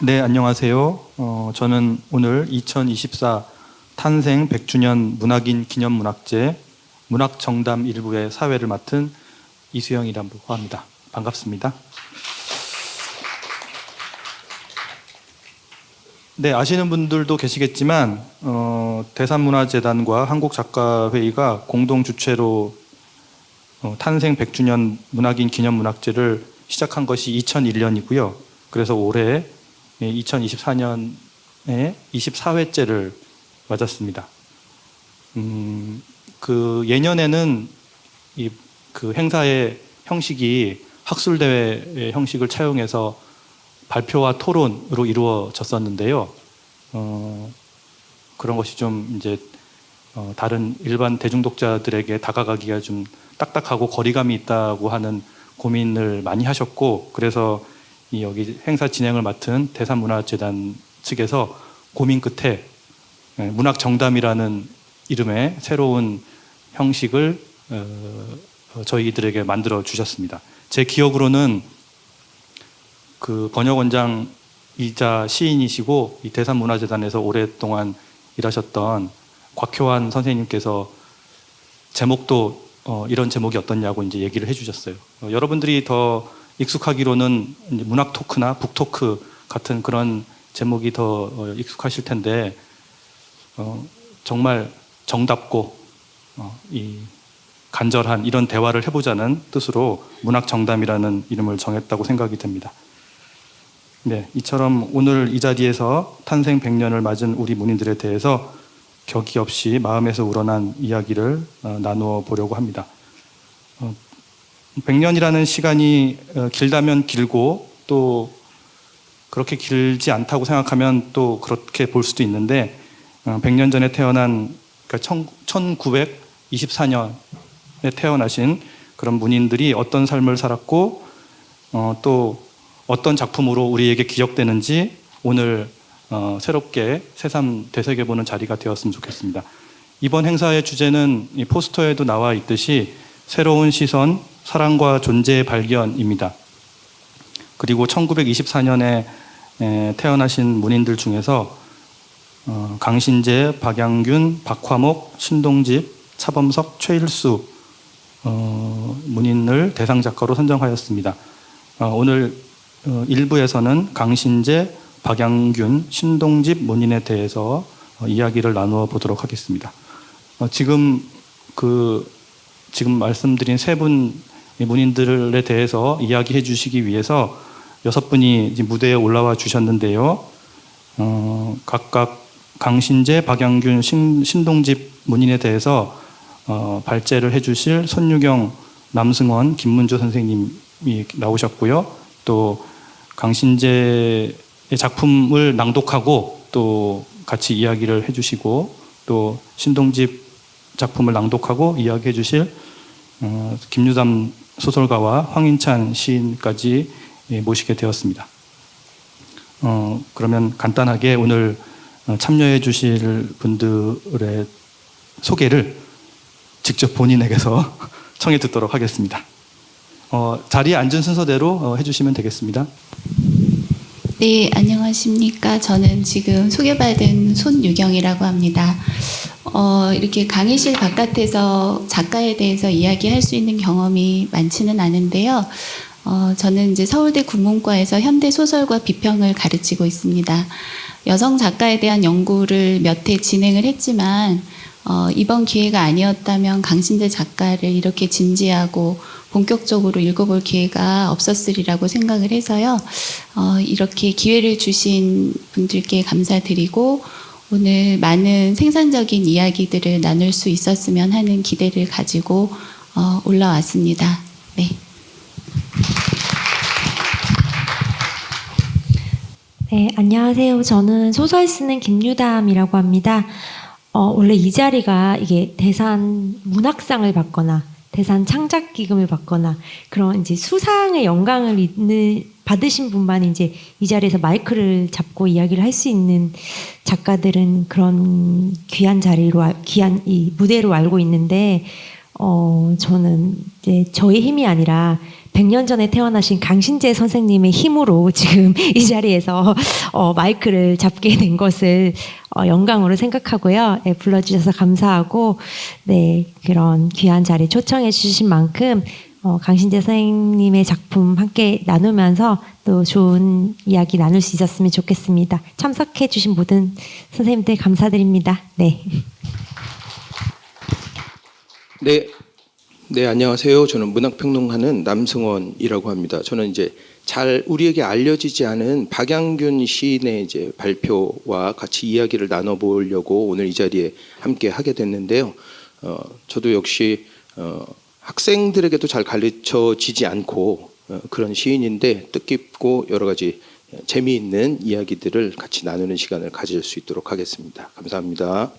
네, 안녕하세요. 저는 오늘 2024 탄생 100주년 문학인 기념문학제 문학정담 일부의 사회를 맡은 이수영이라고 합니다. 반갑습니다. 네, 아시는 분들도 계시겠지만 대산문화재단과 한국작가회의가 공동 주최로 탄생 100주년 문학인 기념문학제를 시작한 것이 2001년이고요. 그래서 올해 2024년에 24회째를 맞았습니다. 그 예년에는 그 행사의 형식이 학술대회 형식을 차용해서 발표와 토론으로 이루어졌었는데요. 그런 것이 좀 이제 다른 일반 대중독자들에게 다가가기가 좀 딱딱하고 거리감이 있다고 하는 고민을 많이 하셨고, 그래서 여기 행사 진행을 맡은 대산문화재단 측에서 고민 끝에 문학정담이라는 이름의 새로운 형식을 저희들에게 만들어 주셨습니다. 제 기억으로는 그 번역원장이자 시인이시고 이 대산문화재단에서 오랫동안 일하셨던 곽효환 선생님께서 제목도 이런 제목이 어떻냐고 이제 얘기를 해주셨어요. 여러분들이 더 익숙하기로는 문학 토크나 북토크 같은 그런 제목이 더 익숙하실 텐데 정말 정답고 이 간절한 이런 대화를 해보자는 뜻으로 문학정담이라는 이름을 정했다고 생각이 됩니다. 네, 이처럼 오늘 이 자리에서 탄생 100년을 맞은 우리 문인들에 대해서 격이 없이 마음에서 우러난 이야기를 나누어 보려고 합니다. 100년이라는 시간이 길다면 길고 또 그렇게 길지 않다고 생각하면 또 그렇게 볼 수도 있는데 100년 전에 태어난 그러니까 1924년에 태어나신 그런 문인들이 어떤 삶을 살았고 또 어떤 작품으로 우리에게 기억되는지 오늘 새롭게 새삼 되새겨보는 자리가 되었으면 좋겠습니다. 이번 행사의 주제는 이 포스터에도 나와 있듯이 새로운 시선, 사랑과 존재의 발견입니다. 그리고 1924년에 태어나신 문인들 중에서 강신재, 박양균, 박화목, 신동집, 차범석, 최일수 문인을 대상 작가로 선정하였습니다. 오늘 1부에서는 강신재, 박양균, 신동집 문인에 대해서 이야기를 나누어 보도록 하겠습니다. 지금 말씀드린 세 분 문인들에 대해서 이야기해 주시기 위해서 6분이 무대에 올라와 주셨는데요. 각각 강신재, 박양균, 신동집 문인에 대해서 발제를 해 주실 손유경, 남승원, 김문주 선생님이 나오셨고요. 또 강신재의 작품을 낭독하고 또 같이 이야기를 해 주시고 또 신동집 작품을 낭독하고 이야기해 주실 김유담 소설가와 황인찬 시인까지 모시게 되었습니다. 그러면 간단하게 오늘 참여해 주실 분들의 소개를 직접 본인에게서 청해 듣도록 하겠습니다. 자리에 앉은 순서대로 해주시면 되겠습니다. 네, 안녕하십니까. 저는 지금 소개받은 손유경이라고 합니다. 이렇게 강의실 바깥에서 작가에 대해서 이야기할 수 있는 경험이 많지는 않은데요. 저는 이제 서울대 국문과에서 현대 소설과 비평을 가르치고 있습니다. 여성 작가에 대한 연구를 몇 해 진행을 했지만 이번 기회가 아니었다면 강신재 작가를 이렇게 진지하고 본격적으로 읽어볼 기회가 없었으리라고 생각을 해서요. 이렇게 기회를 주신 분들께 감사드리고 오늘 많은 생산적인 이야기들을 나눌 수 있었으면 하는 기대를 가지고 올라왔습니다. 네. 네, 안녕하세요. 저는 소설 쓰는 김유담이라고 합니다. 원래 이 자리가 이게 대산 문학상을 받거나 대산 창작기금을 받거나 그런 이제 수상의 영광을 받으신 분만 이제 이 자리에서 마이크를 잡고 이야기를 할 수 있는 작가들은 그런 귀한 자리로 귀한 이 무대로 알고 있는데 저는 이제 저의 힘이 아니라 100년 전에 태어나신 강신재 선생님의 힘으로 지금 이 자리에서 마이크를 잡게 된 것을 영광으로 생각하고요. 네, 불러주셔서 감사하고, 네, 그런 귀한 자리 초청해 주신 만큼 강신재 선생님의 작품 함께 나누면서 또 좋은 이야기 나눌 수 있었으면 좋겠습니다. 참석해 주신 모든 선생님들 감사드립니다. 네. 네, 안녕하세요. 저는 문학평론가는 남승원이라고 합니다. 저는 이제 잘 우리에게 알려지지 않은 박양균 시인의 이제 발표와 같이 이야기를 나눠보려고 오늘 이 자리에 함께 하게 됐는데요. 저도 역시 학생들에게도 잘 가르쳐지지 않고 그런 시인인데 뜻깊고 여러 가지 재미있는 이야기들을 같이 나누는 시간을 가질 수 있도록 하겠습니다. 감사합니다.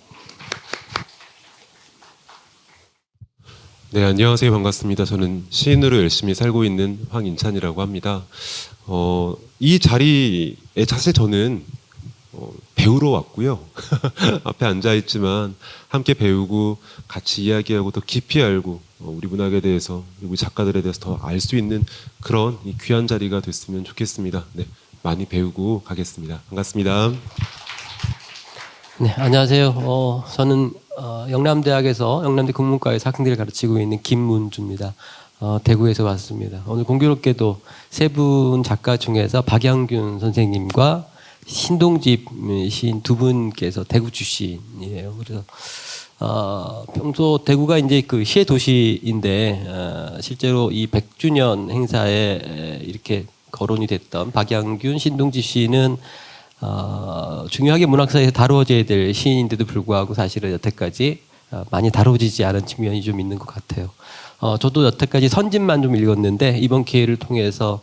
네, 안녕하세요. 반갑습니다. 저는 시인으로 열심히 살고 있는 황인찬이라고 합니다. 이 자리에 사실 저는 배우러 왔고요. 앞에 앉아있지만 함께 배우고 같이 이야기하고 더 깊이 알고 우리 문학에 대해서 그리고 작가들에 대해서 더 알 수 있는 그런 이 귀한 자리가 됐으면 좋겠습니다. 네, 많이 배우고 가겠습니다. 반갑습니다. 네, 안녕하세요. 저는 영남대학에서 영남대 국문과에서 학생들을 가르치고 있는 김문주입니다. 대구에서 왔습니다. 오늘 공교롭게도 세 분 작가 중에서 박양균 선생님과 신동집 시인 두 분께서 대구 출신이에요. 그래서 평소 대구가 이제 그 시의 도시인데 실제로 이 100주년 행사에 이렇게 거론이 됐던 박양균, 신동집 시인은 중요하게 문학사에서 다루어져야 될 시인인데도 불구하고 사실은 여태까지 많이 다뤄지지 않은 측면이 좀 있는 것 같아요. 저도 여태까지 선집만 좀 읽었는데 이번 기회를 통해서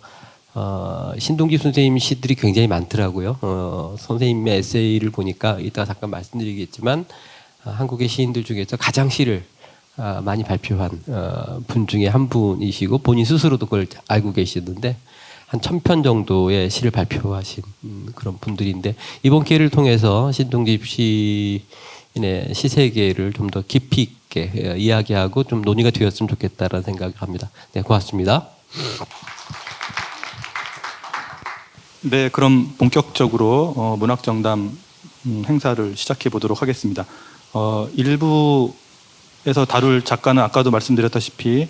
신동집 선생님 시들이 굉장히 많더라고요. 선생님의 에세이를 보니까 이따가 잠깐 말씀드리겠지만 한국의 시인들 중에서 가장 시를 많이 발표한 분 중에 한 분이시고 본인 스스로도 그걸 알고 계시는데 한 1000편 정도의 시를 발표하신 그런 분들인데 이번 기회를 통해서 신동집 시인의 시세계를 좀 더 깊이 있게 이야기하고 좀 논의가 되었으면 좋겠다라는 생각을 합니다. 네, 고맙습니다. 네, 그럼 본격적으로 문학정담 행사를 시작해 보도록 하겠습니다. 일부에서 다룰 작가는 아까도 말씀드렸다시피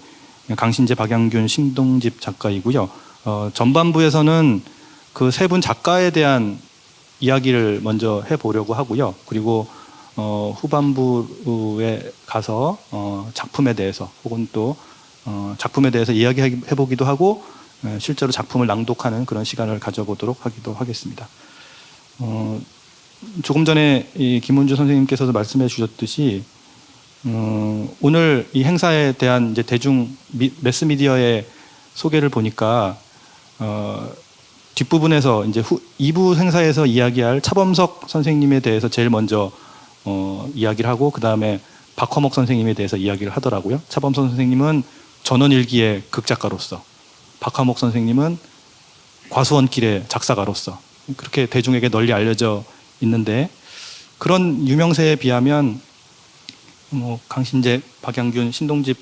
강신재, 박양균, 신동집 작가이고요. 전반부에서는 그 세 분 작가에 대한 이야기를 먼저 해보려고 하고요. 그리고 후반부에 가서 작품에 대해서 혹은 또 작품에 대해서 이야기해보기도 하고 실제로 작품을 낭독하는 그런 시간을 가져보도록 하기도 하겠습니다. 조금 전에 이 김문주 선생님께서도 말씀해 주셨듯이 오늘 이 행사에 대한 이제 대중 매스미디어의 소개를 보니까 뒷부분에서 이제 2부 행사에서 이야기할 차범석 선생님에 대해서 제일 먼저 이야기를 하고 그 다음에 박화목 선생님에 대해서 이야기를 하더라고요. 차범석 선생님은 전원일기의 극작가로서, 박화목 선생님은 과수원길의 작사가로서 그렇게 대중에게 널리 알려져 있는데 그런 유명세에 비하면 강신재, 박양균, 신동집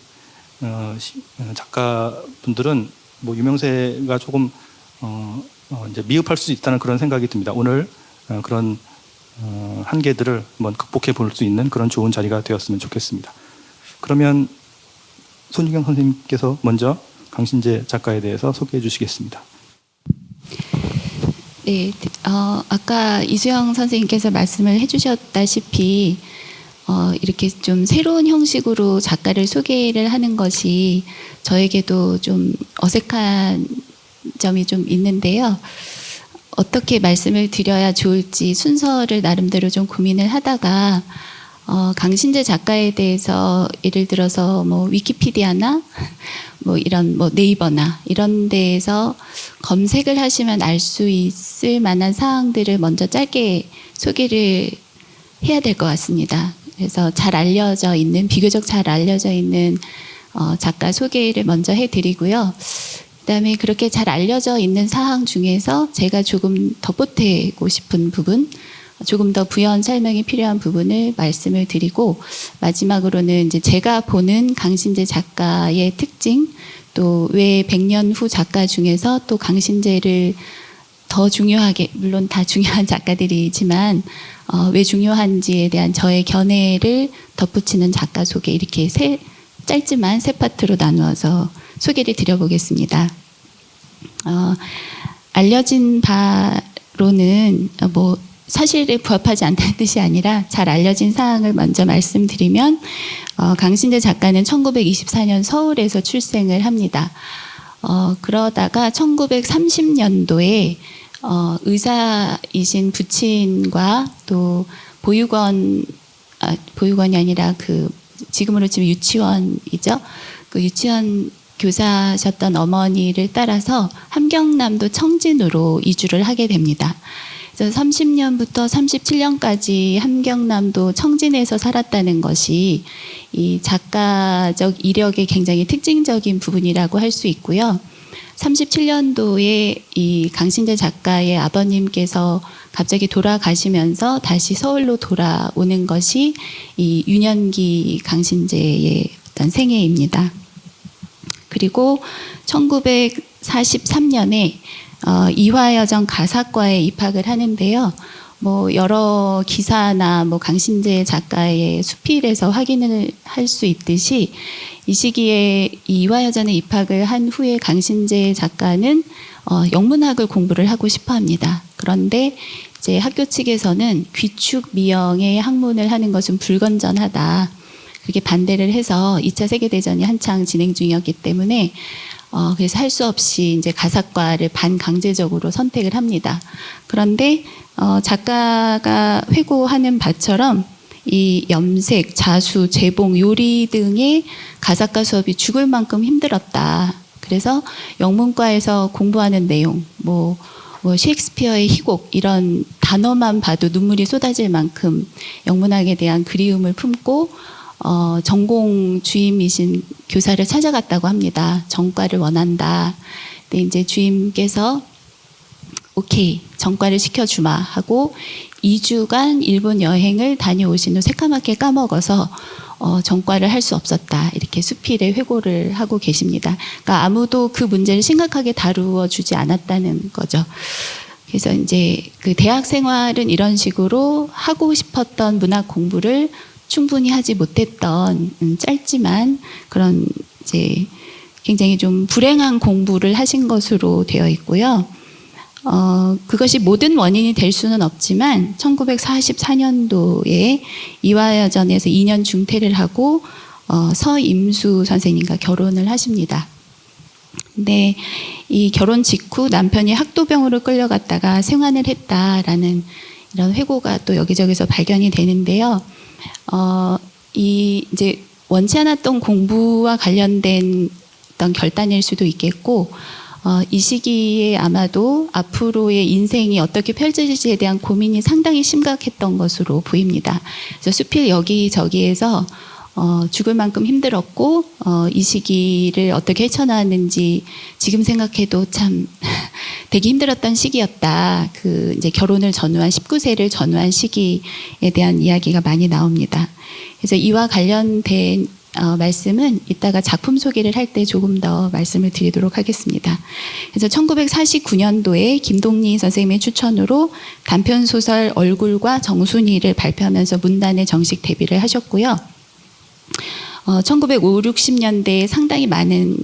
작가분들은 유명세가 조금 이제 미흡할 수 있다는 그런 생각이 듭니다. 오늘 그런 한계들을 한번 극복해 볼 수 있는 그런 좋은 자리가 되었으면 좋겠습니다. 그러면 손유경 선생님께서 먼저 강신재 작가에 대해서 소개해 주시겠습니다. 네, 아까 이수영 선생님께서 말씀을 해주셨다시피 이렇게 좀 새로운 형식으로 작가를 소개를 하는 것이 저에게도 좀 어색한 점이 좀 있는데요. 어떻게 말씀을 드려야 좋을지 순서를 나름대로 좀 고민을 하다가 강신재 작가에 대해서 예를 들어서 위키피디아나 이런 네이버나 이런 데에서 검색을 하시면 알 수 있을 만한 사항들을 먼저 짧게 소개를 해야 될 것 같습니다. 그래서 잘 알려져 있는, 비교적 잘 알려져 있는 작가 소개를 먼저 해드리고요. 그다음에 그렇게 잘 알려져 있는 사항 중에서 제가 조금 덧보태고 싶은 부분, 조금 더 부연 설명이 필요한 부분을 말씀을 드리고 마지막으로는 이제 제가 보는 강신재 작가의 특징 또 왜 100년 후 작가 중에서 또 강신재를 더 중요하게 물론 다 중요한 작가들이지만 왜 중요한지에 대한 저의 견해를 덧붙이는 작가 소개 이렇게 짧지만 세 파트로 나누어서 소개를 드려보겠습니다. 알려진 바로는 뭐 사실에 부합하지 않다는 뜻이 아니라 잘 알려진 사항을 먼저 말씀드리면 강신재 작가는 1924년 서울에서 출생을 합니다. 그러다가 1930년도에 의사이신 부친과 또 보육원이 아니라 그 지금으로 치면 유치원이죠. 그 유치원 교사셨던 어머니를 따라서 함경남도 청진으로 이주를 하게 됩니다. 그래서 30년부터 37년까지 함경남도 청진에서 살았다는 것이 이 작가적 이력의 굉장히 특징적인 부분이라고 할 수 있고요. 37년도에 이 강신재 작가의 아버님께서 갑자기 돌아가시면서 다시 서울로 돌아오는 것이 이 유년기 강신재의 어떤 생애입니다. 그리고 1943년에 이화여정 가사과에 입학을 하는데요. 뭐 여러 기사나 뭐 강신재 작가의 수필에서 확인을 할 수 있듯이 이 시기에 이화여전에 입학을 한 후에 강신재 작가는 영문학을 공부를 하고 싶어 합니다. 그런데 이제 학교 측에서는 귀축 미형의 학문을 하는 것은 불건전하다. 그게 반대를 해서 2차 세계대전이 한창 진행 중이었기 때문에 그래서 할 수 없이 이제 가사과를 반강제적으로 선택을 합니다. 그런데 작가가 회고하는 바처럼 이 염색, 자수, 재봉, 요리 등의 가사과 수업이 죽을 만큼 힘들었다. 그래서 영문과에서 공부하는 내용, 뭐 셰익스피어의 희곡 이런 단어만 봐도 눈물이 쏟아질 만큼 영문학에 대한 그리움을 품고 전공 주임이신 교사를 찾아갔다고 합니다. 전과를 원한다. 근데 이제 주임께서 오케이, 전과를 시켜주마 하고 2주간 일본 여행을 다녀오신 후 새까맣게 까먹어서 전과를 할 수 없었다. 이렇게 수필에 회고를 하고 계십니다. 그러니까 아무도 그 문제를 심각하게 다루어 주지 않았다는 거죠. 그래서 이제 그 대학 생활은 이런 식으로 하고 싶었던 문학 공부를 충분히 하지 못했던 짧지만 그런 이제 굉장히 좀 불행한 공부를 하신 것으로 되어 있고요. 그것이 모든 원인이 될 수는 없지만 1944년도에 이화여전에서 2년 중퇴를 하고 서임수 선생님과 결혼을 하십니다. 근데 이 결혼 직후 남편이 학도병으로 끌려갔다가 생환을 했다라는 이런 회고가 또 여기저기서 발견이 되는데요. 이 이제 원치 않았던 공부와 관련된 어떤 결단일 수도 있겠고, 이 시기에 아마도 앞으로의 인생이 어떻게 펼쳐질지에 대한 고민이 상당히 심각했던 것으로 보입니다. 그래서 수필 여기저기에서 죽을 만큼 힘들었고, 이 시기를 어떻게 헤쳐나왔는지 지금 생각해도 참 되게 힘들었던 시기였다. 그 이제 결혼을 전후한 19세를 전후한 시기에 대한 이야기가 많이 나옵니다. 그래서 이와 관련된 말씀은 이따가 작품 소개를 할 때 조금 더 말씀을 드리도록 하겠습니다. 그래서 1949년도에 김동리 선생님의 추천으로 단편소설 얼굴과 정순이를 발표하면서 문단에 정식 데뷔를 하셨고요. 1950, 60년대에 상당히 많은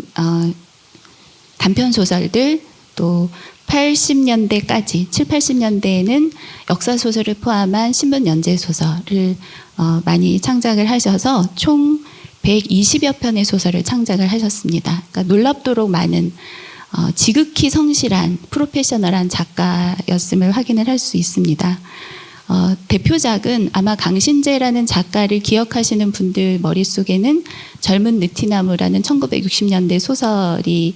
단편소설들 또 80년대까지 7, 80년대에는 역사소설을 포함한 신문 연재소설을 많이 창작을 하셔서 총 120여 편의 소설을 창작을 하셨습니다. 그러니까 놀랍도록 많은 지극히 성실한 프로페셔널한 작가였음을 확인을 할 수 있습니다. 대표작은 아마 강신재라는 작가를 기억하시는 분들 머릿속에는 젊은 느티나무라는 1960년대 소설이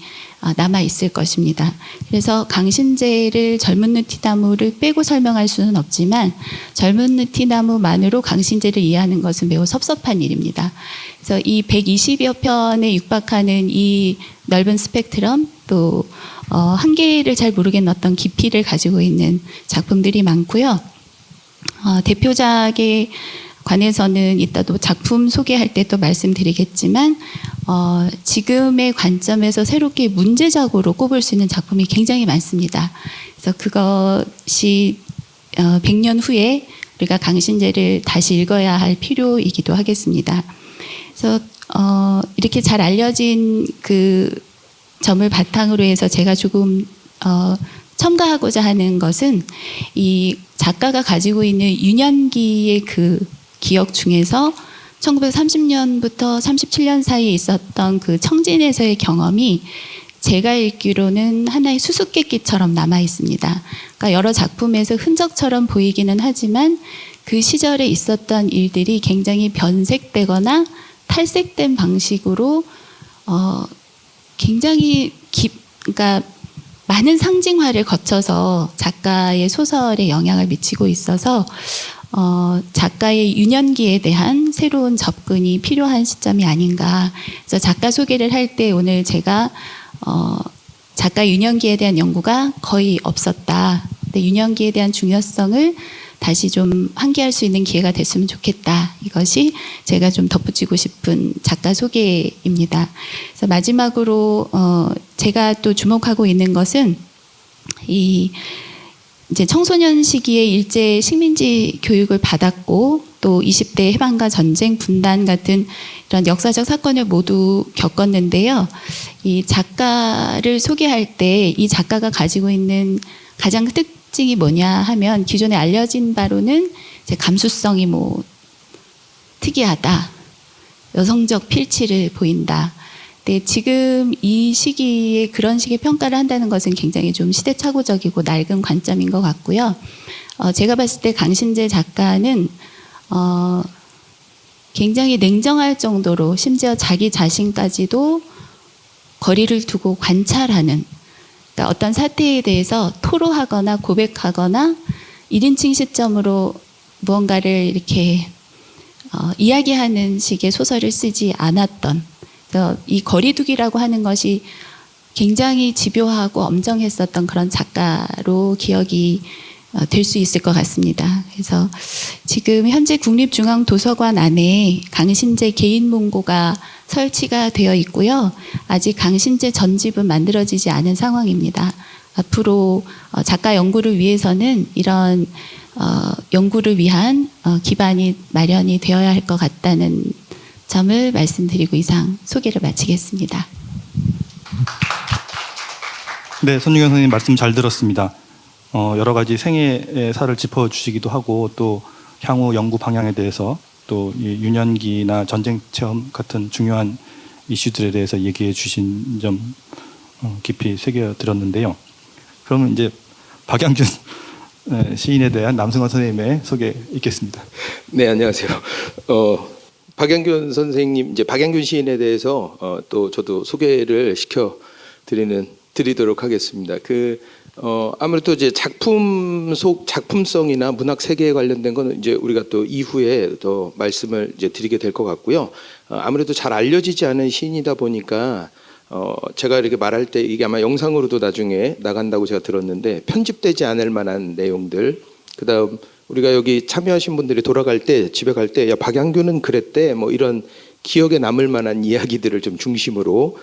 남아 있을 것입니다. 그래서 강신재를 젊은 느티나무를 빼고 설명할 수는 없지만 젊은 느티나무만으로 강신재를 이해하는 것은 매우 섭섭한 일입니다. 그래서 이 120여 편에 육박하는 이 넓은 스펙트럼 또 한계를 잘 모르겠는 어떤 깊이를 가지고 있는 작품들이 많고요. 대표작에 관해서는 이따 또 작품 소개할 때 또 말씀드리겠지만 지금의 관점에서 새롭게 문제작으로 꼽을 수 있는 작품이 굉장히 많습니다. 그래서 그것이 100년 후에 우리가 강신제를 다시 읽어야 할 필요이기도 하겠습니다. 그래서 이렇게 잘 알려진 그 점을 바탕으로 해서 제가 조금 첨가하고자 하는 것은 이 작가가 가지고 있는 유년기의 그 기억 중에서 1930년부터 37년 사이에 있었던 그 청진에서의 경험이 제가 읽기로는 하나의 수수께끼처럼 남아 있습니다. 그러니까 여러 작품에서 흔적처럼 보이기는 하지만 그 시절에 있었던 일들이 굉장히 변색되거나 탈색된 방식으로 굉장히 그러니까 많은 상징화를 거쳐서 작가의 소설에 영향을 미치고 있어서 작가의 유년기에 대한 새로운 접근이 필요한 시점이 아닌가. 그래서 작가 소개를 할 때 오늘 제가 작가 유년기에 대한 연구가 거의 없었다. 근데 유년기에 대한 중요성을 다시 좀 환기할 수 있는 기회가 됐으면 좋겠다. 이것이 제가 좀 덧붙이고 싶은 작가 소개입니다. 그래서 마지막으로 제가 또 주목하고 있는 것은 이제 청소년 시기에 일제 식민지 교육을 받았고 또 20대 해방과 전쟁 분단 같은 이런 역사적 사건을 모두 겪었는데요. 이 작가를 소개할 때 이 작가가 가지고 있는 가장 특징이 뭐냐 하면 기존에 알려진 바로는 이제 감수성이 뭐 특이하다, 여성적 필치를 보인다. 근데 지금 이 시기에 그런 식의 평가를 한다는 것은 굉장히 좀 시대착오적이고 낡은 관점인 것 같고요. 제가 봤을 때 강신재 작가는 굉장히 냉정할 정도로 심지어 자기 자신까지도 거리를 두고 관찰하는, 그러니까 어떤 사태에 대해서 토로하거나 고백하거나 1인칭 시점으로 무언가를 이렇게 이야기하는 식의 소설을 쓰지 않았던, 그래서 이 거리두기라고 하는 것이 굉장히 집요하고 엄정했었던 그런 작가로 기억이 될 수 있을 것 같습니다. 그래서 지금 현재 국립중앙도서관 안에 강신재 개인 문고가 설치가 되어 있고요. 아직 강신재 전집은 만들어지지 않은 상황입니다. 앞으로 작가 연구를 위해서는 이런 연구를 위한 기반이 마련이 되어야 할 것 같다는 점을 말씀드리고 이상 소개를 마치겠습니다. 네, 손유경 선생님 말씀 잘 들었습니다. 여러 가지 생애의 살을 짚어주시기도 하고 또 향후 연구 방향에 대해서 또 이 유년기나 전쟁 체험 같은 중요한 이슈들에 대해서 얘기해 주신 점 깊이 새겨들었는데요. 그러면 이제 박양균 시인에 대한 남승원 선생님의 소개 있겠습니다. 네, 안녕하세요. 박양균 선생님, 이제 박양균 시인에 대해서 또 저도 소개를 드리도록 하겠습니다. 아무래도 이제 작품성이나 문학 세계에 관련된 거는 이제 우리가 또 이후에 더 말씀을 이제 드리게 될 것 같고요. 아무래도 잘 알려지지 않은 시인이다 보니까 제가 이렇게 말할 때 이게 아마 영상으로도 나중에 나간다고 제가 들었는데 편집되지 않을 만한 내용들, 그다음 우리가 여기 참여하신 분들이 돌아갈 때 집에 갈 때 야 박양균은 그랬대 뭐 이런 기억에 남을 만한 이야기들을 좀 중심으로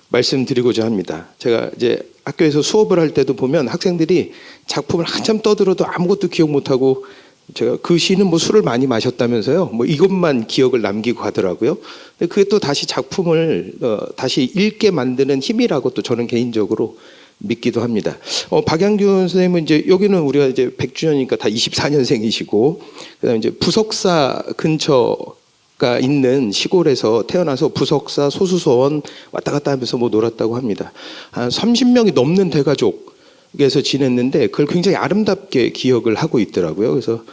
말씀드리고자 합니다. 제가 이제 학교에서 수업을 할 때도 보면 학생들이 작품을 한참 떠들어도 아무것도 기억 못하고 제가 그 시인은 뭐 술을 많이 마셨다면서요. 뭐 이것만 기억을 남기고 하더라고요. 근데 그게 또 다시 작품을 다시 읽게 만드는 힘이라고 또 저는 개인적으로 믿기도 합니다. 박양균 선생님은 이제 여기는 우리가 이제 100주년이니까 다 24년생이시고 그다음에 이제 부석사 근처가 있는 시골에서 태어나서 부석사 소수서원 왔다 갔다 하면서 뭐 놀았다고 합니다. 한 30명이 넘는 대가족에서 지냈는데 그걸 굉장히 아름답게 기억을 하고 있더라고요. 그래서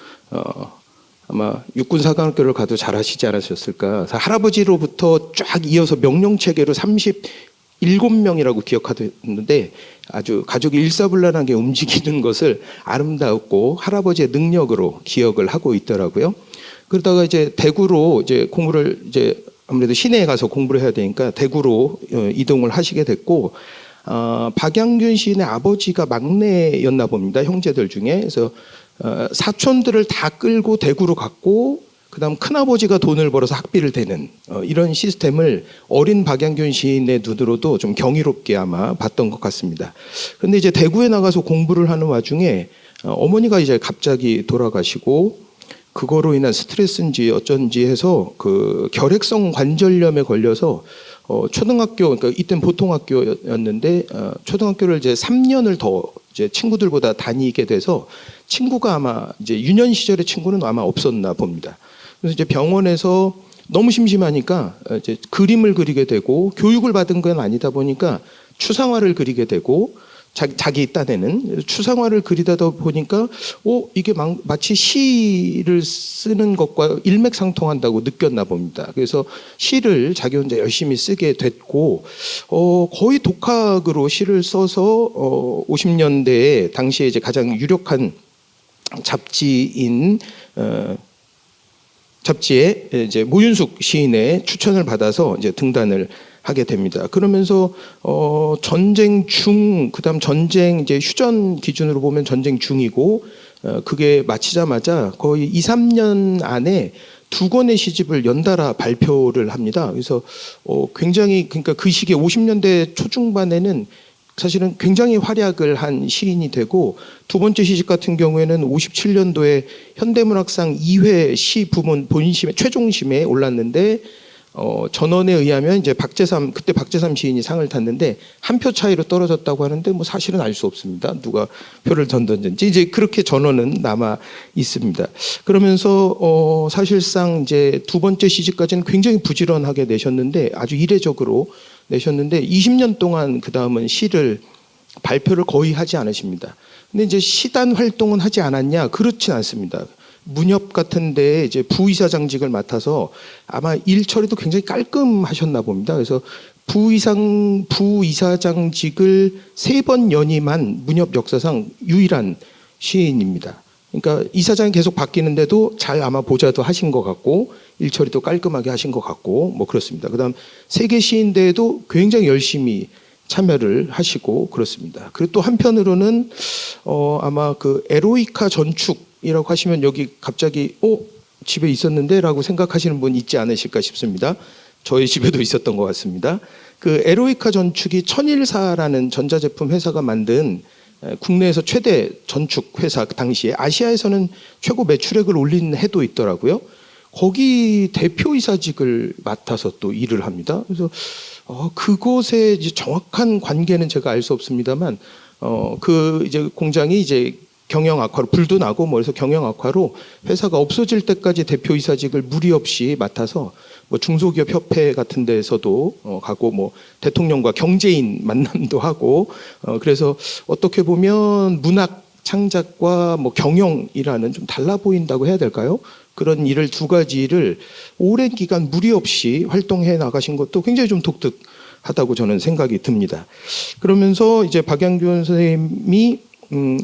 아마 육군사관학교를 가도 잘하시지 않으셨을까. 할아버지로부터 쫙 이어서 명령체계로 37명이라고 기억하는데 아주 가족이 일사불란하게 움직이는 것을 아름답고 할아버지의 능력으로 기억을 하고 있더라고요. 그러다가 이제 대구로 이제 공부를 이제 아무래도 시내에 가서 공부를 해야 되니까 대구로 이동을 하시게 됐고 박양균 시인의 아버지가 막내였나 봅니다. 형제들 중에. 그래서 사촌들을 다 끌고 대구로 갔고 그다음 큰아버지가 돈을 벌어서 학비를 대는 이런 시스템을 어린 박양균 시인의 눈으로도 좀 경이롭게 아마 봤던 것 같습니다. 그런데 이제 대구에 나가서 공부를 하는 와중에 어머니가 이제 갑자기 돌아가시고 그거로 인한 스트레스인지 어쩐지 해서 그 결핵성 관절염에 걸려서 초등학교, 그러니까 이때는 보통학교였는데 초등학교를 이제 3년을 더 이제 친구들보다 다니게 돼서 친구가 아마 이제 유년 시절의 친구는 아마 없었나 봅니다. 그래서 이제 병원에서 너무 심심하니까 이제 그림을 그리게 되고 교육을 받은 건 아니다 보니까 추상화를 그리게 되고 자기 딴에는 추상화를 그리다 보니까 이게 마치 시를 쓰는 것과 일맥상통한다고 느꼈나 봅니다. 그래서 시를 자기 혼자 열심히 쓰게 됐고 거의 독학으로 시를 써서 50년대에 당시에 이제 가장 유력한 잡지인 잡지에 이제 모윤숙 시인의 추천을 받아서 이제 등단을 하게 됩니다. 그러면서 전쟁 중, 그다음 전쟁 이제 휴전 기준으로 보면 전쟁 중이고 그게 마치자마자 거의 2, 3년 안에 2권의 시집을 연달아 발표를 합니다. 그래서 굉장히 그러니까 그 시기에 50년대 초중반에는 사실은 굉장히 활약을 한 시인이 되고 두 번째 시집 같은 경우에는 57년도에 현대문학상 2회 시 부문 본심에 최종심에 올랐는데 전원에 의하면 이제 그때 박재삼 시인이 상을 탔는데 한 표 차이로 떨어졌다고 하는데 뭐 사실은 알 수 없습니다. 누가 표를 던졌는지 이제 그렇게 전원은 남아 있습니다. 그러면서 사실상 이제 두 번째 시집까지는 굉장히 부지런하게 내셨는데 아주 이례적으로 내셨는데 20년 동안 그 다음은 시를 발표를 거의 하지 않으십니다. 근데 이제 시단 활동은 하지 않았냐? 그렇진 않습니다. 문협 같은 데에 이제 부이사장직을 맡아서 아마 일 처리도 굉장히 깔끔하셨나 봅니다. 그래서 부이사장직을 3번 연임한 문협 역사상 유일한 시인입니다. 그러니까 이사장이 계속 바뀌는데도 잘 아마 보좌도 하신 것 같고 일처리도 깔끔하게 하신 것 같고 뭐 그렇습니다. 그다음 세계 시인대회도 굉장히 열심히 참여를 하시고 그렇습니다. 그리고 또 한편으로는 아마 그 에로이카 전축이라고 하시면 여기 갑자기 집에 있었는데라고 생각하시는 분 있지 않으실까 싶습니다. 저희 집에도 있었던 것 같습니다. 그 에로이카 전축이 천일사라는 전자제품 회사가 만든 국내에서 최대 전축 회사, 그 당시에 아시아에서는 최고 매출액을 올린 해도 있더라고요. 거기 대표이사직을 맡아서 또 일을 합니다. 그래서 그곳의 이제 정확한 관계는 제가 알 수 없습니다만 그 이제 공장이 이제 경영 악화로 불도 나고 뭐 그래서 경영 악화로 회사가 없어질 때까지 대표이사직을 무리 없이 맡아서 뭐 중소기업 협회 같은 데에서도 가고 뭐 대통령과 경제인 만남도 하고 그래서 어떻게 보면 문학 창작과 뭐 경영이라는 좀 달라 보인다고 해야 될까요? 그런 일을 두 가지를 오랜 기간 무리 없이 활동해 나가신 것도 굉장히 좀 독특하다고 저는 생각이 듭니다. 그러면서 이제 박양균 선생님이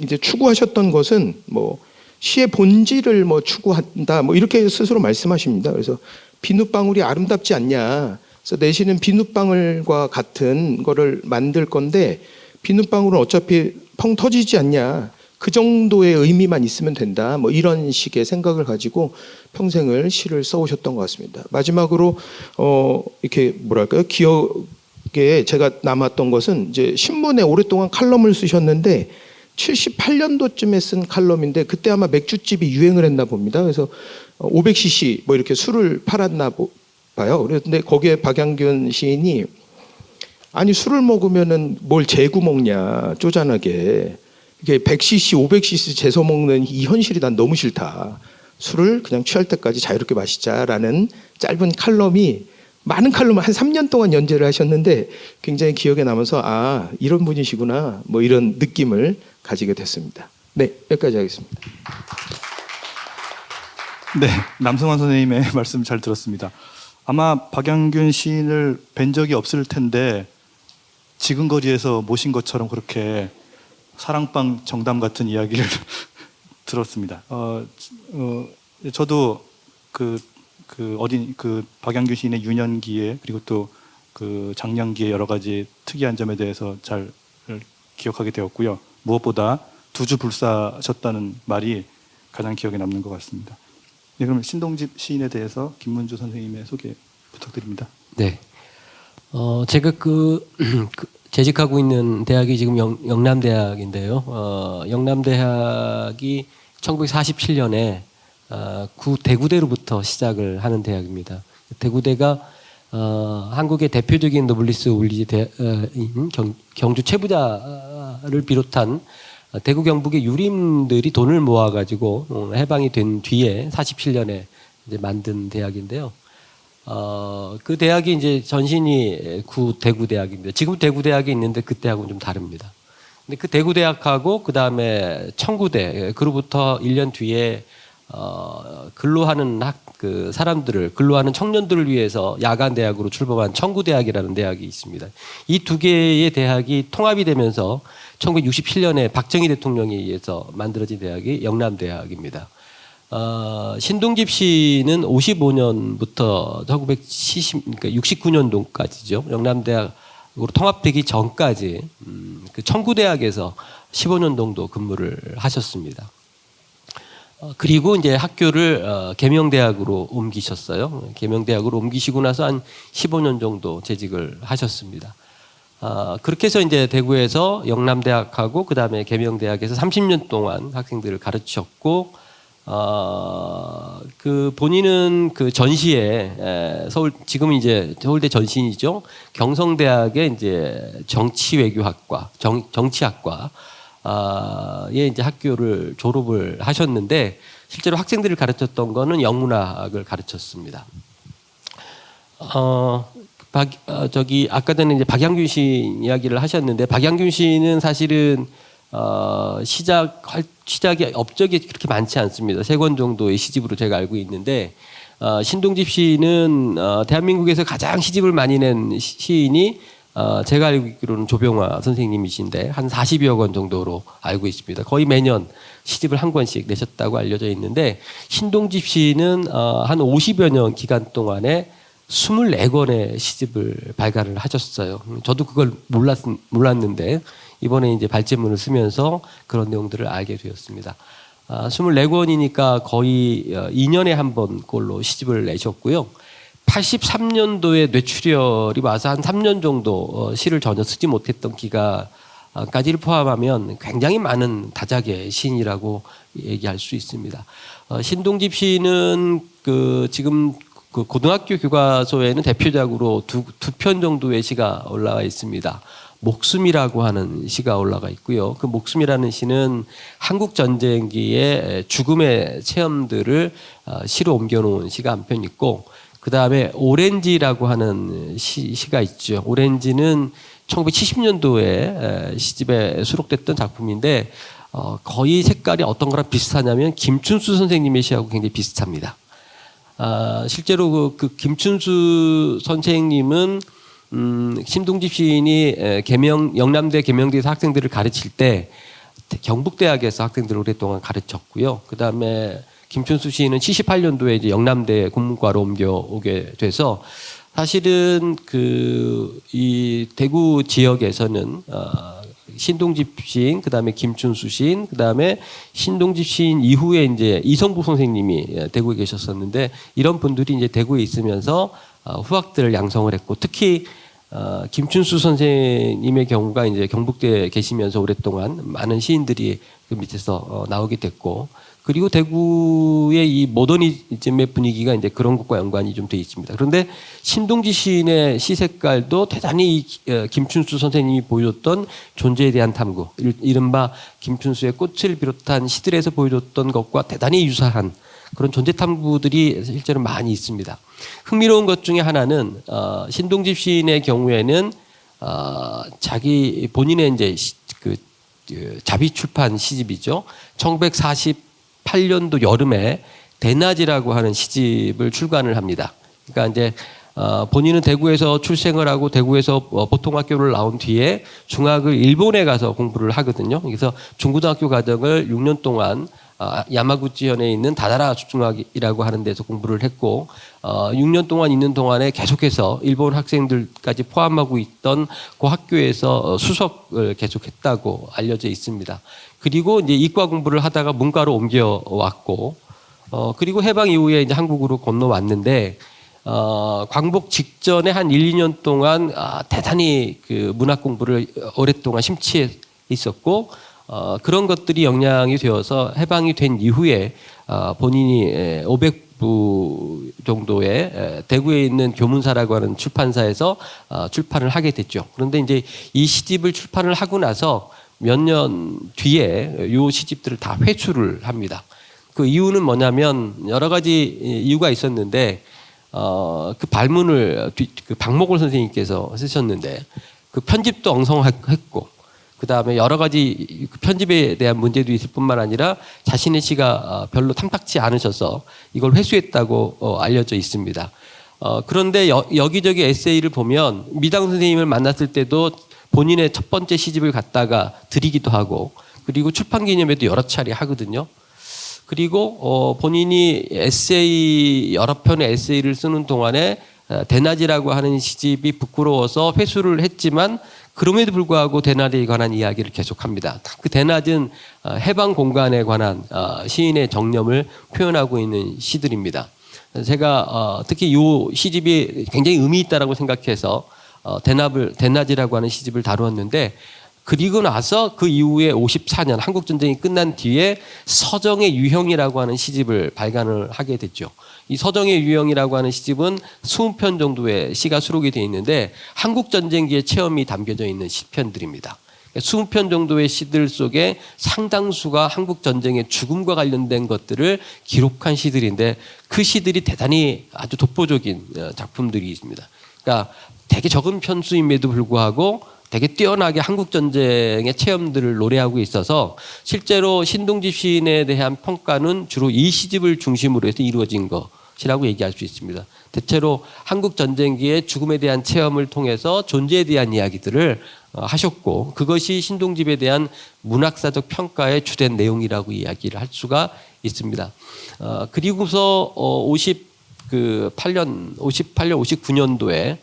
이제 추구하셨던 것은 뭐 시의 본질을 뭐 추구한다 뭐 이렇게 스스로 말씀하십니다. 그래서 비눗방울이 아름답지 않냐. 그래서 내시는 비눗방울과 같은 거를 만들 건데 비눗방울은 어차피 펑 터지지 않냐. 그 정도의 의미만 있으면 된다. 뭐 이런 식의 생각을 가지고 평생을 시를 써오셨던 것 같습니다. 마지막으로 이렇게 뭐랄까요? 기억에 제가 남았던 것은 이제 신문에 오랫동안 칼럼을 쓰셨는데 78년도쯤에 쓴 칼럼인데 그때 아마 맥주집이 유행을 했나 봅니다. 그래서 500cc 뭐 이렇게 술을 팔았나 봐요. 그런데 거기에 박양균 시인이 아니 술을 먹으면은 뭘 재고 먹냐 쪼잔하게 이게 100cc, 500cc 재서 먹는 이 현실이 난 너무 싫다. 술을 그냥 취할 때까지 자유롭게 마시자라는 짧은 칼럼이 많은 칼럼을 한 3년 동안 연재를 하셨는데 굉장히 기억에 남아서 이런 분이시구나 뭐 이런 느낌을 가지게 됐습니다. 네, 여기까지 하겠습니다. 네, 남승환 선생님의 말씀 잘 들었습니다. 아마 박양균 시인을 뵌 적이 없을 텐데 지근거리에서 모신 것처럼 그렇게 사랑방 정담 같은 이야기를 들었습니다. 저도 그 박양균 시인의 유년기에 그리고 또 그 장년기에 여러 가지 특이한 점에 대해서 잘 기억하게 되었고요. 무엇보다 두주불사셨다는 말이 가장 기억에 남는 것 같습니다. 네, 그럼 신동집 시인에 대해서 김문주 선생님의 소개 부탁드립니다. 네. 제가 재직하고 있는 대학이 지금 영남대학인데요. 영남대학이 1947년에 대구대로부터 시작을 하는 대학입니다. 대구대가 한국의 대표적인 노블리스 올리지인 경주 최부자를 비롯한 대구 경북의 유림들이 돈을 모아가지고 해방이 된 뒤에 47년에 이제 만든 대학인데요. 그 대학이 이제 전신이 대구대학입니다. 지금 대구대학에 있는데 그때하고는 좀 다릅니다. 근데 그 대구대학하고 그 다음에 청구대, 그로부터 1년 뒤에 근로하는 사람들을, 근로하는 청년들을 위해서 야간 대학으로 출범한 청구대학이라는 대학이 있습니다. 이 두 개의 대학이 통합이 되면서 1967년에 박정희 대통령에 의해서 만들어진 대학이 영남대학입니다. 신동집 씨는 55년부터 1970, 그러니까 69년도까지죠. 영남대학으로 통합되기 전까지 그 청구대학에서 15년 정도 근무를 하셨습니다. 그리고 이제 학교를 계명대학으로 옮기셨어요. 계명대학으로 옮기시고 나서 한 15년 정도 재직을 하셨습니다. 그렇게 해서 이제 대구에서 영남대학하고 그 다음에 계명대학에서 30년 동안 학생들을 가르쳤고, 본인은 그 전시에 지금 이제 서울대 전신이죠. 경성대학의 이제 정치외교학과, 정치학과 에 이제 학교를 졸업을 하셨는데 실제로 학생들을 가르쳤던 거는 영문학을 가르쳤습니다. 아까 전에 이제 박양균 씨 이야기를 하셨는데 박양균 씨는 사실은 시작이 업적이 그렇게 많지 않습니다. 3권 정도의 시집으로 제가 알고 있는데 신동집 씨는 대한민국에서 가장 시집을 많이 낸 시인이 제가 알고 있기로는 조병화 선생님이신데 한 40여 권 정도로 알고 있습니다. 거의 매년 시집을 한 권씩 내셨다고 알려져 있는데 신동집 씨는 한 50여 년 기간 동안에 24권의 시집을 발간을 하셨어요. 저도 그걸 몰랐는데 이번에 이제 발제문을 쓰면서 그런 내용들을 알게 되었습니다. 24권이니까 거의 2년에 한 번 꼴로 시집을 내셨고요. 83년도에 뇌출혈이 와서 한 3년 정도 시를 전혀 쓰지 못했던 기간까지를 포함하면 굉장히 많은 다작의 시인이라고 얘기할 수 있습니다. 신동집 시는 지금 고등학교 교과서에는 대표작으로 두 편 정도의 시가 올라와 있습니다. 목숨이라고 하는 시가 올라가 있고요. 그 목숨이라는 시는 한국 전쟁기의 죽음의 체험들을 시로 옮겨놓은 시가 한 편 있고, 그 다음에 오렌지라고 하는 시가 있죠. 오렌지는 1970년도에 시집에 수록됐던 작품인데 거의 색깔이 어떤 거랑 비슷하냐면 김춘수 선생님의 시하고 굉장히 비슷합니다. 실제로 그 김춘수 선생님은 신동집 시인이 영남대 계명대에서 학생들을 가르칠 때 경북대학에서 학생들을 오랫동안 가르쳤고요. 그 다음에 김춘수 시인은 78년도에 이제 영남대 국문과로 옮겨오게 돼서 사실은 이 대구 지역에서는 신동집 시인, 그 다음에 김춘수 시인, 그 다음에 신동집 시인 이후에 이제 이성복 선생님이 대구에 계셨었는데 이런 분들이 이제 대구에 있으면서 후학들을 양성을 했고, 특히 김춘수 선생님의 경우가 이제 경북대에 계시면서 오랫동안 많은 시인들이 그 밑에서 나오게 됐고, 그리고 대구의 이 모더니즘의 분위기가 이제 그런 것과 연관이 좀 돼 있습니다. 그런데 신동집 시인의 시 색깔도 대단히 김춘수 선생님이 보여줬던 존재에 대한 탐구, 이른바 김춘수의 꽃을 비롯한 시들에서 보여줬던 것과 대단히 유사한 그런 존재 탐구들이 실제로 많이 있습니다. 흥미로운 것 중에 하나는 신동집 시인의 경우에는 자기 본인의 이제 자비 출판 시집이죠. 1948년도 여름에 대낮이라고 하는 시집을 출간을 합니다. 그러니까 이제 본인은 대구에서 출생을 하고 대구에서 보통학교를 나온 뒤에 중학을 일본에 가서 공부를 하거든요. 그래서 중고등학교 과정을 6년 동안 야마구치현에 있는 다다라 중학이라고 하는 데서 공부를 했고 6년 동안 있는 동안에 계속해서 일본 학생들까지 포함하고 있던 그 학교에서 수석을 계속했다고 알려져 있습니다. 그리고 이제 이과 공부를 하다가 문과로 옮겨왔고 그리고 해방 이후에 이제 한국으로 건너왔는데 광복 직전에 한 1, 2년 동안 대단히 그 문학 공부를 오랫동안 심취해 있었고 그런 것들이 영향이 되어서 해방이 된 이후에 본인이 500부 정도의 대구에 있는 교문사라고 하는 출판사에서 출판을 하게 됐죠. 그런데 이제 이 시집을 출판을 하고 나서 몇 년 뒤에 이 시집들을 다 회수를 합니다. 그 이유는 뭐냐면 여러 가지 이유가 있었는데 그 발문을 그 박목월 선생님께서 쓰셨는데 그 편집도 엉성했고 그 다음에 여러 가지 편집에 대한 문제도 있을 뿐만 아니라 자신의 시가 별로 탐탁치 않으셔서 이걸 회수했다고 알려져 있습니다. 그런데 여기저기 에세이를 보면 미당 선생님을 만났을 때도 본인의 첫 번째 시집을 갖다가 드리기도 하고 그리고 출판 기념회도 여러 차례 하거든요. 그리고 본인이 에세이 여러 편의 에세이를 쓰는 동안에 대낮이라고 하는 시집이 부끄러워서 회수를 했지만 그럼에도 불구하고 대낮에 관한 이야기를 계속합니다. 그 대낮은 해방 공간에 관한 시인의 정념을 표현하고 있는 시들입니다. 제가 특히 이 시집이 굉장히 의미 있다라고 생각해서 대낮이라고 하는 시집을 다루었는데 그리고 나서 그 이후에 54년 한국전쟁이 끝난 뒤에 서정의 유형이라고 하는 시집을 발간을 하게 됐죠. 이 서정의 유형이라고 하는 시집은 20편 정도의 시가 수록이 되어 있는데 한국전쟁기의 체험이 담겨져 있는 시편들입니다. 20편 정도의 시들 속에 상당수가 한국전쟁의 죽음과 관련된 것들을 기록한 시들인데 그 시들이 대단히 아주 독보적인 작품들이 있습니다. 그러니까 되게 적은 편수임에도 불구하고 되게 뛰어나게 한국전쟁의 체험들을 노래하고 있어서 실제로 신동집 시인에 대한 평가는 주로 이 시집을 중심으로 해서 이루어진 것이라고 얘기할 수 있습니다. 대체로 한국전쟁기의 죽음에 대한 체험을 통해서 존재에 대한 이야기들을 하셨고 그것이 신동집에 대한 문학사적 평가의 주된 내용이라고 이야기를 할 수가 있습니다. 그리고서 58년, 59년도에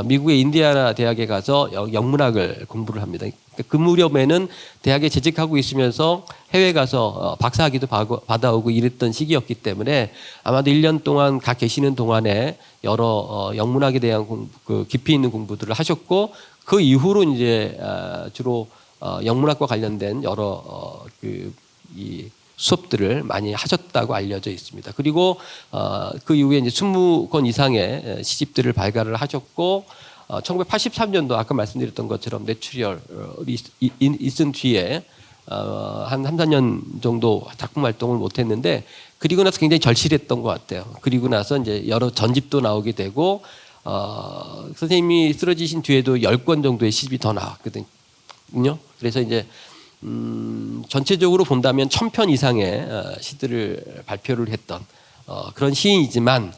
미국의 인디애나 대학에 가서 영문학을 공부를 합니다. 그 무렵에는 대학에 재직하고 있으면서 해외 가서 박사학위도 받아오고 이랬던 시기였기 때문에 아마도 1년 동안 가 계시는 동안에 여러 영문학에 대한 그 깊이 있는 공부들을 하셨고 그 이후로 이제 주로 영문학과 관련된 여러 이 수업들을 많이 하셨다고 알려져 있습니다. 그리고 그 이후에 이제 20권 이상의 시집들을 발간을 하셨고 1983년도 아까 말씀드렸던 것처럼 내추럴이 있은 뒤에 한 3, 4년 정도 작품 활동을 못했는데 그리고 나서 굉장히 절실했던 것 같아요. 그리고 나서 이제 여러 전집도 나오게 되고 선생님이 쓰러지신 뒤에도 10권 정도의 시집이 더 나왔거든요. 그래서 이제 전체적으로 본다면 1000편 이상의 시들을 발표를 했던 그런 시인이지만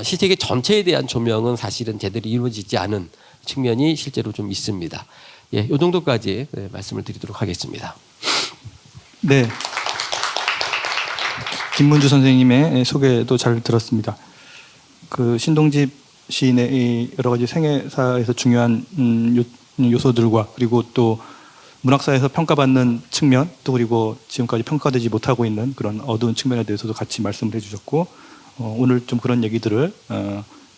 시세계 전체에 대한 조명은 사실은 제대로 이루어지지 않은 측면이 실제로 좀 있습니다. 예, 이 정도까지 말씀을 드리도록 하겠습니다. 네. 김문주 선생님의 소개도 잘 들었습니다. 그 신동집 시인의 여러 가지 생애사에서 중요한 요소들과 그리고 또 문학사에서 평가받는 측면 또 그리고 지금까지 평가되지 못하고 있는 그런 어두운 측면에 대해서도 같이 말씀을 해주셨고 오늘 좀 그런 얘기들을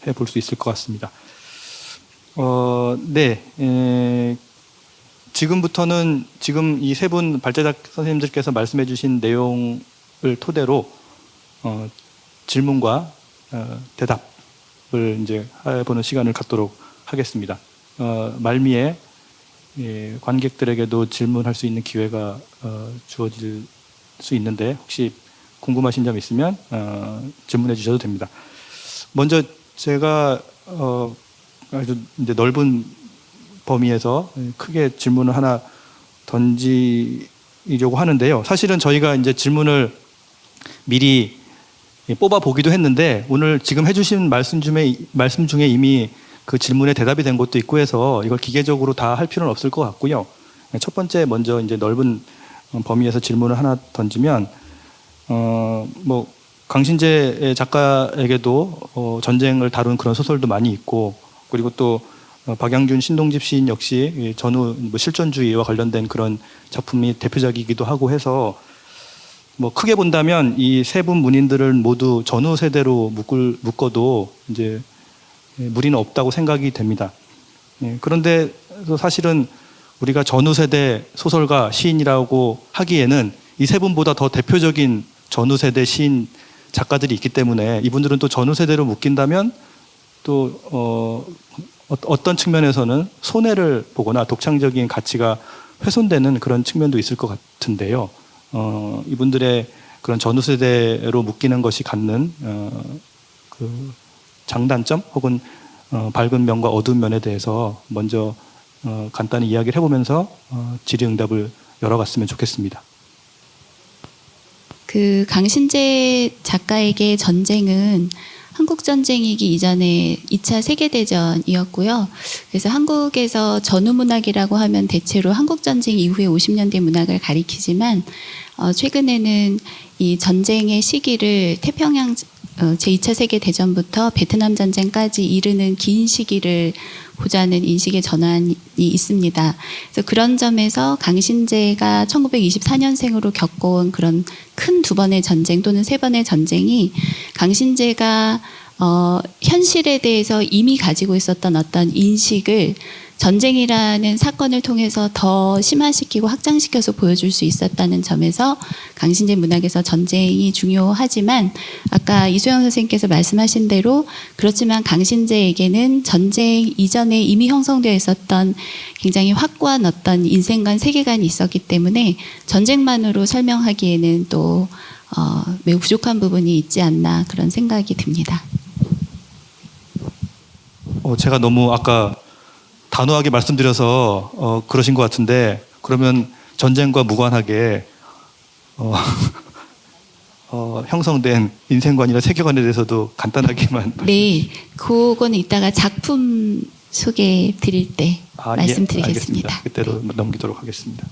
해볼 수 있을 것 같습니다. 네, 지금부터는 지금 이 세 분 발제작 선생님들께서 말씀해주신 내용을 토대로 질문과 대답을 이제 해보는 시간을 갖도록 하겠습니다. 말미에 관객들에게도 질문할 수 있는 기회가 주어질 수 있는데 혹시 궁금하신 점 있으면 질문해 주셔도 됩니다. 먼저 제가 아주 이제 넓은 범위에서 크게 질문을 하나 던지려고 하는데요. 사실은 저희가 이제 질문을 미리 뽑아 보기도 했는데 오늘 지금 해주신 말씀 중에 이미 그 질문에 대답이 된 것도 있고 해서 이걸 기계적으로 다 할 필요는 없을 것 같고요. 첫 번째 먼저 이제 넓은 범위에서 질문을 하나 던지면 뭐 강신재 작가에게도 전쟁을 다룬 그런 소설도 많이 있고, 그리고 또 박양균, 신동집 시인 역시 이 전후 뭐 실존주의와 관련된 그런 작품이 대표작이기도 하고 해서 뭐 크게 본다면 이 세 분 문인들을 모두 전후 세대로 묶어도 이제 무리는 없다고 생각이 됩니다. 그런데 사실은 우리가 전후 세대 소설가 시인이라고 하기에는 이 세 분보다 더 대표적인 전후 세대 시인 작가들이 있기 때문에 이분들은 또 전후 세대로 묶인다면 또 어떤 측면에서는 손해를 보거나 독창적인 가치가 훼손되는 그런 측면도 있을 것 같은데요. 이분들의 그런 전후 세대로 묶이는 것이 갖는 그 장단점 혹은 밝은 면과 어두운 면에 대해서 먼저 간단히 이야기를 해보면서 질의응답을 열어갔으면 좋겠습니다. 그 강신재 작가에게 전쟁은 한국 전쟁이기 이전에 2차 세계대전이었고요. 그래서 한국에서 전후 문학이라고 하면 대체로 한국 전쟁 이후의 50년대 문학을 가리키지만 최근에는 이 전쟁의 시기를 태평양 제2차 세계대전부터 베트남 전쟁까지 이르는 긴 시기를 보자는 인식의 전환이 있습니다. 그래서 그런 점에서 강신재가 1924년생으로 겪어온 그런 큰 2번의 전쟁 또는 3번의 전쟁이 강신재가 현실에 대해서 이미 가지고 있었던 어떤 인식을 전쟁이라는 사건을 통해서 더 심화시키고 확장시켜서 보여줄 수 있었다는 점에서 강신재 문학에서 전쟁이 중요하지만 아까 이소영 선생님께서 말씀하신 대로 그렇지만 강신재에게는 전쟁 이전에 이미 형성되어 있었던 굉장히 확고한 어떤 인생관, 세계관이 있었기 때문에 전쟁만으로 설명하기에는 또 매우 부족한 부분이 있지 않나 그런 생각이 듭니다. 제가 너무 아까 단호하게 말씀드려서 그러신 것 같은데 그러면 전쟁과 무관하게 형성된 인생관이나 세계관에 대해서도 간단하게만 네, 그거는 이따가 작품 소개 드릴 때 말씀드리겠습니다. 알겠습니다. 그때로 넘기도록 하겠습니다.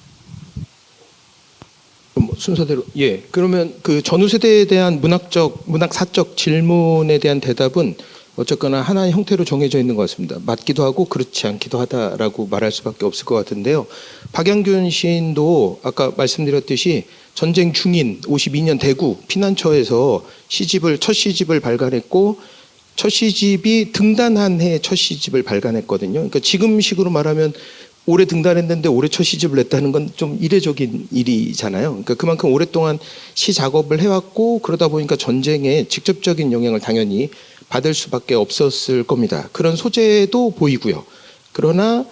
그럼 순서대로 그러면 그 전후 세대에 대한 문학사적 질문에 대한 대답은 어쨌거나 하나의 형태로 정해져 있는 것 같습니다. 맞기도 하고 그렇지 않기도 하다라고 말할 수밖에 없을 것 같은데요. 박양균 시인도 아까 말씀드렸듯이 전쟁 중인 52년 대구 피난처에서 첫 시집을 발간했고 첫 시집이 등단한 해에 첫 시집을 발간했거든요. 그러니까 지금식으로 말하면 올해 등단했는데 올해 첫 시집을 냈다는 건 좀 이례적인 일이잖아요. 그러니까 그만큼 오랫동안 시 작업을 해왔고 그러다 보니까 전쟁에 직접적인 영향을 당연히 받을 수밖에 없었을 겁니다. 그런 소재도 보이고요. 그러나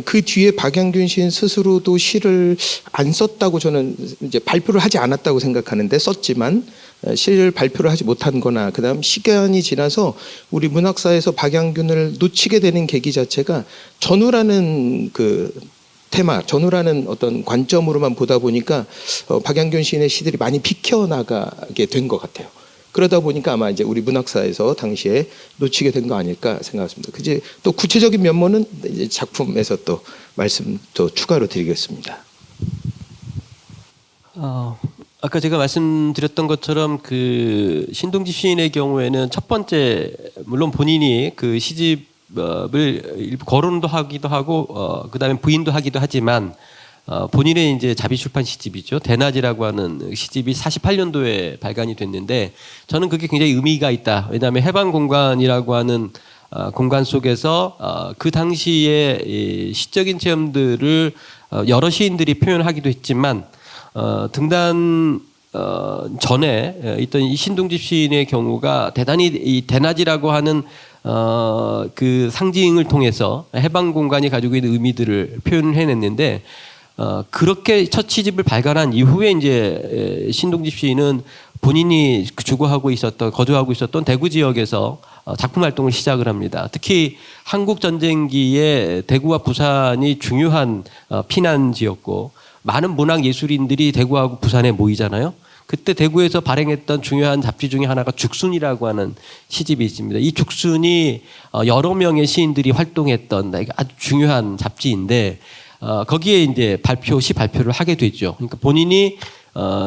그 뒤에 박양균 시인 스스로도 시를 안 썼다고 저는 이제 발표를 하지 않았다고 생각하는데 썼지만 시를 발표를 하지 못한 거나 그다음 시간이 지나서 우리 문학사에서 박양균을 놓치게 되는 계기 자체가 전후라는 그 테마, 전후라는 어떤 관점으로만 보다 보니까 박양균 시인의 시들이 많이 비켜나가게 된 것 같아요. 그러다 보니까 아마 이제 우리 문학사에서 당시에 놓치게 된 거 아닐까 생각합니다. 그지 또 구체적인 면모는 이제 작품에서 또 말씀 또 추가로 드리겠습니다. 아까 제가 말씀드렸던 것처럼 그 신동집 시인의 경우에는 첫 번째 물론 본인이 그 시집을 일부 거론도 하기도 하고 그다음에 부인도 하기도 하지만 본인의 이제 자비 출판 시집이죠. 대낮이라고 하는 시집이 48년도에 발간이 됐는데 저는 그게 굉장히 의미가 있다. 왜냐하면 해방 공간이라고 하는 공간 속에서 그 당시의 시적인 체험들을 여러 시인들이 표현하기도 했지만 등단 전에 있던 이 신동집 시인의 경우가 대단히 이 대낮이라고 하는 그 상징을 통해서 해방 공간이 가지고 있는 의미들을 표현을 해냈는데 그렇게 첫 시집을 발간한 이후에 이제 신동집 시인은 본인이 거주하고 있었던 대구 지역에서 작품 활동을 시작을 합니다. 특히 한국 전쟁기에 대구와 부산이 중요한 피난지였고 많은 문학 예술인들이 대구하고 부산에 모이잖아요. 그때 대구에서 발행했던 중요한 잡지 중에 하나가 죽순이라고 하는 시집이 있습니다. 이 죽순이 여러 명의 시인들이 활동했던 아주 중요한 잡지인데 거기에 이제 시 발표를 하게 되죠. 그러니까 본인이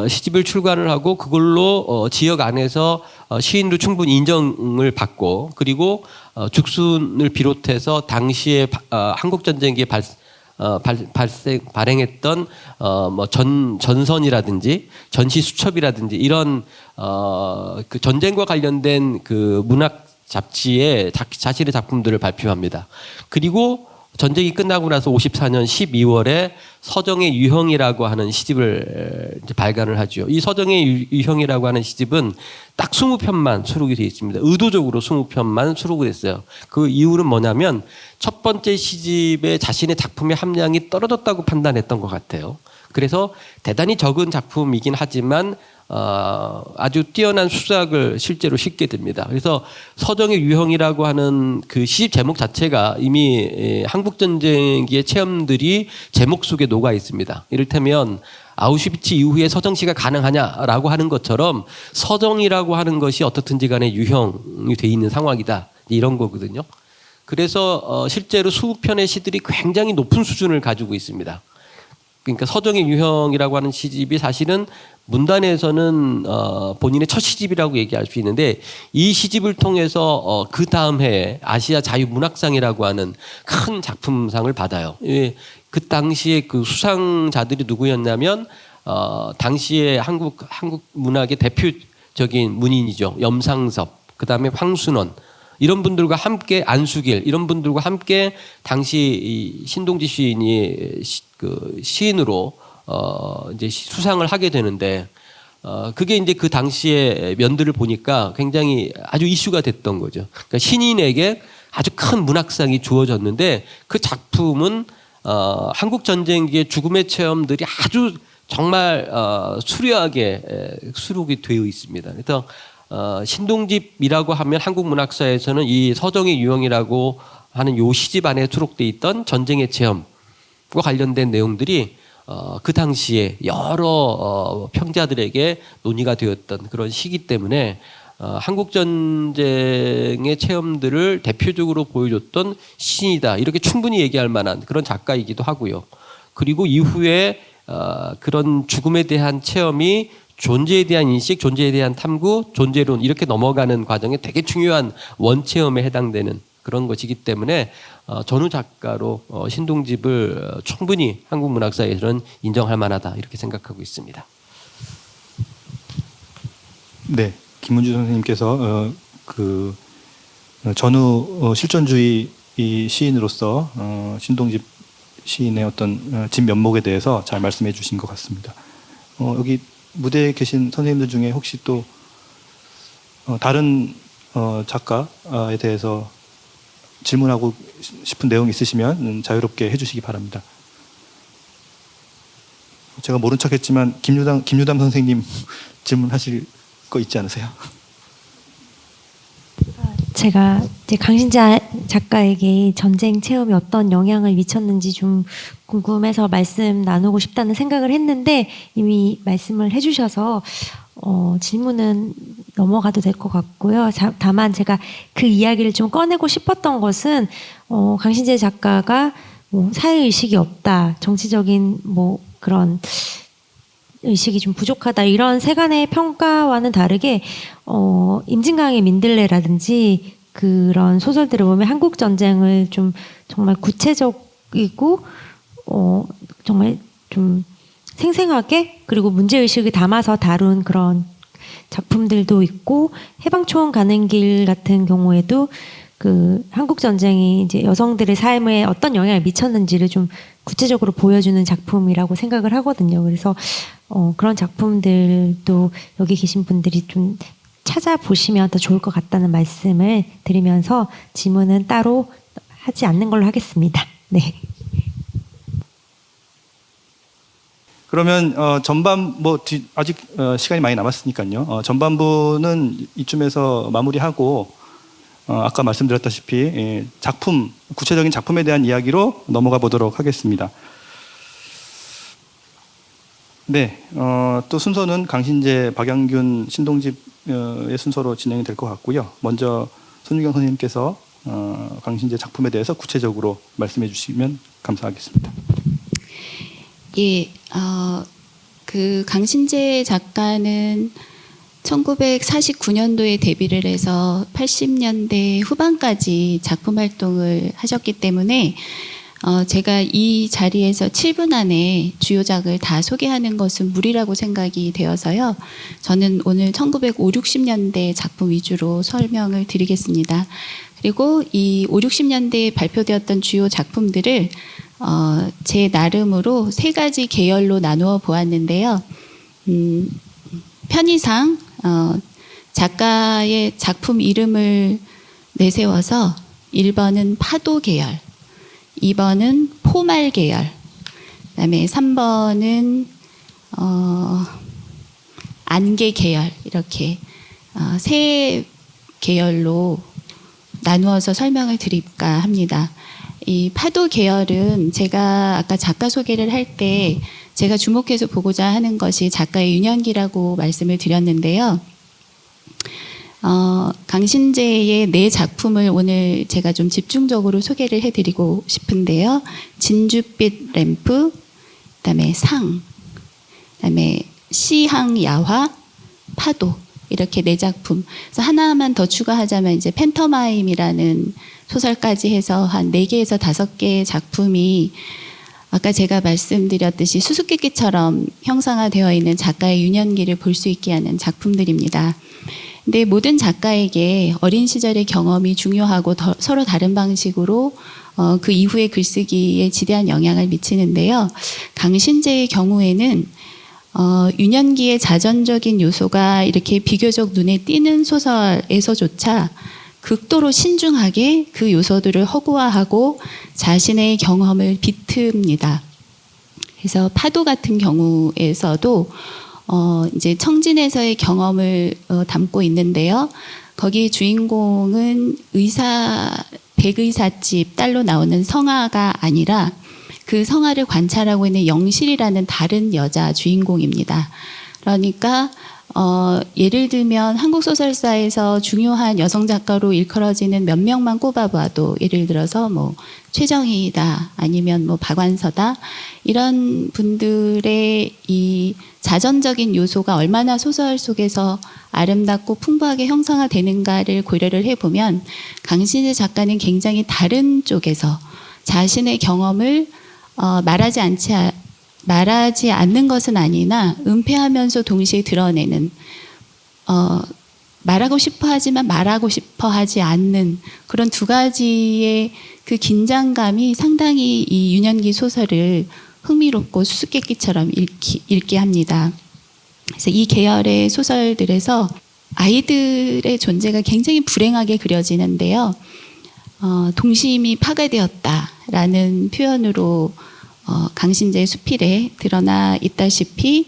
시집을 출간을 하고 그걸로 지역 안에서 시인으로 충분히 인정을 받고 그리고 죽순을 비롯해서 당시에 한국 전쟁기에 발행했던 뭐 전선이라든지 전시 수첩이라든지 이런 그 전쟁과 관련된 그 문학 잡지에 자신의 작품들을 발표합니다. 그리고 전쟁이 끝나고 나서 54년 12월에 서정의 유형이라고 하는 시집을 이제 발간을 하죠. 이 서정의 유형이라고 하는 시집은 딱 20편만 수록이 되어 있습니다. 의도적으로 20편만 수록이 됐어요. 그 이유는 뭐냐면 첫 번째 시집에 자신의 작품의 함량이 떨어졌다고 판단했던 것 같아요. 그래서 대단히 적은 작품이긴 하지만 아주 뛰어난 수작을 실제로 싣게 됩니다. 그래서 서정의 유형이라고 하는 그 시집 제목 자체가 이미 한국전쟁기의 체험들이 제목 속에 녹아 있습니다. 이를테면 아우슈비츠 이후에 서정시가 가능하냐라고 하는 것처럼 서정이라고 하는 것이 어떻든지 간에 유형이 돼 있는 상황이다. 이런 거거든요. 그래서 실제로 20편의 시들이 굉장히 높은 수준을 가지고 있습니다. 그러니까 서정의 유형이라고 하는 시집이 사실은 문단에서는 본인의 첫 시집이라고 얘기할 수 있는데 이 시집을 통해서 그 다음 해에 아시아 자유문학상이라고 하는 큰 작품상을 받아요. 그 당시에 그 수상자들이 누구였냐면 당시에 한국 문학의 대표적인 문인이죠. 염상섭, 그 다음에 황순원 이런 분들과 함께 안수길 이런 분들과 함께 당시 이 신동지 시인이 그 시인으로 이제 수상을 하게 되는데 그게 이제 그 당시의 면들을 보니까 굉장히 아주 이슈가 됐던 거죠. 그러니까 신인에게 아주 큰 문학상이 주어졌는데 그 작품은 한국 전쟁기의 죽음의 체험들이 아주 정말 수려하게 수록이 되어 있습니다. 그래서 신동집이라고 하면 한국 문학사에서는 이 서정의 유형이라고 하는 요 시집 안에 수록돼 있던 전쟁의 체험과 관련된 내용들이 그 당시에 여러 평자들에게 논의가 되었던 그런 시기 때문에 한국 전쟁의 체험들을 대표적으로 보여줬던 시인이다 이렇게 충분히 얘기할 만한 그런 작가이기도 하고요. 그리고 이후에 그런 죽음에 대한 체험이 존재에 대한 인식, 존재에 대한 탐구, 존재론 이렇게 넘어가는 과정에 되게 중요한 원체험에 해당되는 그런 것이기 때문에 전후 작가로 신동집을 충분히 한국 문학사에서는 인정할 만하다 이렇게 생각하고 있습니다. 네, 김문주 선생님께서 그 전후 실존주의 시인으로서 신동집 시인의 어떤 진면목에 대해서 잘 말씀해 주신 것 같습니다. 여기 무대에 계신 선생님들 중에 혹시 또 다른 작가에 대해서 질문하고 싶은 내용이 있으시면 자유롭게 해주시기 바랍니다. 제가 모른 척했지만 김유담 선생님 질문하실 거 있지 않으세요? 제가 이제 강신자 작가에게 전쟁 체험이 어떤 영향을 미쳤는지 좀 궁금해서 말씀 나누고 싶다는 생각을 했는데 이미 말씀을 해주셔서 질문은 넘어가도 될 것 같고요. 다만 제가 그 이야기를 좀 꺼내고 싶었던 것은 강신재 작가가 뭐 사회의식이 없다, 정치적인 뭐 그런 의식이 좀 부족하다 이런 세간의 평가와는 다르게 임진강의 민들레라든지 그런 소설들을 보면 한국 전쟁을 좀 정말 구체적이고 정말 좀 생생하게 그리고 문제의식을 담아서 다룬 그런 작품들도 있고 해방초원 가는 길 같은 경우에도 그 한국 전쟁이 이제 여성들의 삶에 어떤 영향을 미쳤는지를 좀 구체적으로 보여주는 작품이라고 생각을 하거든요. 그래서 그런 작품들도 여기 계신 분들이 좀 찾아보시면 더 좋을 것 같다는 말씀을 드리면서 질문은 따로 하지 않는 걸로 하겠습니다. 네. 그러면 전반 아직 시간이 많이 남았으니까요. 전반부는 이쯤에서 마무리하고 아까 말씀드렸다시피 구체적인 작품에 대한 이야기로 넘어가 보도록 하겠습니다. 네, 또 순서는 강신재, 박양균, 신동집의 순서로 진행이 될 것 같고요. 먼저 손유경 선생님께서 강신재 작품에 대해서 구체적으로 말씀해 주시면 감사하겠습니다. 예, 그 강신재 작가는 1949년도에 데뷔를 해서 80년대 후반까지 작품 활동을 하셨기 때문에 제가 이 자리에서 7분 안에 주요작을 다 소개하는 것은 무리라고 생각이 되어서요. 저는 오늘 1950, 60년대 작품 위주로 설명을 드리겠습니다. 그리고 이 50, 60년대에 발표되었던 주요 작품들을 제 나름으로 3가지 계열로 나누어 보았는데요. 편의상 작가의 작품 이름을 내세워서 1번은 파도 계열, 2번은 포말 계열, 그다음에 3번은 안개 계열, 이렇게 3 계열로 나누어서 설명을 드릴까 합니다. 이 파도 계열은 제가 아까 작가 소개를 할 때 제가 주목해서 보고자 하는 것이 작가의 유년기라고 말씀을 드렸는데요. 강신재의 4작품을 오늘 제가 좀 집중적으로 소개를 해드리고 싶은데요. 진주빛 램프, 그다음에 상, 그다음에 시항야화, 파도, 이렇게 4작품. 그래서 하나만 더 추가하자면 이제 팬터마임이라는 소설까지 해서 한 4개에서 5개의 작품이 아까 제가 말씀드렸듯이 수수께끼처럼 형상화되어 있는 작가의 유년기를 볼 수 있게 하는 작품들입니다. 근데 모든 작가에게 어린 시절의 경험이 중요하고 서로 다른 방식으로 그 이후의 글쓰기에 지대한 영향을 미치는데요. 강신재의 경우에는 유년기의 자전적인 요소가 이렇게 비교적 눈에 띄는 소설에서조차 극도로 신중하게 그 요소들을 허구화하고 자신의 경험을 비틉니다. 그래서 파도 같은 경우에서도 이제 청진에서의 경험을 담고 있는데요. 거기 주인공은 백의사집 딸로 나오는 성아가 아니라 그 성아를 관찰하고 있는 영실이라는 다른 여자 주인공입니다. 그러니까 예를 들면 한국 소설사에서 중요한 여성 작가로 일컬어지는 몇 명만 꼽아봐도 예를 들어서 뭐 최정희다 아니면 뭐 박완서다 이런 분들의 이 자전적인 요소가 얼마나 소설 속에서 아름답고 풍부하게 형상화되는가를 고려를 해보면 강신재 작가는 굉장히 다른 쪽에서 자신의 경험을 말하지 않는 것은 아니나 은폐하면서 동시에 드러내는 말하고 싶어 하지만 말하고 싶어 하지 않는 그런 2가지의 그 긴장감이 상당히 이 유년기 소설을 흥미롭고 수수께끼처럼 읽게 합니다. 그래서 이 계열의 소설들에서 아이들의 존재가 굉장히 불행하게 그려지는데요. 동심이 파괴되었다라는 표현으로 강신재의 수필에 드러나 있다시피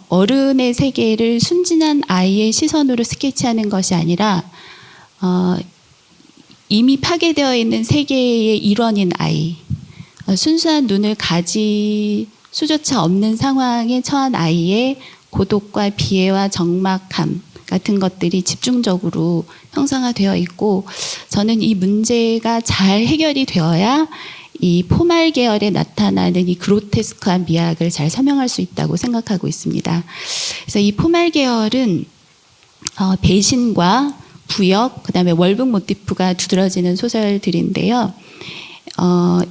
어른의 세계를 순진한 아이의 시선으로 스케치하는 것이 아니라 이미 파괴되어 있는 세계의 일원인 아이, 순수한 눈을 가질 수조차 없는 상황에 처한 아이의 고독과 비애와 적막함 같은 것들이 집중적으로 형상화되어 있고 저는 이 문제가 잘 해결이 되어야 이 포말 계열에 나타나는 이 그로테스크한 미학을 잘 설명할 수 있다고 생각하고 있습니다. 그래서 이 포말 계열은 배신과 부역, 그다음에 월북 모티프가 두드러지는 소설들인데요.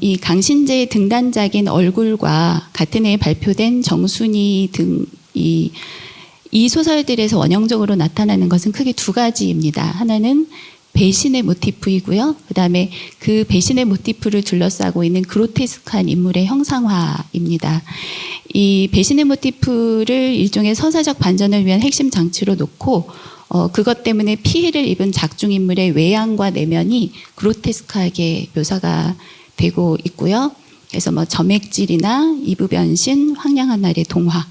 이 강신재의 등단작인 얼굴과 같은 해에 발표된 정순이 등 이 소설들에서 원형적으로 나타나는 것은 크게 2가지입니다. 하나는 배신의 모티프이고요. 그다음에 그 배신의 모티프를 둘러싸고 있는 그로테스크한 인물의 형상화입니다. 이 배신의 모티프를 일종의 서사적 반전을 위한 핵심 장치로 놓고 그것 때문에 피해를 입은 작중 인물의 외양과 내면이 그로테스크하게 묘사가 되고 있고요. 그래서 뭐 점액질이나 이부변신, 황량한 날의 동화,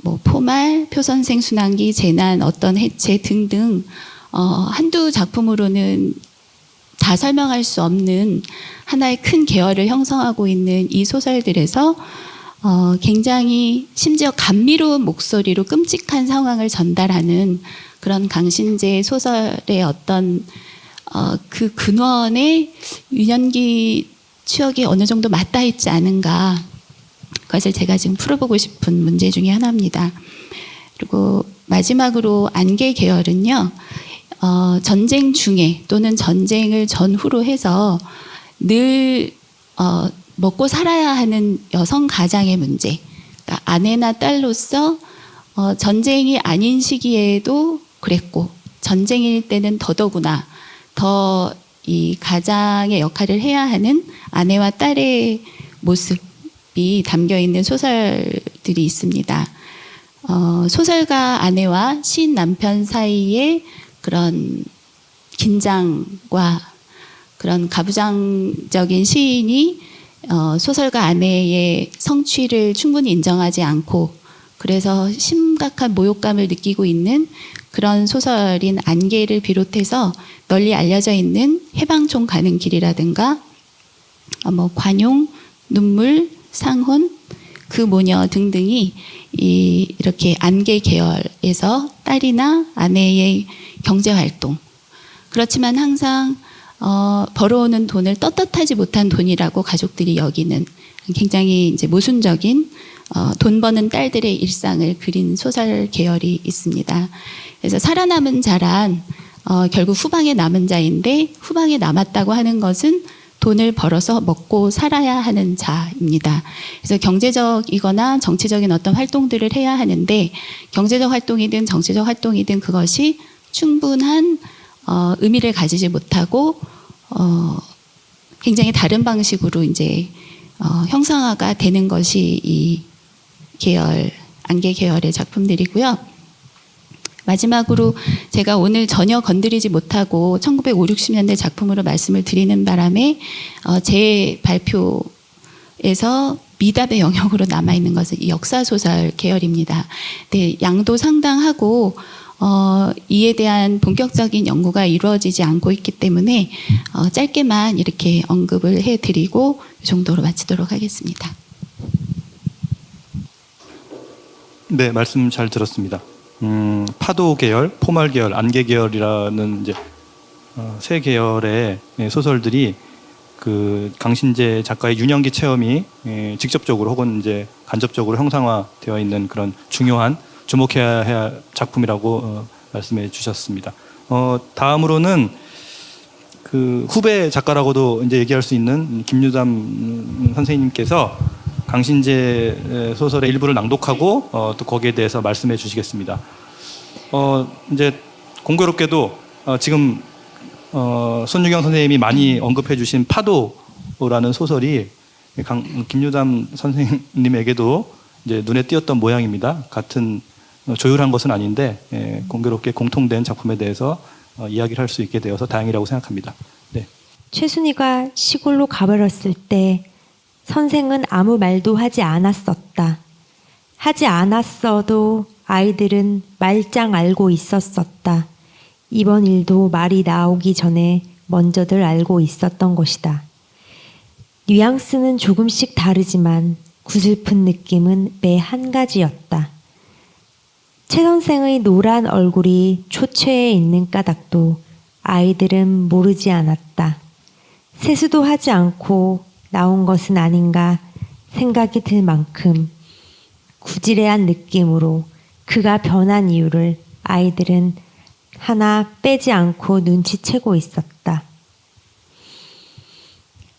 뭐 포말, 표선생 순환기, 재난, 어떤 해체 등등 한두 작품으로는 다 설명할 수 없는 하나의 큰 계열을 형성하고 있는 이 소설들에서 굉장히 심지어 감미로운 목소리로 끔찍한 상황을 전달하는 그런 강신재 소설의 어떤 그 근원에 유년기 추억이 어느 정도 맞닿아 있지 않은가 그것을 제가 지금 풀어보고 싶은 문제 중에 하나입니다. 그리고 마지막으로 안개 계열은요, 전쟁 중에 또는 전쟁을 전후로 해서 늘 먹고 살아야 하는 여성 가장의 문제, 그러니까 아내나 딸로서 전쟁이 아닌 시기에도 그랬고 전쟁일 때는 더더구나 더 이 가장의 역할을 해야 하는 아내와 딸의 모습이 담겨 있는 소설들이 있습니다. 소설가 아내와 시인 남편 사이의 그런 긴장과 그런 가부장적인 시인이 소설가 아내의 성취를 충분히 인정하지 않고 그래서 심각한 모욕감을 느끼고 있는 그런 소설인 안개를 비롯해서 널리 알려져 있는 해방촌 가는 길이라든가 관용, 눈물, 상혼, 그 모녀 등등이 이렇게 안개 계열에서 딸이나 아내의 경제활동, 그렇지만 항상 벌어오는 돈을 떳떳하지 못한 돈이라고 가족들이 여기는 굉장히 이제 모순적인 돈 버는 딸들의 일상을 그린 소설 계열이 있습니다. 그래서 살아남은 자란 결국 후방에 남은 자인데 후방에 남았다고 하는 것은 돈을 벌어서 먹고 살아야 하는 자입니다. 그래서 경제적이거나 정치적인 어떤 활동들을 해야 하는데 경제적 활동이든 정치적 활동이든 그것이 충분한 의미를 가지지 못하고 굉장히 다른 방식으로 이제 형상화가 되는 것이 이 계열, 안개 계열의 작품들이고요. 마지막으로 제가 오늘 전혀 건드리지 못하고 1950, 60년대 작품으로 말씀을 드리는 바람에 제 발표에서 미답의 영역으로 남아있는 것은 이 역사소설 계열입니다. 네, 양도 상당하고 이에 대한 본격적인 연구가 이루어지지 않고 있기 때문에 짧게만 이렇게 언급을 해드리고 이 정도로 마치도록 하겠습니다. 네, 말씀 잘 들었습니다. 파도 계열, 포말 계열, 안개 계열이라는 이제 세 계열의 소설들이 그 강신재 작가의 유년기 체험이 직접적으로 혹은 이제 간접적으로 형상화되어 있는 그런 중요한 주목해야 할 작품이라고 말씀해 주셨습니다. 다음으로는 그 후배 작가라고도 이제 얘기할 수 있는 김유담 선생님께서 강신재 소설의 일부를 낭독하고 또 거기에 대해서 말씀해 주시겠습니다. 이제 공교롭게도 지금 손유경 선생님이 많이 언급해 주신 파도라는 소설이 김유담 선생님에게도 이제 눈에 띄었던 모양입니다. 같은 조율한 것은 아닌데 공교롭게 공통된 작품에 대해서 이야기를 할 수 있게 되어서 다행이라고 생각합니다. 네. 최순이가 시골로 가버렸을 때 선생은 아무 말도 하지 않았었다. 하지 않았어도 아이들은 말짱 알고 있었었다. 이번 일도 말이 나오기 전에 먼저들 알고 있었던 것이다. 뉘앙스는 조금씩 다르지만 구슬픈 느낌은 매 한 가지였다. 최 선생의 노란 얼굴이 초췌해 있는 까닭도 아이들은 모르지 않았다. 세수도 하지 않고 나온 것은 아닌가 생각이 들 만큼 구지레한 느낌으로 그가 변한 이유를 아이들은 하나 빼지 않고 눈치채고 있었다.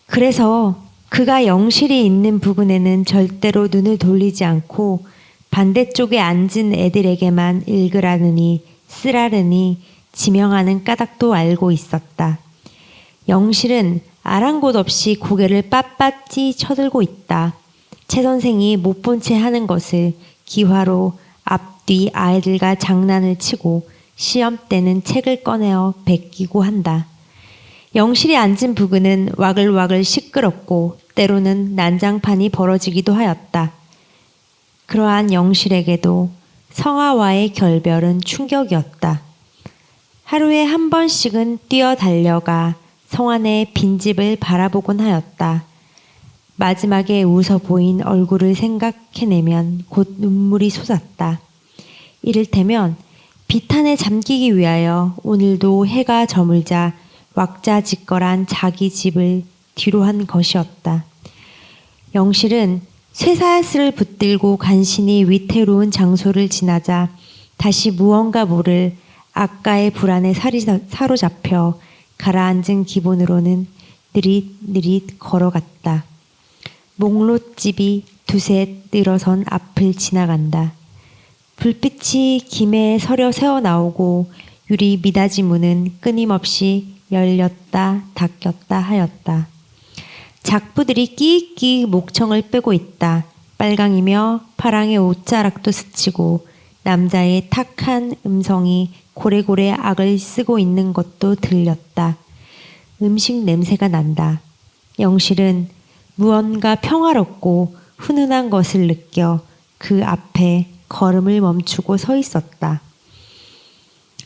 그래서 그가 영실이 있는 부근에는 절대로 눈을 돌리지 않고 반대쪽에 앉은 애들에게만 읽으라느니 쓰라느니 지명하는 까닭도 알고 있었다. 영실은 아랑곳 없이 고개를 빳빳이 쳐들고 있다. 최 선생이 못 본 채 하는 것을 기화로 앞뒤 아이들과 장난을 치고 시험 때는 책을 꺼내어 베끼고 한다. 영실이 앉은 부근은 와글와글 시끄럽고 때로는 난장판이 벌어지기도 하였다. 그러한 영실에게도 성화와의 결별은 충격이었다. 하루에 한 번씩은 뛰어달려가 성안의 빈집을 바라보곤 하였다. 마지막에 웃어 보인 얼굴을 생각해내면 곧 눈물이 솟았다. 이를테면 비탄에 잠기기 위하여 오늘도 해가 저물자 왁자지껄한 자기 집을 뒤로 한 것이었다. 영실은 쇠사슬을 붙들고 간신히 위태로운 장소를 지나자 다시 무언가 모를 아까의 불안에 사로잡혀 가라앉은 기분으로는 느릿느릿 걸어갔다. 목롯집이 두셋 늘어선 앞을 지나간다. 불빛이 김에 서려 새어나오고 유리 미닫이 문은 끊임없이 열렸다 닫혔다 하였다. 작부들이 끼익끼익 목청을 빼고 있다. 빨강이며 파랑의 옷자락도 스치고 남자의 탁한 음성이 고래고래 악을 쓰고 있는 것도 들렸다. 음식 냄새가 난다. 영실은 무언가 평화롭고 훈훈한 것을 느껴 그 앞에 걸음을 멈추고 서 있었다.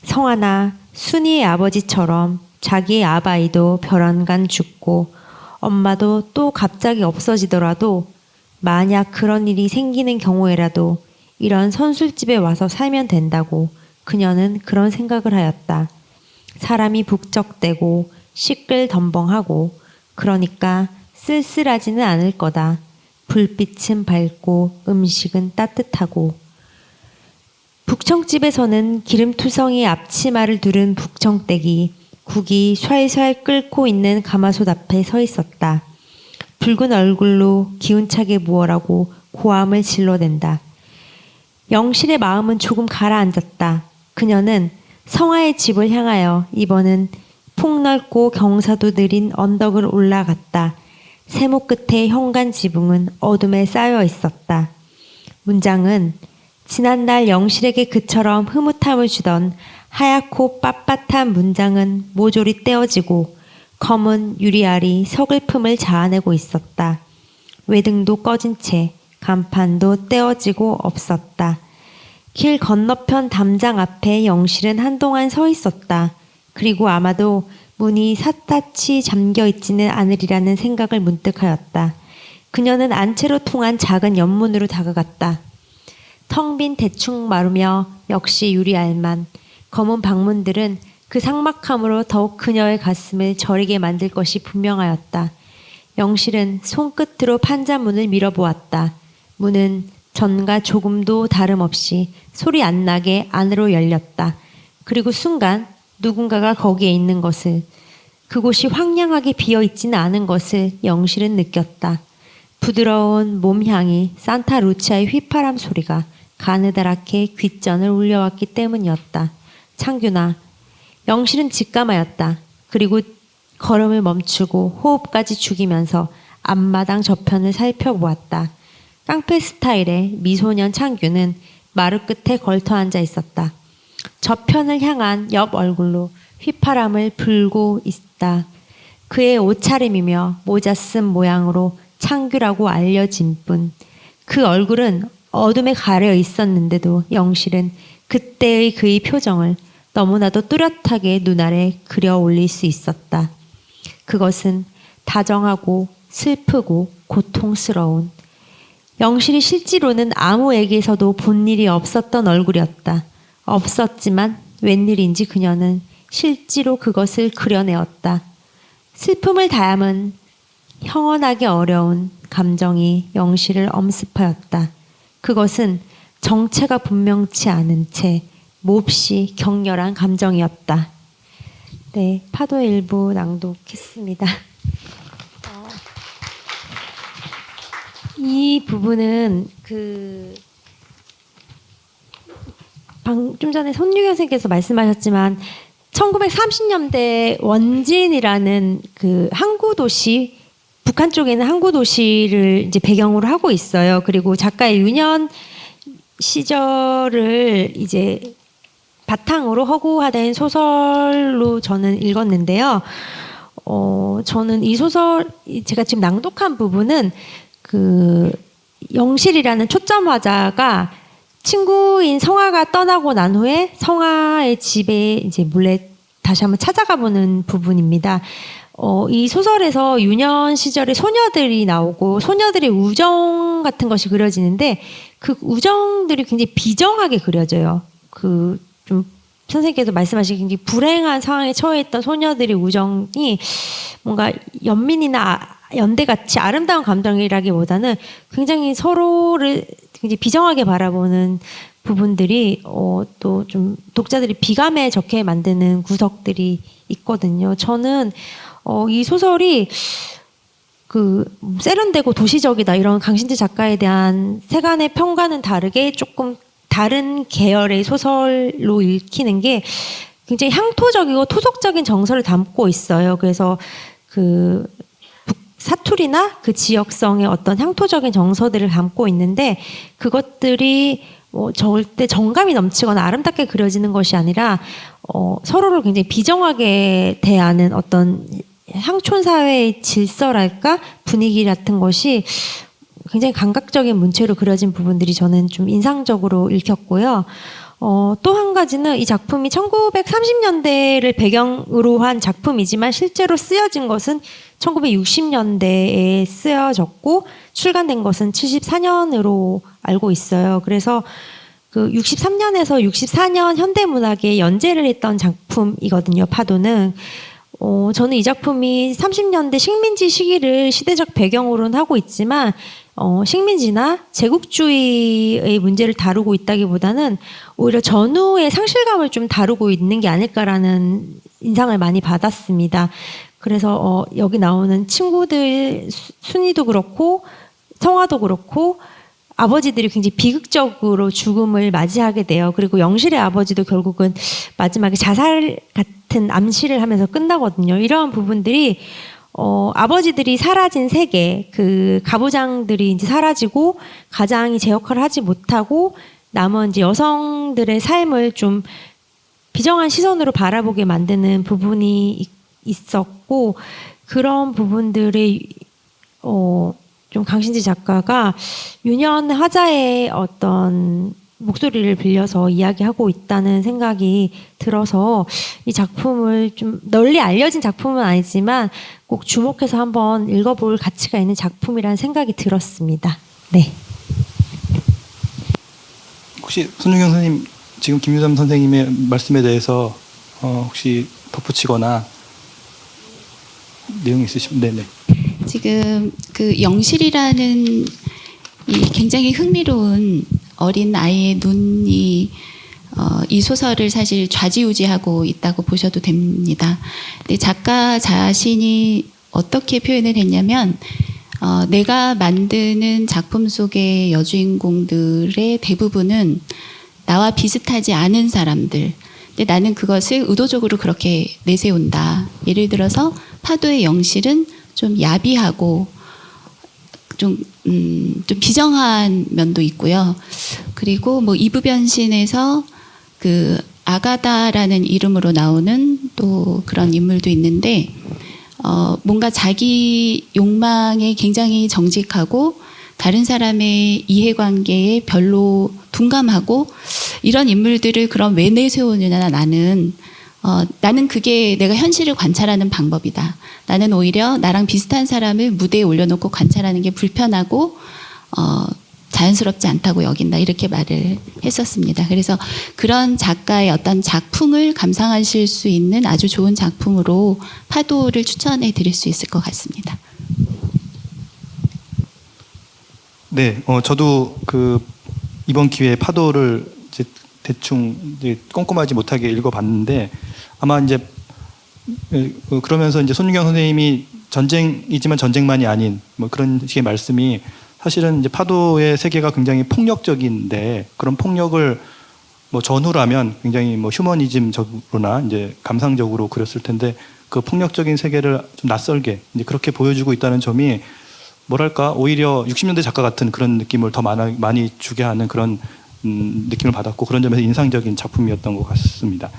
성하나 순이의 아버지처럼 자기의 아바이도 별안간 죽고 엄마도 또 갑자기 없어지더라도 만약 그런 일이 생기는 경우에라도 이런 선술집에 와서 살면 된다고 그녀는 그런 생각을 하였다. 사람이 북적대고 시끌덤벙하고 그러니까 쓸쓸하지는 않을 거다. 불빛은 밝고 음식은 따뜻하고 북청집에서는 기름투성이 앞치마를 두른 북청댁이 국이 촤촤 끓고 있는 가마솥 앞에 서 있었다. 붉은 얼굴로 기운차게 무어라고 고함을 질러댄다. 영실의 마음은 조금 가라앉았다. 그녀는 성화의 집을 향하여 이번은 폭넓고 경사도 느린 언덕을 올라갔다. 세모 끝에 현관 지붕은 어둠에 쌓여 있었다. 문장은 지난날 영실에게 그처럼 흐뭇함을 주던 하얗고 빳빳한 문장은 모조리 떼어지고 검은 유리알이 서글픔을 자아내고 있었다. 외등도 꺼진 채 간판도 떼어지고 없었다. 길 건너편 담장 앞에 영실은 한동안 서 있었다. 그리고 아마도 문이 샅샅이 잠겨있지는 않으리라는 생각을 문득 하였다. 그녀는 안채로 통한 작은 연문으로 다가갔다. 텅 빈 대충 마루며 역시 유리알만. 검은 방문들은 그 삭막함으로 더욱 그녀의 가슴을 저리게 만들 것이 분명하였다. 영실은 손끝으로 판자문을 밀어보았다. 문은 전과 조금도 다름없이 소리 안 나게 안으로 열렸다. 그리고 순간 누군가가 거기에 있는 것을, 그곳이 황량하게 비어있지는 않은 것을 영실은 느꼈다. 부드러운 몸향이 산타 루치아의 휘파람 소리가 가느다랗게 귓전을 울려왔기 때문이었다. 창균아. 영실은 직감하였다. 그리고 걸음을 멈추고 호흡까지 죽이면서 앞마당 저편을 살펴보았다. 깡패 스타일의 미소년 창규는 마루 끝에 걸터 앉아 있었다. 저편을 향한 옆 얼굴로 휘파람을 불고 있다. 그의 옷차림이며 모자 쓴 모양으로 창규라고 알려진 뿐 그 얼굴은 어둠에 가려 있었는데도 영실은 그때의 그의 표정을 너무나도 뚜렷하게 눈 아래 그려 올릴 수 있었다. 그것은 다정하고 슬프고 고통스러운, 영실이 실제로는 아무에게서도 본 일이 없었던 얼굴이었다. 없었지만 웬일인지 그녀는 실제로 그것을 그려내었다. 슬픔을 담은 형언하기 어려운 감정이 영실을 엄습하였다. 그것은 정체가 분명치 않은 채 몹시 격렬한 감정이었다. 네, 파도의 일부 낭독했습니다. 이 부분은 좀 전에 손유경 선생님께서 말씀하셨지만 1930년대 원진이라는 그 항구 도시, 북한 쪽에는 항구 도시를 이제 배경으로 하고 있어요. 그리고 작가의 유년 시절을 이제 바탕으로 허구화된 소설로 저는 읽었는데요. 저는 이 소설, 제가 지금 낭독한 부분은 그 영실이라는 초점 화자가 친구인 성화가 떠나고 난 후에 성화의 집에 이제 몰래 다시 한번 찾아가 보는 부분입니다. 이 소설에서 유년 시절의 소녀들이 나오고 소녀들의 우정 같은 것이 그려지는데 그 우정들이 굉장히 비정하게 그려져요. 좀 선생님께서 말씀하신 굉장히 불행한 상황에 처해 있던 소녀들의 우정이 뭔가 연민이나 연대같이 아름다운 감정이라기보다는 굉장히 서로를 굉장히 비정하게 바라보는 부분들이 또 좀 독자들이 비감에 적게 만드는 구석들이 있거든요. 저는 이 소설이 그 세련되고 도시적이다 이런 강신재 작가에 대한 세간의 평가는 다르게 조금 다른 계열의 소설로 읽히는 게 굉장히 향토적이고 토속적인 정서를 담고 있어요. 그래서 그 사투리나 그 지역성의 어떤 향토적인 정서들을 담고 있는데 그것들이 절대 정감이 넘치거나 아름답게 그려지는 것이 아니라 서로를 굉장히 비정하게 대하는 어떤 향촌 사회의 질서랄까 분위기 같은 것이 굉장히 감각적인 문체로 그려진 부분들이 저는 좀 인상적으로 읽혔고요. 또 한 가지는 이 작품이 1930년대를 배경으로 한 작품이지만 실제로 쓰여진 것은 1960년대에 쓰여졌고 출간된 것은 74년으로 알고 있어요. 그래서 그 63년에서 64년 현대문학에 연재를 했던 작품이거든요. 파도는. 저는 이 작품이 30년대 식민지 시기를 시대적 배경으로는 하고 있지만 식민지나 제국주의의 문제를 다루고 있다기보다는 오히려 전후의 상실감을 좀 다루고 있는 게 아닐까라는 인상을 많이 받았습니다. 그래서 여기 나오는 친구들 순이도 그렇고 성화도 그렇고 아버지들이 굉장히 비극적으로 죽음을 맞이하게 돼요. 그리고 영실의 아버지도 결국은 마지막에 자살 같은 암시를 하면서 끝나거든요. 이러한 부분들이 아버지들이 사라진 세계, 그 가부장들이 이제 사라지고 가장이 제 역할을 하지 못하고 남은 이제 여성들의 삶을 좀 비정한 시선으로 바라보게 만드는 부분이 있었고 그런 부분들이 좀 강신지 작가가 유년하자의 어떤 목소리를 빌려서 이야기하고 있다는 생각이 들어서 이 작품을 좀 널리 알려진 작품은 아니지만 꼭 주목해서 한번 읽어볼 가치가 있는 작품이라는 생각이 들었습니다. 네. 혹시 손유경 선생님 지금 김유담 선생님의 말씀에 대해서 혹시 덧붙이거나 내용 있으시면 네네. 지금 그 영실이라는 이 굉장히 흥미로운 어린 아이의 눈이 이 소설을 사실 좌지우지하고 있다고 보셔도 됩니다. 근데 작가 자신이 어떻게 표현을 했냐면 내가 만드는 작품 속의 여주인공들의 대부분은 나와 비슷하지 않은 사람들. 근데 나는 그것을 의도적으로 그렇게 내세운다. 예를 들어서 파도의 영실은 좀 야비하고 좀 비정한 면도 있고요. 그리고 뭐 이부변신에서 그 아가다라는 이름으로 나오는 또 그런 인물도 있는데 뭔가 자기 욕망에 굉장히 정직하고 다른 사람의 이해관계에 별로 둔감하고 이런 인물들을 그럼 왜 내세우느냐 나는 그게 내가 현실을 관찰하는 방법이다. 나는 오히려 나랑 비슷한 사람을 무대에 올려놓고 관찰하는 게 불편하고 자연스럽지 않다고 여긴다. 이렇게 말을 했었습니다. 그래서 그런 작가의 어떤 작품을 감상하실 수 있는 아주 좋은 작품으로 파도를 추천해 드릴 수 있을 것 같습니다. 네, 저도 그 이번 기회에 파도를 이제 대충 이제 꼼꼼하지 못하게 읽어봤는데 아마 이제 그러면서 이제 손유경 선생님이 전쟁이지만 전쟁만이 아닌 뭐 그런 식의 말씀이 사실은 이제 파도의 세계가 굉장히 폭력적인데 그런 폭력을 뭐 전후라면 굉장히 뭐 휴머니즘적으로나 이제 감상적으로 그렸을 텐데 그 폭력적인 세계를 좀 낯설게 이제 그렇게 보여주고 있다는 점이 뭐랄까 오히려 60년대 작가 같은 그런 느낌을 더 많이 주게 하는 그런 느낌을 받았고 그런 점에서 인상적인 작품이었던 것 같습니다.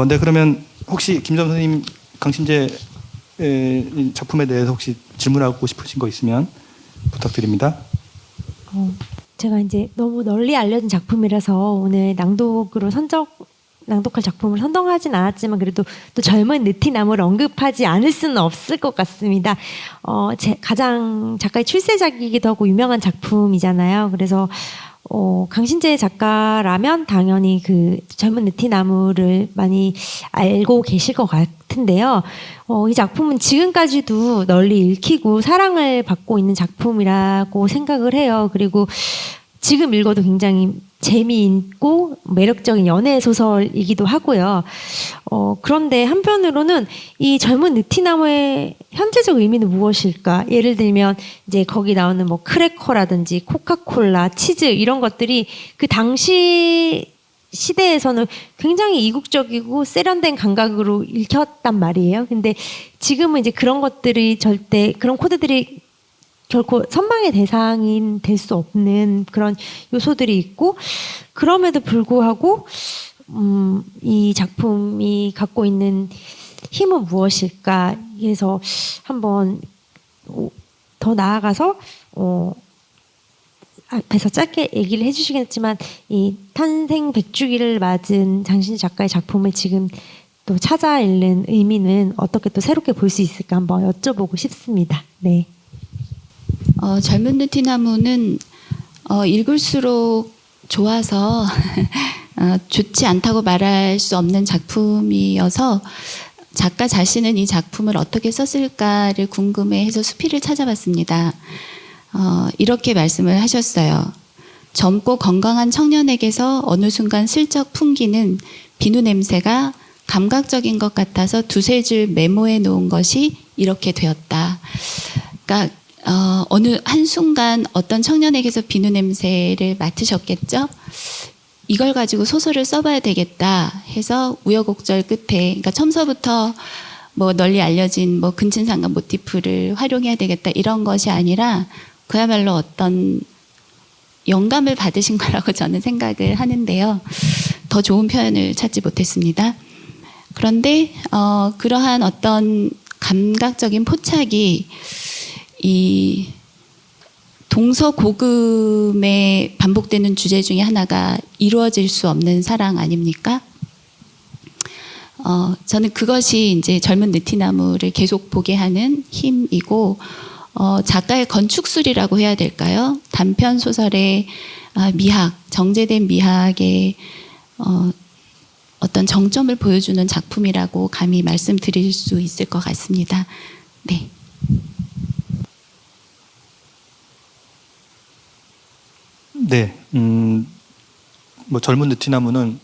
네, 그러면 혹시 김유담 선생님 강신재 작품에 대해서 혹시 질문하고 싶으신 거 있으면 부탁드립니다. 제가 이제 너무 널리 알려진 작품이라서 오늘 낭독할 작품을 선정하진 않았지만 그래도 또 젊은 느티나무를 언급하지 않을 수는 없을 것 같습니다. 제 가장 작가의 출세작이기도 하고 유명한 작품이잖아요. 그래서 강신재 작가라면 당연히 그 젊은 느티나무를 많이 알고 계실 것 같은데요. 이 작품은 지금까지도 널리 읽히고 사랑을 받고 있는 작품이라고 생각을 해요. 그리고 지금 읽어도 굉장히 재미있고 매력적인 연애 소설이기도 하고요. 그런데 한편으로는 이 젊은 느티나무의 현재적 의미는 무엇일까? 예를 들면 이제 거기 나오는 뭐 크래커라든지 코카콜라, 치즈 이런 것들이 그 당시 시대에서는 굉장히 이국적이고 세련된 감각으로 읽혔단 말이에요. 근데 지금은 이제 그런 것들이 절대 그런 코드들이 결코 선망의 대상이 될 수 없는 그런 요소들이 있고 그럼에도 불구하고 이 작품이 갖고 있는 힘은 무엇일까 해서 한번 더 나아가서 앞에서 짧게 얘기를 해주시겠지만 이 탄생 100주기를 맞은 장신재 작가의 작품을 지금 또 찾아 읽는 의미는 어떻게 또 새롭게 볼 수 있을까 한번 여쭤보고 싶습니다. 네. 젊은 느티나무는 읽을수록 좋아서 좋지 않다고 말할 수 없는 작품이어서 작가 자신은 이 작품을 어떻게 썼을까를 궁금해해서 수필을 찾아봤습니다. 이렇게 말씀을 하셨어요. 젊고 건강한 청년에게서 어느 순간 슬쩍 풍기는 비누 냄새가 감각적인 것 같아서 두세 줄 메모해 놓은 것이 이렇게 되었다. 그러니까 어느 한순간 어떤 청년에게서 비누 냄새를 맡으셨겠죠? 이걸 가지고 소설을 써봐야 되겠다 해서 우여곡절 끝에, 그러니까 처음서부터 뭐 널리 알려진 뭐 근친상간 모티프를 활용해야 되겠다 이런 것이 아니라 그야말로 어떤 영감을 받으신 거라고 저는 생각을 하는데요. 더 좋은 표현을 찾지 못했습니다. 그런데 그러한 어떤 감각적인 포착이 이 동서고금에 반복되는 주제 중에 하나가 이루어질 수 없는 사랑 아닙니까? 저는 그것이 이제 젊은 느티나무를 계속 보게 하는 힘이고, 작가의 건축술이라고 해야 될까요? 단편 소설의 미학, 정제된 미학의 어떤 정점을 보여주는 작품이라고 감히 말씀드릴 수 있을 것 같습니다. 네. 네, 뭐 젊은 느티나무는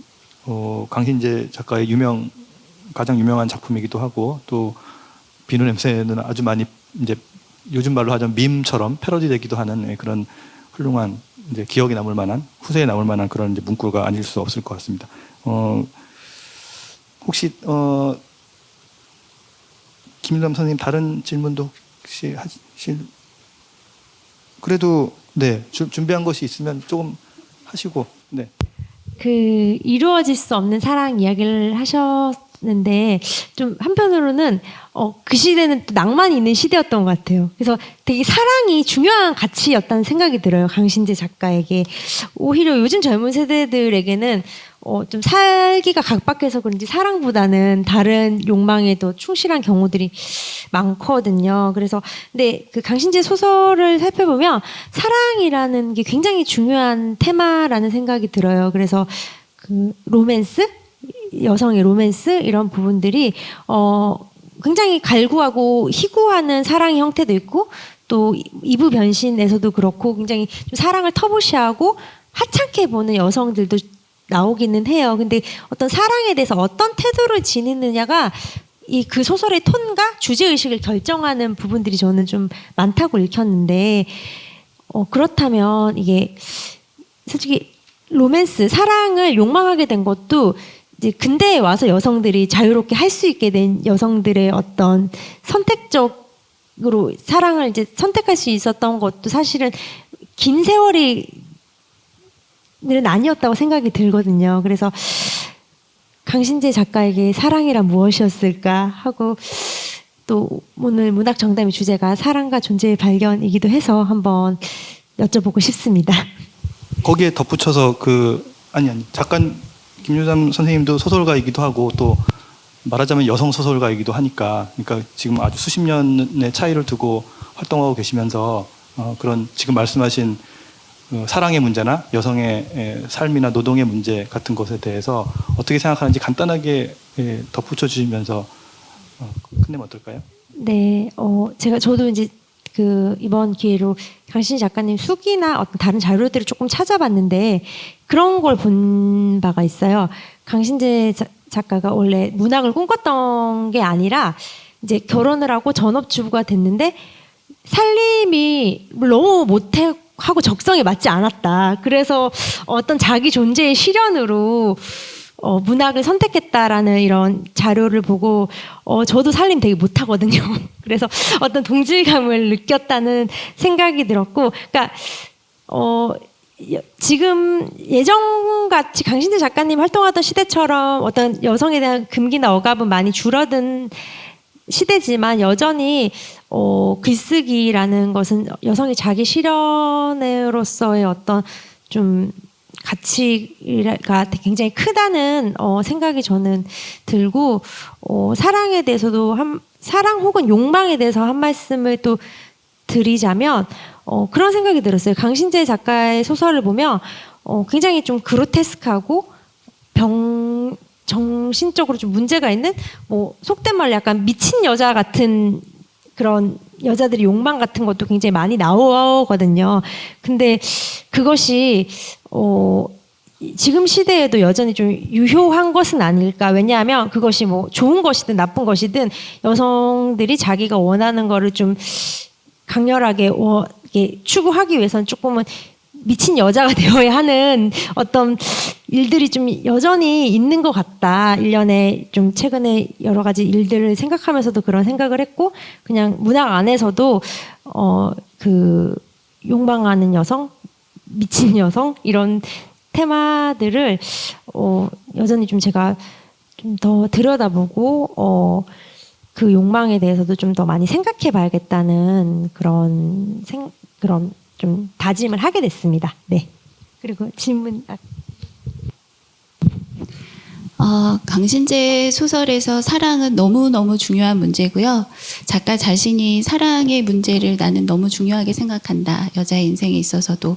강신재 작가의 가장 유명한 작품이기도 하고 또 비누 냄새는 아주 많이 이제 요즘 말로 하자면 밈처럼 패러디되기도 하는 그런 훌륭한 이제 기억에 남을 만한 후세에 남을 만한 그런 이제 문구가 아닐 수 없을 것 같습니다. 혹시 김유담 선생님 다른 질문도 혹시 하실? 그래도 네 준비한 것이 있으면 조금 하시고. 네. 그 이루어질 수 없는 사랑 이야기를 하셨는데 좀 한편으로는 그 시대는 또 낭만이 있는 시대였던 것 같아요. 그래서 되게 사랑이 중요한 가치였다는 생각이 들어요. 강신재 작가에게. 오히려 요즘 젊은 세대들에게는 좀 살기가 각박해서 그런지 사랑보다는 다른 욕망에 더 충실한 경우들이 많거든요. 그래서 근데 그 강신재 소설을 살펴보면 사랑이라는 게 굉장히 중요한 테마라는 생각이 들어요. 그래서 그 로맨스, 여성의 로맨스 이런 부분들이 굉장히 갈구하고 희구하는 사랑의 형태도 있고 또 이부 변신에서도 그렇고 굉장히 좀 사랑을 터부시하고 하찮게 보는 여성들도 나오기는 해요. 근데 어떤 사랑에 대해서 어떤 태도를 지니느냐가 이 그 소설의 톤과 주제 의식을 결정하는 부분들이 저는 좀 많다고 읽혔는데 그렇다면 이게 솔직히 로맨스, 사랑을 욕망하게 된 것도 이제 근대에 와서 여성들이 자유롭게 할 수 있게 된 여성들의 어떤 선택적으로 사랑을 이제 선택할 수 있었던 것도 사실은 긴 세월이 는 아니었다고 생각이 들거든요. 그래서 강신재 작가에게 사랑이란 무엇이었을까 하고 또 오늘 문학 정담의 주제가 사랑과 존재의 발견이기도 해서 한번 여쭤보고 싶습니다. 거기에 덧붙여서 작가 김유담 선생님도 소설가이기도 하고 또 말하자면 여성 소설가이기도 하니까 그러니까 지금 아주 수십 년의 차이를 두고 활동하고 계시면서 그런 지금 말씀하신 사랑의 문제나 여성의 삶이나 노동의 문제 같은 것에 대해서 어떻게 생각하는지 간단하게 덧붙여 주시면서 끝내면 어떨까요? 네, 저도 이제 이번 기회로 강신 작가님 수기나 어떤 다른 자료들을 조금 찾아봤는데 그런 걸 본 바가 있어요. 강신재 작가가 원래 문학을 꿈꿨던 게 아니라 이제 결혼을 하고 전업주부가 됐는데 살림이 너무 모태하고 적성에 맞지 않았다. 그래서 어떤 자기 존재의 실현으로 문학을 선택했다라는 이런 자료를 보고 저도 살림 되게 못하거든요. 그래서 어떤 동질감을 느꼈다는 생각이 들었고, 그러니까 지금 예전같이 강신재 작가님 활동하던 시대처럼 어떤 여성에 대한 금기나 억압은 많이 줄어든 시대지만 여전히 글쓰기라는 것은 여성의 자기 실현으로서의 어떤 좀 가치가 굉장히 크다는 생각이 저는 들고 사랑에 대해서도 사랑 혹은 욕망에 대해서 한 말씀을 또 드리자면 그런 생각이 들었어요. 강신재 작가의 소설을 보면 굉장히 좀 그로테스크하고 정신적으로 좀 문제가 있는 속된 말로 약간 미친 여자 같은 그런 여자들의 욕망 같은 것도 굉장히 많이 나오거든요. 근데 그것이 지금 시대에도 여전히 좀 유효한 것은 아닐까. 왜냐하면 그것이 좋은 것이든 나쁜 것이든 여성들이 자기가 원하는 거를 좀 강렬하게 추구하기 위해서는 조금은 미친 여자가 되어야 하는 어떤 일들이 좀 여전히 있는 것 같다. 일련의 좀 최근에 여러 가지 일들을 생각하면서도 그런 생각을 했고, 그냥 문학 안에서도 욕망하는 여성, 미친 여성 이런 테마들을 여전히 좀 제가 좀 더 들여다보고 그 욕망에 대해서도 좀 더 많이 생각해봐야겠다는 그런 좀 다짐을 하게 됐습니다. 네. 그리고 질문. 강신재 소설에서 사랑은 너무너무 중요한 문제고요. 작가 자신이 사랑의 문제를 나는 너무 중요하게 생각한다. 여자의 인생에 있어서도.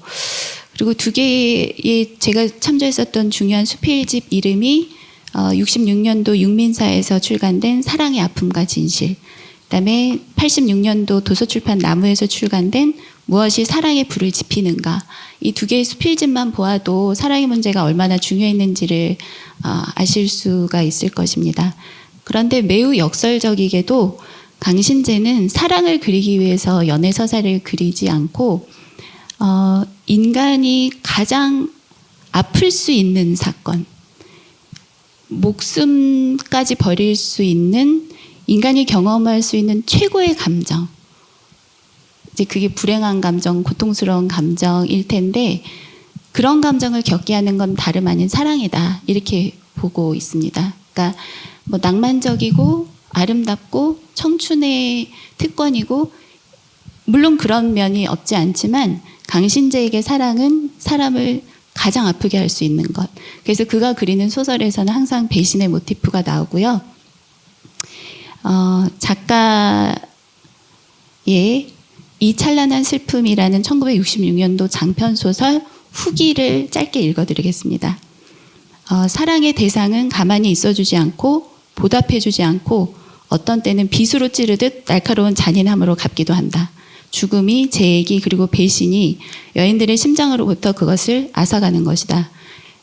그리고 두 개의 제가 참조했었던 중요한 수필집 이름이 66년도 육민사에서 출간된 사랑의 아픔과 진실, 그다음에 86년도 도서출판 나무에서 출간된 무엇이 사랑의 불을 지피는가. 이 두 개의 수필집만 보아도 사랑의 문제가 얼마나 중요했는지를 아실 수가 있을 것입니다. 그런데 매우 역설적이게도 강신재는 사랑을 그리기 위해서 연애서사를 그리지 않고 인간이 가장 아플 수 있는 사건, 목숨까지 버릴 수 있는, 인간이 경험할 수 있는 최고의 감정, 이제 그게 불행한 감정, 고통스러운 감정일 텐데 그런 감정을 겪게 하는 건 다름 아닌 사랑이다, 이렇게 보고 있습니다. 그러니까 낭만적이고 아름답고 청춘의 특권이고 물론 그런 면이 없지 않지만 강신재에게 사랑은 사람을 가장 아프게 할 수 있는 것. 그래서 그가 그리는 소설에서는 항상 배신의 모티프가 나오고요. 작가의 이 찬란한 슬픔이라는 1966년도 장편소설 후기를 짧게 읽어드리겠습니다. 사랑의 대상은 가만히 있어주지 않고 보답해주지 않고 어떤 때는 빗으로 찌르듯 날카로운 잔인함으로 갚기도 한다. 죽음이, 재액이, 그리고 배신이 여인들의 심장으로부터 그것을 앗아가는 것이다.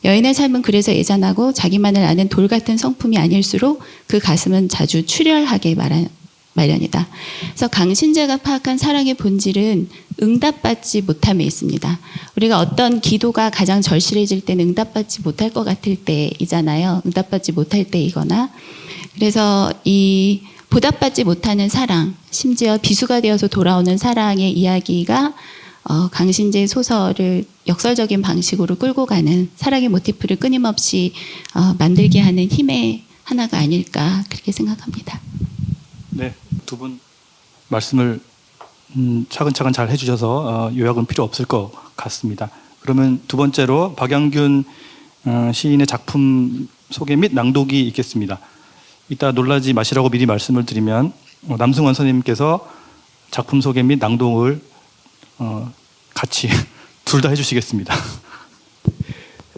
여인의 삶은 그래서 애잔하고 자기만을 아는 돌 같은 성품이 아닐수록 그 가슴은 자주 출혈하게 마련이다. 그래서 강신재가 파악한 사랑의 본질은 응답받지 못함에 있습니다. 우리가 어떤 기도가 가장 절실해질 때는 응답받지 못할 것 같을 때이잖아요. 응답받지 못할 때이거나. 그래서 이 보답받지 못하는 사랑, 심지어 비수가 되어서 돌아오는 사랑의 이야기가 강신재 소설을 역설적인 방식으로 끌고 가는, 사랑의 모티프를 끊임없이 만들게 하는 힘의 하나가 아닐까, 그렇게 생각합니다. 네, 두 분 말씀을 차근차근 잘 해주셔서 요약은 필요 없을 것 같습니다. 그러면 두 번째로 박양균 시인의 작품 소개 및 낭독이 있겠습니다. 이따 놀라지 마시라고 미리 말씀을 드리면 남승원 선생님께서 작품 소개 및 낭독을 같이 둘 다 해주시겠습니다.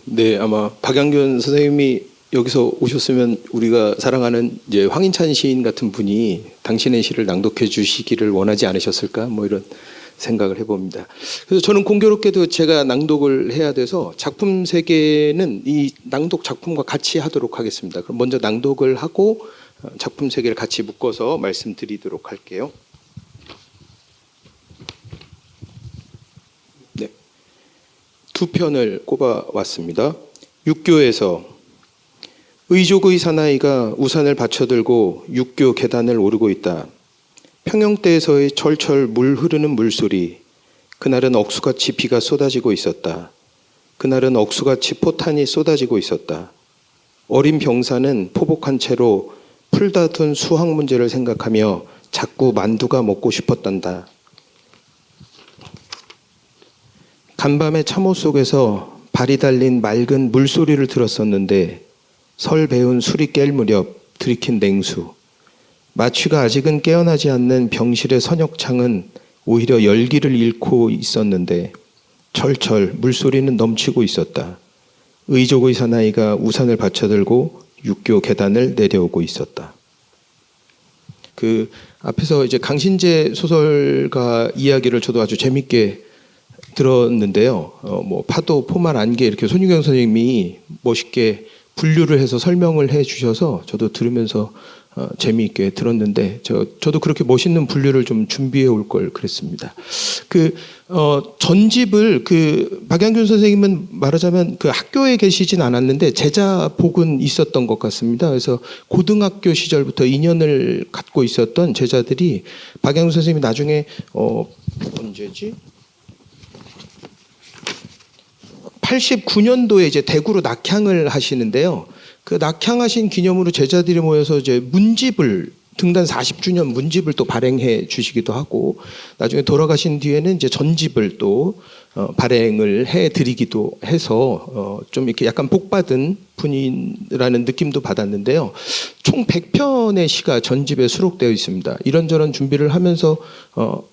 네, 아마 박양균 선생님이 여기서 오셨으면 우리가 사랑하는 이제 황인찬 시인 같은 분이 당신의 시를 낭독해 주시기를 원하지 않으셨을까? 뭐 이런 생각을 해봅니다. 그래서 저는 공교롭게도 제가 낭독을 해야 돼서 작품 세 개는 이 낭독 작품과 같이 하도록 하겠습니다. 그럼 먼저 낭독을 하고 작품 세 개를 같이 묶어서 말씀드리도록 할게요. 네, 두 편을 꼽아왔습니다. 육교에서 의족의 사나이가 우산을 받쳐들고 육교 계단을 오르고 있다. 평영대에서의 철철 물 흐르는 물소리. 그날은 억수같이 비가 쏟아지고 있었다. 그날은 억수같이 포탄이 쏟아지고 있었다. 어린 병사는 포복한 채로 풀다 둔 수학 문제를 생각하며 자꾸 만두가 먹고 싶었단다. 간밤의 참호 속에서 발이 달린 맑은 물소리를 들었었는데 설 배운 술이 깰 무렵 들이킨 냉수. 마취가 아직은 깨어나지 않는 병실의 선역창은 오히려 열기를 잃고 있었는데 철철 물소리는 넘치고 있었다. 의족의 사나이가 우산을 받쳐들고 육교 계단을 내려오고 있었다. 그 앞에서 이제 강신재 소설가 이야기를 저도 아주 재밌게 들었는데요. 뭐 파도, 포말, 안개 이렇게 손유경 선생님이 멋있게 분류를 해서 설명을 해 주셔서 저도 들으면서 재미있게 들었는데 저도 그렇게 멋있는 분류를 좀 준비해 올 걸 그랬습니다. 전집을 박양균 선생님은 말하자면 그 학교에 계시진 않았는데 제자복은 있었던 것 같습니다. 그래서 고등학교 시절부터 인연을 갖고 있었던 제자들이 박양균 선생님이 나중에 언제지? 89년도에 이제 대구로 낙향을 하시는데요. 그 낙향하신 기념으로 제자들이 모여서 이제 문집을 등단 40주년 문집을 또 발행해 주시기도 하고 나중에 돌아가신 뒤에는 이제 전집을 또 발행을 해 드리기도 해서 좀 이렇게 약간 복받은 분이라는 느낌도 받았는데요. 총 100편의 시가 전집에 수록되어 있습니다. 이런저런 준비를 하면서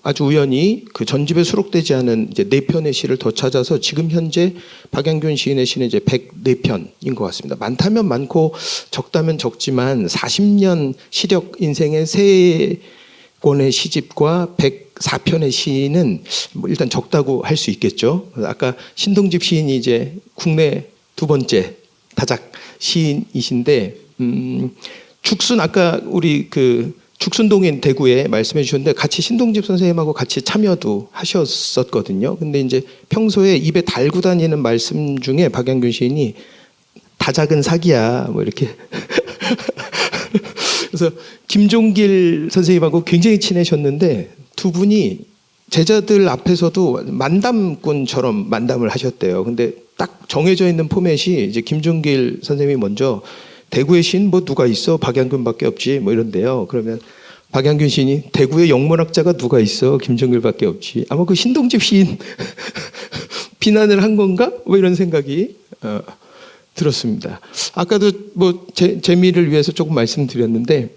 아주 우연히 그 전집에 수록되지 않은 이제 4편의 시를 더 찾아서 지금 현재 박양균 시인의 시는 이제 104편인 것 같습니다. 많다면 많고 적다면 적지만 40년 시력 인생의 3권의 시집과 104편의 시는 뭐 일단 적다고 할 수 있겠죠. 아까 신동집 시인이 이제 국내 2번째 다작 시인이신데 죽순 아까 우리 죽순동인 대구에 말씀해 주셨는데 같이 신동집 선생님하고 같이 참여도 하셨었거든요. 근데 이제 평소에 입에 달고 다니는 말씀 중에 박양균 시인이 다작은 사기야 뭐 이렇게 그래서 김종길 선생님하고 굉장히 친해졌는데 두 분이 제자들 앞에서도 만담꾼처럼 만담을 하셨대요. 근데 딱 정해져 있는 포맷이 이제 김종길 선생님이 먼저 대구의 시인 뭐 누가 있어? 박양균밖에 없지 뭐 이런데요. 그러면 박양균 시인이 대구의 영문학자가 누가 있어? 김종길밖에 없지. 아마 그 신동집 시인 비난을 한 건가? 뭐 이런 생각이 들었습니다. 아까도 뭐 재미를 위해서 조금 말씀드렸는데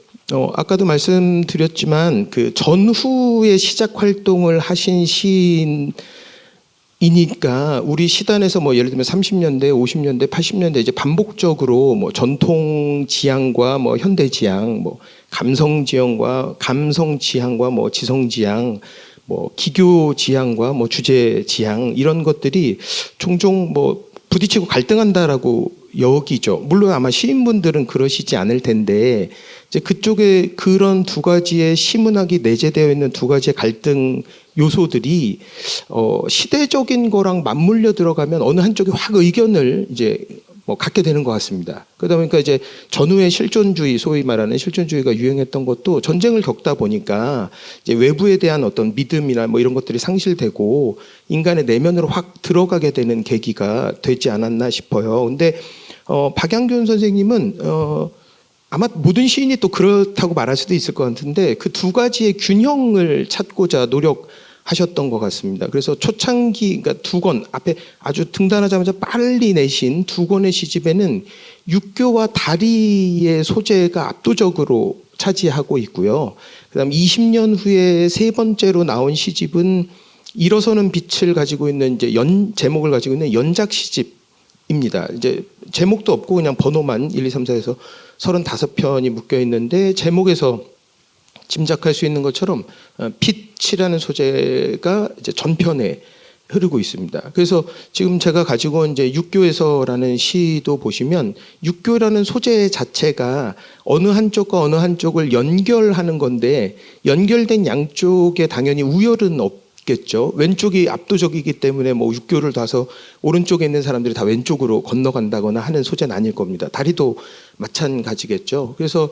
아까도 말씀드렸지만 그 전후에 시작 활동을 하신 시인이니까 우리 시단에서 뭐 예를 들면 30년대, 50년대, 80년대 이제 반복적으로 뭐 전통 지향과 뭐 현대 지향, 뭐 감성 지향과 뭐 지성 지향, 뭐 기교 지향과 뭐 주제 지향 이런 것들이 종종 뭐 부딪히고 갈등한다라고 여기죠. 물론 아마 시인분들은 그러시지 않을 텐데 이제 그쪽에 그런 두 가지의 시문학이 내재되어 있는 두 가지의 갈등 요소들이 시대적인 거랑 맞물려 들어가면 어느 한쪽이 확 의견을 이제 뭐 갖게 되는 것 같습니다. 그러다 보니까 이제 전후의 실존주의, 소위 말하는 실존주의가 유행했던 것도 전쟁을 겪다 보니까 이제 외부에 대한 어떤 믿음이나 뭐 이런 것들이 상실되고 인간의 내면으로 확 들어가게 되는 계기가 되지 않았나 싶어요. 근데 박양균 선생님은 아마 모든 시인이 또 그렇다고 말할 수도 있을 것 같은데 그 두 가지의 균형을 찾고자 노력하셨던 것 같습니다. 그래서 초창기, 그러니까 2권, 앞에 아주 등단하자마자 빨리 내신 2권의 시집에는 육교와 다리의 소재가 압도적으로 차지하고 있고요. 그 다음 20년 후에 3번째로 나온 시집은 일어서는 빛을 가지고 있는 이제 제목을 가지고 있는 연작 시집입니다. 이제 제목도 없고 그냥 번호만 1, 2, 3, 4에서 35편이 묶여 있는데 제목에서 짐작할 수 있는 것처럼 빛이라는 소재가 이제 전편에 흐르고 있습니다. 그래서 지금 제가 가지고 온 이제 육교에서라는 시도 보시면 육교라는 소재 자체가 어느 한쪽과 어느 한쪽을 연결하는 건데 연결된 양쪽에 당연히 우열은 없겠죠. 왼쪽이 압도적이기 때문에 뭐 육교를 놔서 오른쪽에 있는 사람들이 다 왼쪽으로 건너간다거나 하는 소재는 아닐 겁니다. 다리도 마찬가지겠죠. 그래서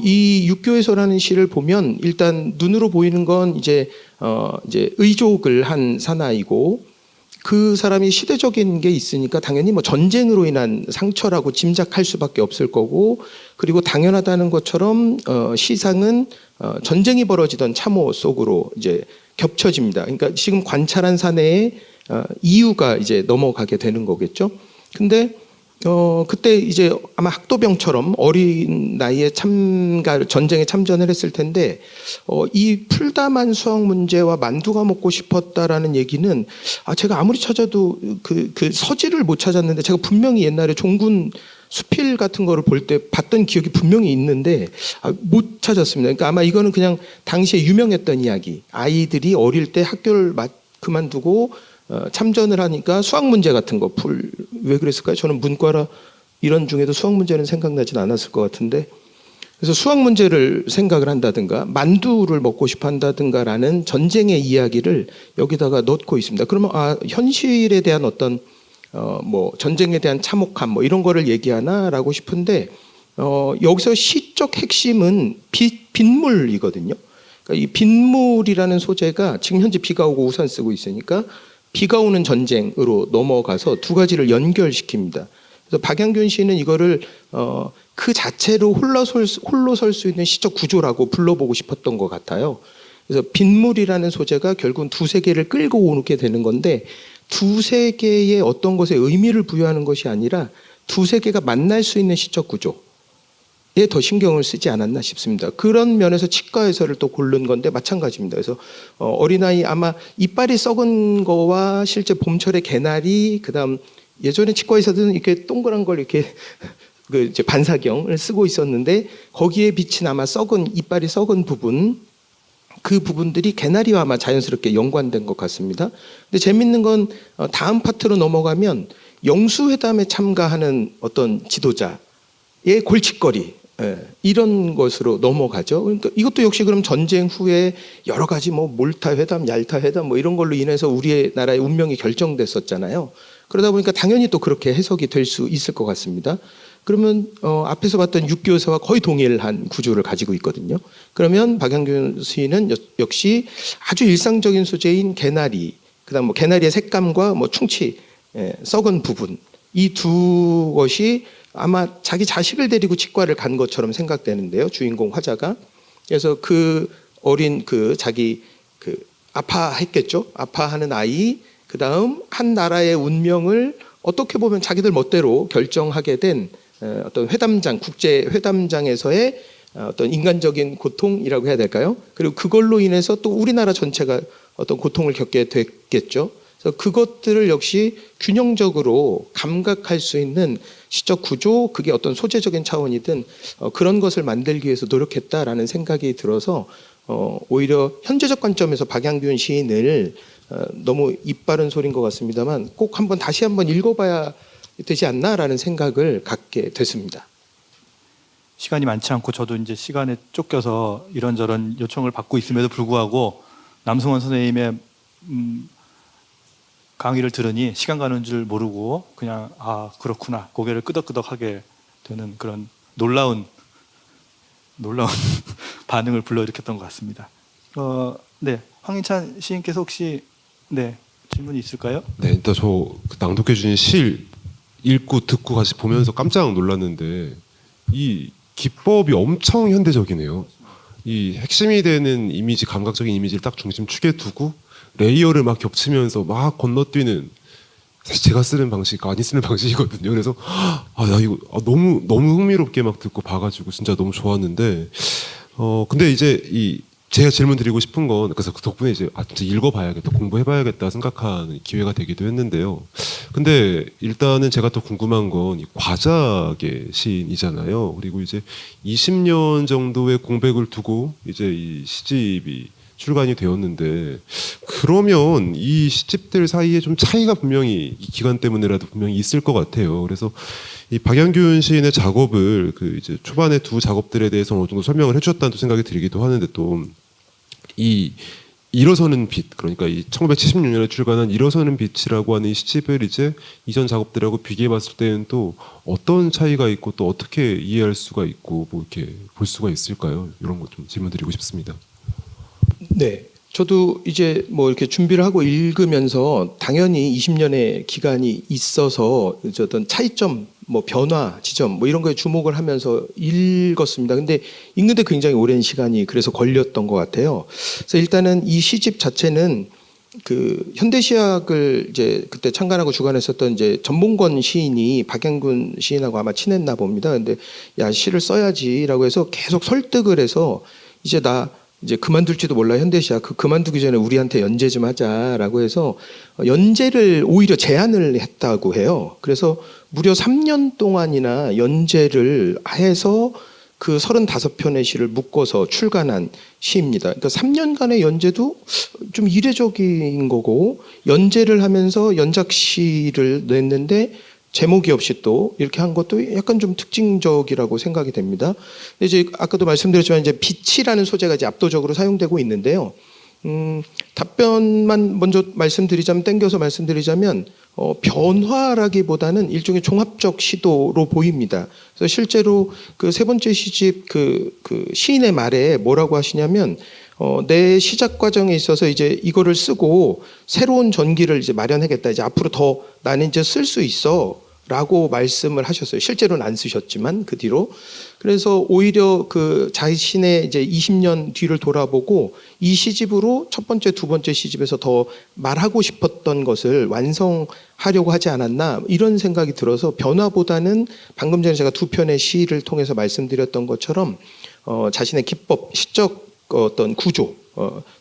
이 육교에서라는 시를 보면 일단 눈으로 보이는 건 이제 의족을 한 사나이고 그 사람이 시대적인 게 있으니까 당연히 뭐 전쟁으로 인한 상처라고 짐작할 수밖에 없을 거고 그리고 당연하다는 것처럼 시상은 전쟁이 벌어지던 참호 속으로 이제 겹쳐집니다. 그러니까 지금 관찰한 사내에 이유가 이제 넘어가게 되는 거겠죠. 근데 그때 이제 아마 학도병처럼 어린 나이에 전쟁에 참전을 했을 텐데, 이 풀다만 수학 문제와 만두가 먹고 싶었다라는 얘기는, 제가 아무리 찾아도 그 서지를 못 찾았는데, 제가 분명히 옛날에 종군 수필 같은 거를 볼 때 봤던 기억이 분명히 있는데, 못 찾았습니다. 그러니까 아마 이거는 그냥 당시에 유명했던 이야기. 아이들이 어릴 때 학교를 그만두고, 참전을 하니까 수학 문제 같은 거 왜 그랬을까요? 저는 문과라 이런 중에도 수학 문제는 생각나진 않았을 것 같은데 그래서 수학 문제를 생각을 한다든가 만두를 먹고 싶어 한다든가라는 전쟁의 이야기를 여기다가 넣고 있습니다. 그러면 현실에 대한 어떤 뭐 전쟁에 대한 참혹함 뭐 이런 거를 얘기하나라고 싶은데 여기서 시적 핵심은 빗물이거든요. 그러니까 이 빗물이라는 소재가 지금 현재 비가 오고 우산 쓰고 있으니까 비가 오는 전쟁으로 넘어가서 두 가지를 연결시킵니다. 그래서 박양균 시인은 이거를 그 자체로 홀로 설 수 있는 시적 구조라고 불러보고 싶었던 것 같아요. 그래서 빗물이라는 소재가 결국은 두세 개를 끌고 오게 되는 건데 두세 개의 어떤 것에 의미를 부여하는 것이 아니라 두세 개가 만날 수 있는 시적 구조 에 더 신경을 쓰지 않았나 싶습니다. 그런 면에서 치과에서를 또 고른 건데 마찬가지입니다. 그래서 어린아이 아마 이빨이 썩은 거와 실제 봄철의 개나리 그다음 예전에 치과에서는 이렇게 동그란 걸 이렇게 그 이제 반사경을 쓰고 있었는데 거기에 비친 아마 이빨이 썩은 부분 그 부분들이 개나리와 아마 자연스럽게 연관된 것 같습니다. 근데 재밌는 건 다음 파트로 넘어가면 영수회담에 참가하는 어떤 지도자의 골칫거리 이런 것으로 넘어가죠. 그러니까 이것도 역시 그럼 전쟁 후에 여러 가지 뭐 몰타 회담, 얄타 회담 뭐 이런 걸로 인해서 우리의 나라의 운명이 결정됐었잖아요. 그러다 보니까 당연히 또 그렇게 해석이 될 수 있을 것 같습니다. 그러면 앞에서 봤던 육교서와 거의 동일한 구조를 가지고 있거든요. 그러면 박양균 시인은 역시 아주 일상적인 소재인 개나리, 그다음 뭐 개나리의 색감과 뭐 충치, 썩은 부분 이 두 것이 아마 자기 자식을 데리고 치과를 간 것처럼 생각되는데요. 주인공 화자가. 그래서 그 어린 자기 아파했겠죠. 아파하는 아이, 그 다음 한 나라의 운명을 어떻게 보면 자기들 멋대로 결정하게 된 어떤 국제 회담장에서의 어떤 인간적인 고통이라고 해야 될까요? 그리고 그걸로 인해서 또 우리나라 전체가 어떤 고통을 겪게 됐겠죠. 그래서 그것들을 역시 균형적으로 감각할 수 있는 시적 구조, 그게 어떤 소재적인 차원이든 그런 것을 만들기 위해서 노력했다라는 생각이 들어서 오히려 현재적 관점에서 박양균 시인을 너무 입바른 소리인 것 같습니다만 꼭 다시 한번 읽어봐야 되지 않나라는 생각을 갖게 됐습니다. 시간이 많지 않고 저도 이제 시간에 쫓겨서 이런저런 요청을 받고 있음에도 불구하고 남승원 선생님의 강의를 들으니 시간 가는 줄 모르고 그냥 그렇구나 고개를 끄덕끄덕하게 되는 그런 놀라운 반응을 불러일으켰던 것 같습니다. 네, 황인찬 시인께서 혹시 질문이 있을까요? 네, 일단 저 낭독해 주신 시 읽고 듣고 같이 보면서 깜짝 놀랐는데 이 기법이 엄청 현대적이네요. 이 핵심이 되는 이미지, 감각적인 이미지를 딱 중심축에 두고 레이어를 막 겹치면서 막 건너뛰는 사실 제가 쓰는 방식 많이 쓰는 방식이거든요. 그래서 나 이거 너무 흥미롭게 막 듣고 봐가지고 진짜 너무 좋았는데 근데 이제 이 제가 질문 드리고 싶은 건 그래서 그 덕분에 이제 진짜 읽어봐야겠다, 공부해봐야겠다 생각하는 기회가 되기도 했는데요. 근데 일단은 제가 더 궁금한 건 이 과작의 시인이잖아요. 그리고 이제 20년 정도의 공백을 두고 이제 이 시집이 출간이 되었는데, 그러면 이 시집들 사이에 좀 차이가 분명히 이 기간 때문에라도 분명히 있을 것 같아요. 그래서 이 박양균 시인의 작업을 그 이제 초반에 두 작업들에 대해서 어느 정도 설명을 해주셨다는 생각이 들기도 하는데, 또 이 일어서는 빛, 그러니까 이 1976년에 출간한 일어서는 빛이라고 하는 이 시집을 이제 이전 작업들하고 비교해봤을 때는 또 어떤 차이가 있고 또 어떻게 이해할 수가 있고 뭐 이렇게 볼 수가 있을까요? 이런 것 좀 질문드리고 싶습니다. 네. 저도 이제 뭐 이렇게 준비를 하고 읽으면서 당연히 20년의 기간이 있어서 어떤 차이점, 뭐 변화, 지점, 뭐 이런 거에 주목을 하면서 읽었습니다. 근데 읽는데 굉장히 오랜 시간이 그래서 걸렸던 것 같아요. 그래서 일단은 이 시집 자체는 그 현대시학을 이제 그때 창간하고 주관했었던 이제 전봉건 시인이 박양균 시인하고 아마 친했나 봅니다. 근데 야, 시를 써야지라고 해서 계속 설득을 해서 이제 그만둘지도 몰라 현대시학, 그만두기 전에 우리한테 연재 좀 하자라고 해서 연재를 오히려 제안을 했다고 해요. 그래서 무려 3년 동안이나 연재를 해서 그 35편의 시를 묶어서 출간한 시입니다. 그러니까 3년간의 연재도 좀 이례적인 거고, 연재를 하면서 연작시를 냈는데 제목이 없이 또 이렇게 한 것도 약간 좀 특징적이라고 생각이 됩니다. 이제 아까도 말씀드렸지만 이제 빛이라는 소재가 이제 압도적으로 사용되고 있는데요. 답변만 먼저 땡겨서 말씀드리자면 변화라기보다는 일종의 종합적 시도로 보입니다. 그래서 실제로 그 세 번째 시집 그 시인의 말에 뭐라고 하시냐면 내 시작 과정에 있어서 이제 이거를 쓰고 새로운 전기를 이제 마련하겠다. 이제 앞으로 더 나는 이제 쓸 수 있어. 라고 말씀을 하셨어요. 실제로는 안 쓰셨지만 그 뒤로. 그래서 오히려 그 자신의 이제 20년 뒤를 돌아보고 이 시집으로 첫 번째, 두 번째 시집에서 더 말하고 싶었던 것을 완성하려고 하지 않았나, 이런 생각이 들어서 변화보다는 방금 전에 제가 두 편의 시를 통해서 말씀드렸던 것처럼 자신의 기법, 시적 어떤 구조,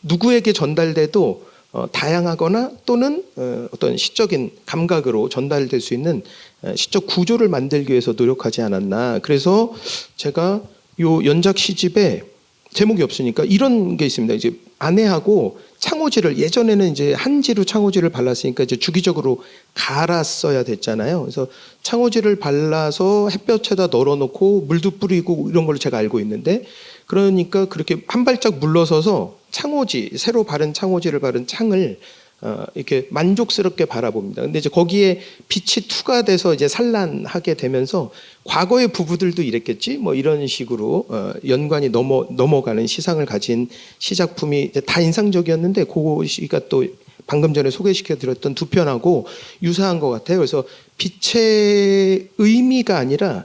누구에게 전달돼도 다양하거나 또는 어떤 시적인 감각으로 전달될 수 있는 시적 구조를 만들기 위해서 노력하지 않았나. 그래서 제가 요 연작 시집에 제목이 없으니까 이런 게 있습니다. 이제 아내하고 창호지를, 예전에는 이제 한지로 창호지를 발랐으니까 이제 주기적으로 갈았어야 됐잖아요. 그래서 창호지를 발라서 햇볕에다 널어놓고 물도 뿌리고 이런 걸로 제가 알고 있는데, 그러니까 그렇게 한 발짝 물러서서 창호지, 새로 바른 창호지를 바른 창을 이렇게 만족스럽게 바라봅니다. 근데 이제 거기에 빛이 투과돼서 이제 산란하게 되면서 과거의 부부들도 이랬겠지, 뭐 이런 식으로 연관이 넘어가는 시상을 가진 시작품이 이제 다 인상적이었는데, 그 시가 또 방금 전에 소개시켜드렸던 두 편하고 유사한 것 같아요. 그래서 빛의 의미가 아니라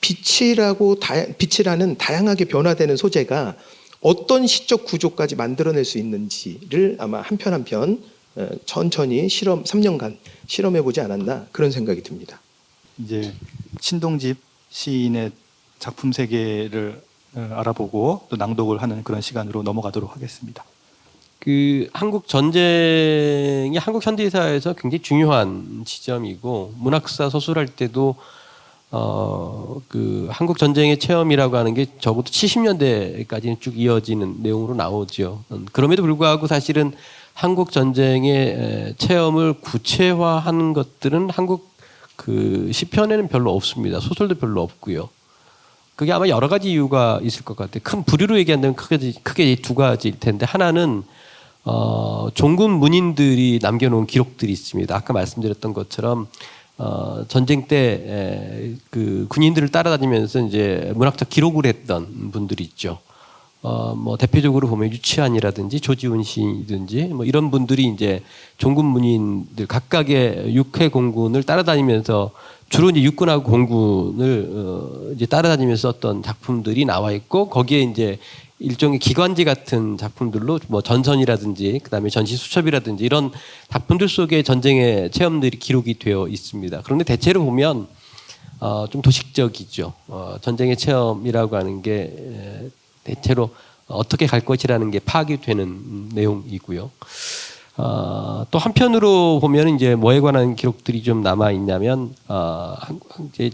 빛이라는 다양하게 변화되는 소재가 어떤 시적 구조까지 만들어낼 수 있는지를 아마 한 편 한 편 천천히 3년간 실험해보지 않았나, 그런 생각이 듭니다. 이제 신동집 시인의 작품 세계를 알아보고 또 낭독을 하는 그런 시간으로 넘어가도록 하겠습니다. 그 한국 전쟁이 한국 현대사에서 굉장히 중요한 지점이고, 문학사 서술할 때도 그 한국 전쟁의 체험이라고 하는 게 적어도 70년대까지는 쭉 이어지는 내용으로 나오죠. 그럼에도 불구하고 사실은 한국 전쟁의 체험을 구체화한 것들은 한국 그 시편에는 별로 없습니다. 소설도 별로 없고요. 그게 아마 여러 가지 이유가 있을 것 같아요. 큰 부류로 얘기한다면 크게 두 가지일 텐데, 하나는 종군 문인들이 남겨놓은 기록들이 있습니다. 아까 말씀드렸던 것처럼 전쟁 때 그 군인들을 따라다니면서 이제 문학적 기록을 했던 분들이 있죠. 뭐 대표적으로 보면 유치한이라든지 조지훈 시인이든지 뭐 이런 분들이 이제 종군 문인들 각각의 육해 공군을 따라다니면서, 주로 이제 육군하고 공군을 이제 따라다니면서 썼던 작품들이 나와 있고, 거기에 이제 일종의 기관지 같은 작품들로 뭐 전선이라든지 그다음에 전시수첩이라든지 이런 작품들 속에 전쟁의 체험들이 기록이 되어 있습니다. 그런데 대체로 보면 좀 도식적이죠. 전쟁의 체험이라고 하는 게 대체로 어떻게 갈 것이라는 게 파악이 되는 내용이고요. 또 한편으로 보면 이제 뭐에 관한 기록들이 좀 남아 있냐면 이제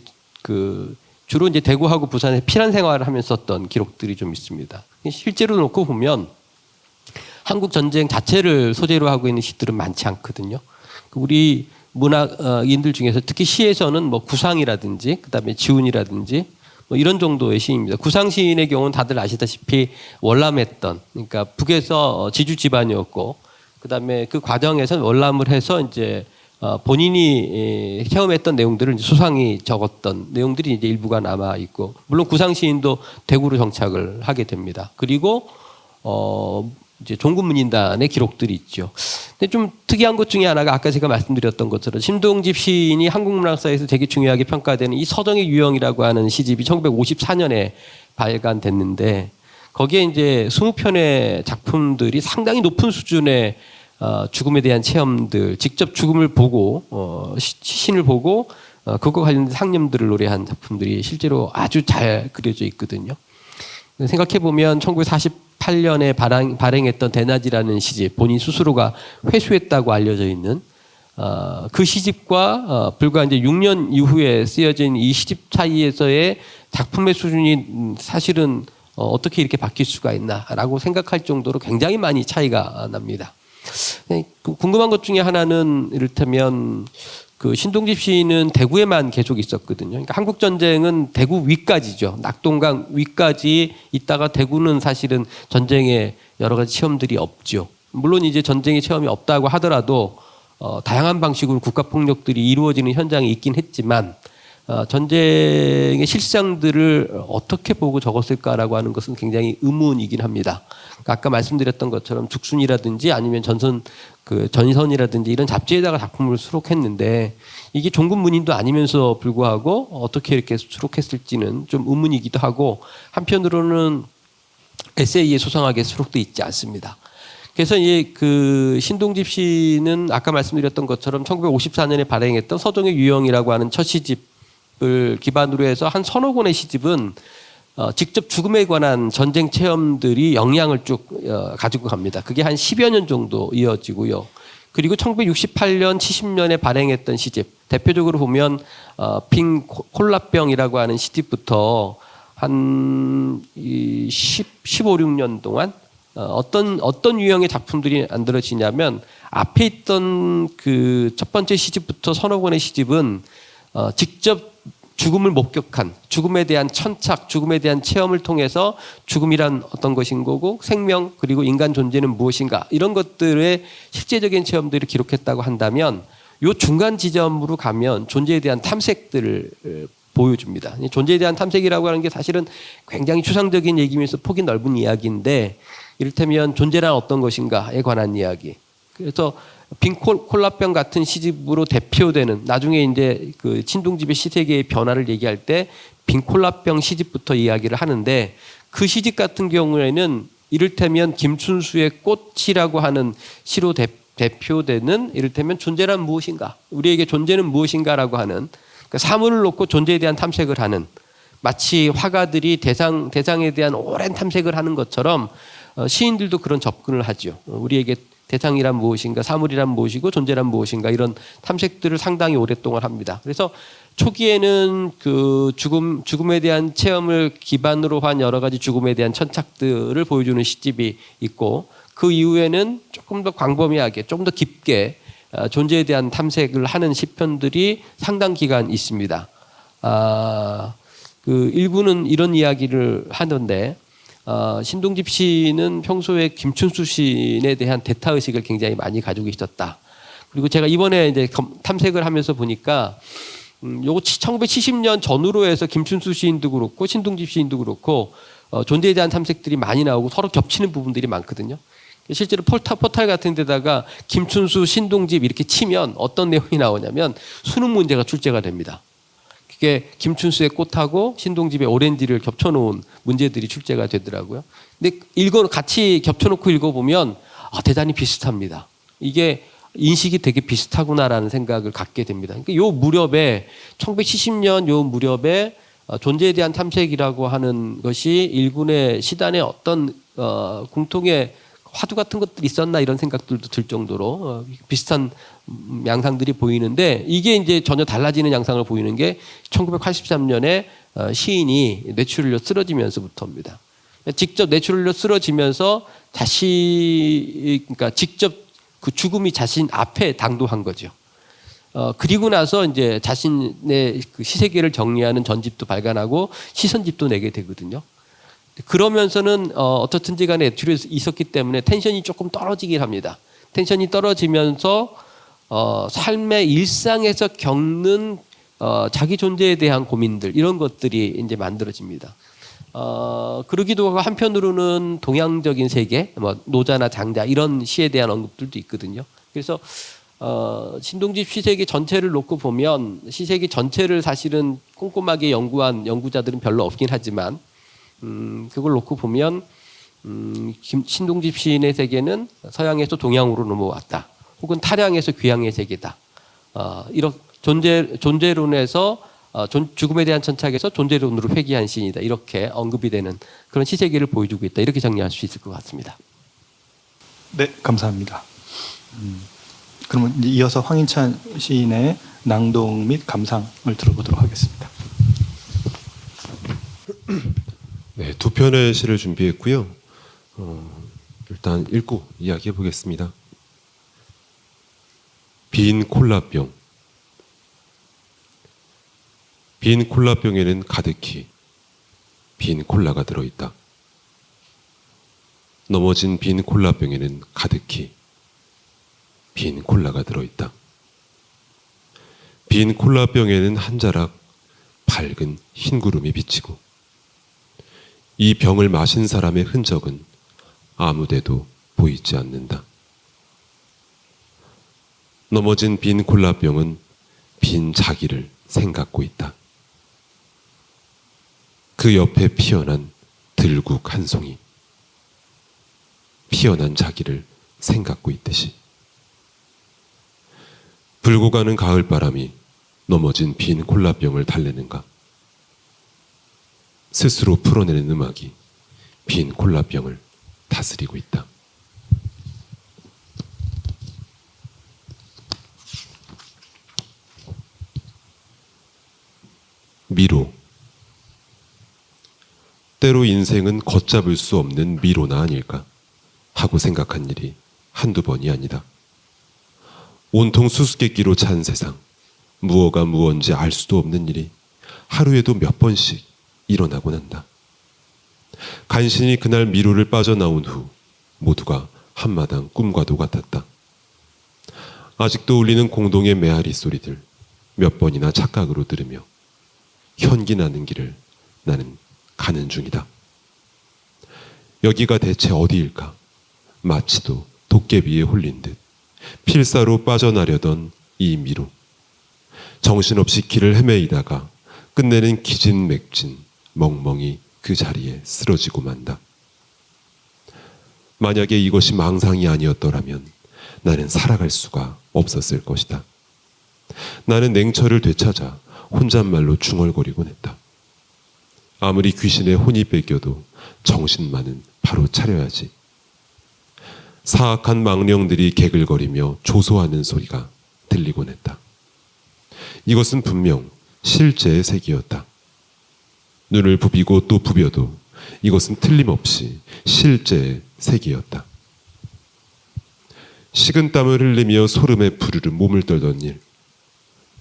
주로 이제 대구하고 부산에 피난 생활을 하면서 썼던 기록들이 좀 있습니다. 실제로 놓고 보면 한국 전쟁 자체를 소재로 하고 있는 시들은 많지 않거든요. 우리 문학인들 중에서 특히 시에서는 뭐 구상이라든지 그다음에 지훈이라든지 뭐 이런 정도의 시입니다. 구상 시인의 경우는 다들 아시다시피 월남했던, 그러니까 북에서 지주 집안이었고, 그다음에 그 과정에서 월남을 해서 이제 본인이 체험했던 내용들을 이제 소상히 적었던 내용들이 이제 일부가 남아 있고, 물론 구상 시인도 대구로 정착을 하게 됩니다. 그리고 이제 종군문인단의 기록들이 있죠. 근데 좀 특이한 것 중에 하나가 아까 제가 말씀드렸던 것처럼 신동집 시인이 한국문학사에서 되게 중요하게 평가되는 이 서정의 유형이라고 하는 시집이 1954년에 발간됐는데, 거기에 이제 20편의 작품들이 상당히 높은 수준의 죽음에 대한 체험들, 직접 죽음을 보고 시신을 보고 그것과 관련된 상념들을 노래한 작품들이 실제로 아주 잘 그려져 있거든요. 생각해 보면 1948년에 발행했던 대낮이라는 시집, 본인 스스로가 회수했다고 알려져 있는 그 시집과 불과 이제 6년 이후에 쓰여진 이 시집 사이에서의 작품의 수준이 사실은 어떻게 이렇게 바뀔 수가 있나라고 생각할 정도로 굉장히 많이 차이가 납니다. 궁금한 것 중에 하나는 이를테면 그 신동집 시인은 대구에만 계속 있었거든요. 그러니까 한국 전쟁은 대구 위까지죠. 낙동강 위까지 있다가 대구는 사실은 전쟁에 여러 가지 체험들이 없죠. 물론 이제 전쟁의 체험이 없다고 하더라도 다양한 방식으로 국가 폭력들이 이루어지는 현장이 있긴 했지만 전쟁의 실상들을 어떻게 보고 적었을까라고 하는 것은 굉장히 의문이긴 합니다. 그러니까 아까 말씀드렸던 것처럼 죽순이라든지 아니면 전선이라든지 이런 잡지에다가 작품을 수록했는데 이게 종군문인도 아니면서 불구하고 어떻게 이렇게 수록했을지는 좀 의문이기도 하고, 한편으로는 에세이에 소상하게 수록돼 있지 않습니다. 그래서 그 신동집 씨는 아까 말씀드렸던 것처럼 1954년에 발행했던 서정의 유형이라고 하는 첫 시집을 기반으로 해서 한 서너 권의 시집은 직접 죽음에 관한 전쟁 체험들이 영향을 쭉 가지고 갑니다. 그게 한 10여 년 정도 이어지고요. 그리고 1968년, 70년에 발행했던 시집, 대표적으로 보면 빈 콜라병이라고 하는 시집부터 한 15, 16년 동안 어떤 유형의 작품들이 만들어지냐면, 앞에 있던 그 첫 번째 시집부터 서너 권의 시집은 직접 죽음을 목격한, 죽음에 대한 천착, 죽음에 대한 체험을 통해서 죽음이란 어떤 것인 거고, 생명 그리고 인간 존재는 무엇인가, 이런 것들의 실제적인 체험들을 기록했다고 한다면, 요 중간 지점으로 가면 존재에 대한 탐색들을 보여줍니다. 존재에 대한 탐색이라고 하는 게 사실은 굉장히 추상적인 얘기면서 폭이 넓은 이야기인데, 이를테면 존재란 어떤 것인가에 관한 이야기. 그래서 빈 콜라병 같은 시집으로 대표되는, 나중에 이제 그 신동집의 시세계의 변화를 얘기할 때 빈 콜라병 시집부터 이야기를 하는데, 그 시집 같은 경우에는 이를테면 김춘수의 꽃이라고 하는 시로 대표되는, 이를테면 존재란 무엇인가, 우리에게 존재는 무엇인가라고 하는, 그러니까 사물을 놓고 존재에 대한 탐색을 하는, 마치 화가들이 대상에 대한 오랜 탐색을 하는 것처럼 시인들도 그런 접근을 하죠. 우리에게 대상이란 무엇인가, 사물이란 무엇이고 존재란 무엇인가, 이런 탐색들을 상당히 오랫동안 합니다. 그래서 초기에는 그 죽음에 대한 체험을 기반으로 한 여러 가지 죽음에 대한 천착들을 보여주는 시집이 있고, 그 이후에는 조금 더 광범위하게, 좀 더 깊게 존재에 대한 탐색을 하는 시편들이 상당 기간 있습니다. 그 일부는 이런 이야기를 하는데, 신동집 씨는 평소에 김춘수 시인에 대한 대타의식을 굉장히 많이 가지고 있었다. 그리고 제가 이번에 이제 탐색을 하면서 보니까, 요거 1970년 전후로 해서 김춘수 시인도 그렇고 신동집 시인도 그렇고 존재에 대한 탐색들이 많이 나오고 서로 겹치는 부분들이 많거든요. 실제로 포탈 같은 데다가 김춘수, 신동집 이렇게 치면 어떤 내용이 나오냐면 수능 문제가 출제가 됩니다. 그게 김춘수의 꽃하고 신동집의 오렌지를 겹쳐놓은 문제들이 출제가 되더라고요. 근데 같이 겹쳐놓고 읽어보면 대단히 비슷합니다. 이게 인식이 되게 비슷하구나라는 생각을 갖게 됩니다. 그러니까 요 무렵에 1970년 요 무렵에 존재에 대한 탐색이라고 하는 것이 일군의 시단의 어떤 공통의 화두 같은 것들이 있었나 이런 생각들도 들 정도로 비슷한 양상들이 보이는데 이게 이제 전혀 달라지는 양상을 보이는 게 1983년에 시인이 뇌출혈로 쓰러지면서부터입니다. 직접 뇌출혈로 쓰러지면서 그러니까 직접 그 죽음이 자신 앞에 당도한 거죠. 그리고 나서 이제 자신의 그 시세계를 정리하는 전집도 발간하고 시선집도 내게 되거든요. 그러면서는 어떻든지 간에 뇌출혈이 있었기 때문에 텐션이 조금 떨어지긴 합니다. 텐션이 떨어지면서 삶의 일상에서 겪는 자기 존재에 대한 고민들 이런 것들이 이제 만들어집니다. 그러기도 하고 한편으로는 동양적인 세계, 뭐 노자나 장자 이런 시에 대한 언급들도 있거든요. 그래서 신동집 시세계 전체를 놓고 보면 시세계 전체를 사실은 꼼꼼하게 연구한 연구자들은 별로 없긴 하지만 그걸 놓고 보면 신동집 시인의 세계는 서양에서 동양으로 넘어왔다. 혹은 타량에서 귀양의 세계다. 이런 존재론에서 죽음에 대한 천착에서 존재론으로 회귀한 시인이다. 이렇게 언급이 되는 그런 시세계를 보여주고 있다. 이렇게 정리할 수 있을 것 같습니다. 네, 감사합니다. 그러면 이어서 황인찬 시인의 낭독 및 감상을 들어보도록 하겠습니다. 네, 두 편의 시를 준비했고요. 일단 읽고 이야기해 보겠습니다. 빈 콜라병. 빈 콜라병에는 가득히 빈 콜라가 들어있다. 넘어진 빈 콜라병에는 가득히 빈 콜라가 들어있다. 빈 콜라병에는 한 자락 밝은 흰 구름이 비치고 이 병을 마신 사람의 흔적은 아무데도 보이지 않는다. 넘어진 빈 콜라병은 빈 자기를 생각고 있다. 그 옆에 피어난 들국 한 송이 피어난 자기를 생각고 있듯이 불고 가는 가을바람이 넘어진 빈 콜라병을 달래는가 스스로 풀어내는 음악이 빈 콜라병을 다스리고 있다. 미로. 때로 인생은 걷잡을 수 없는 미로나 아닐까 하고 생각한 일이 한두 번이 아니다. 온통 수수께끼로 찬 세상, 무엇가 무언지 알 수도 없는 일이 하루에도 몇 번씩 일어나곤 한다. 간신히 그날 미로를 빠져나온 후 모두가 한마당 꿈과도 같았다. 아직도 울리는 공동의 메아리 소리들 몇 번이나 착각으로 들으며 현기나는 길을 나는 가는 중이다. 여기가 대체 어디일까? 마치도 도깨비에 홀린 듯 필사로 빠져나려던 이 미로. 정신없이 길을 헤매이다가 끝내는 기진맥진 멍멍이 그 자리에 쓰러지고 만다. 만약에 이것이 망상이 아니었더라면 나는 살아갈 수가 없었을 것이다. 나는 냉철을 되찾아 혼잣말로 중얼거리곤 했다. 아무리 귀신의 혼이 뺏겨도 정신만은 바로 차려야지. 사악한 망령들이 개글거리며 조소하는 소리가 들리곤 했다. 이것은 분명 실제의 색이었다. 눈을 부비고 또 부벼도 이것은 틀림없이 실제의 색이었다. 식은땀을 흘리며 소름에 부르르 몸을 떨던 일,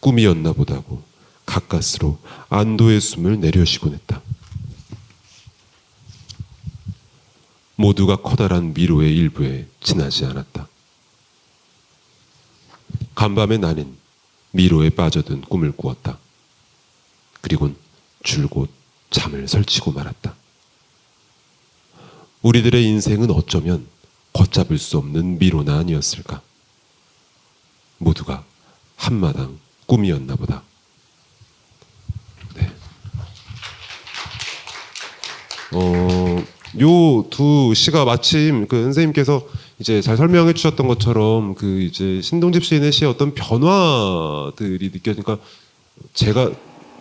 꿈이었나 보다고 가까스로 안도의 숨을 내려쉬곤 했다. 모두가 커다란 미로의 일부에 지나지 않았다. 간밤에 나는 미로에 빠져든 꿈을 꾸었다. 그리곤 줄곧 잠을 설치고 말았다. 우리들의 인생은 어쩌면 걷잡을 수 없는 미로나 아니었을까? 모두가 한마당 꿈이었나 보다. 네. 요 두 시가 마침 그 선생님께서 이제 잘 설명해 주셨던 것처럼 그 이제 신동집 시인의 시의 어떤 변화들이 느껴지니까 제가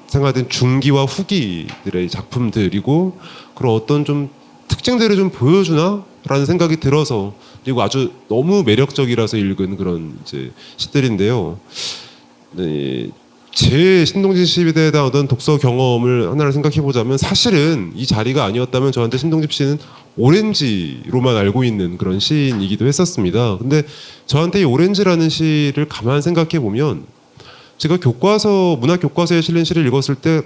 생활된 중기와 후기들의 작품들이고 그런 어떤 좀 특징들을 좀 보여주나라는 생각이 들어서 그리고 아주 너무 매력적이라서 읽은 그런 이제 시들인데요. 네, 제 신동진 시에 대한 어떤 독서 경험을 하나를 생각해 보자면 사실은 이 자리가 아니었다면 저한테 신동진 씨는 오렌지로만 알고 있는 그런 시인이기도 했었습니다. 근데 저한테 이 오렌지라는 시를 가만 생각해 보면 제가 교과서 문학 교과서에 실린 시를 읽었을 때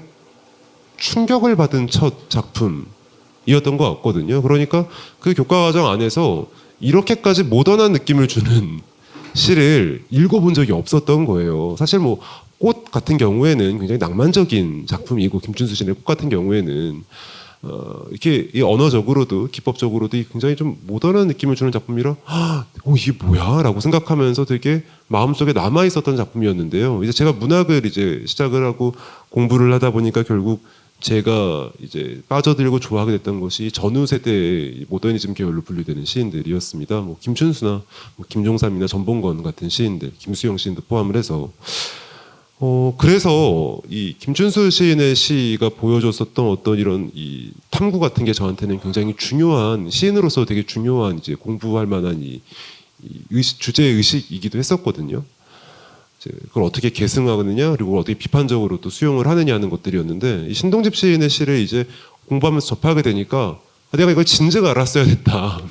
충격을 받은 첫 작품이었던 것 같거든요. 그러니까 그 교과 과정 안에서 이렇게까지 모던한 느낌을 주는 시를 읽어본 적이 없었던 거예요. 사실 뭐 꽃 같은 경우에는 굉장히 낭만적인 작품이고 김춘수 씨의 꽃 같은 경우에는 이렇게 이 언어적으로도 기법적으로도 굉장히 좀 모던한 느낌을 주는 작품이라 이게 뭐야라고 생각하면서 되게 마음속에 남아 있었던 작품이었는데요. 이제 제가 문학을 이제 시작을 하고 공부를 하다 보니까 결국 제가 이제 빠져들고 좋아하게 됐던 것이 전후 세대의 모더니즘 계열로 분류되는 시인들이었습니다. 뭐 김춘수나 뭐 김종삼이나 전봉건 같은 시인들, 김수영 시인도 포함을 해서 그래서 이 김춘수 시인의 시가 보여줬었던 어떤 이런 이 탐구 같은 게 저한테는 굉장히 중요한 시인으로서 되게 중요한 이제 공부할 만한 이 주제 의식이기도 했었거든요. 그걸 어떻게 계승하느냐 그리고 어떻게 비판적으로 또 수용을 하느냐 하는 것들이었는데 이 신동집 시인의 시를 이제 공부하면서 접하게 되니까 내가 이걸 진즉 알았어야 됐다.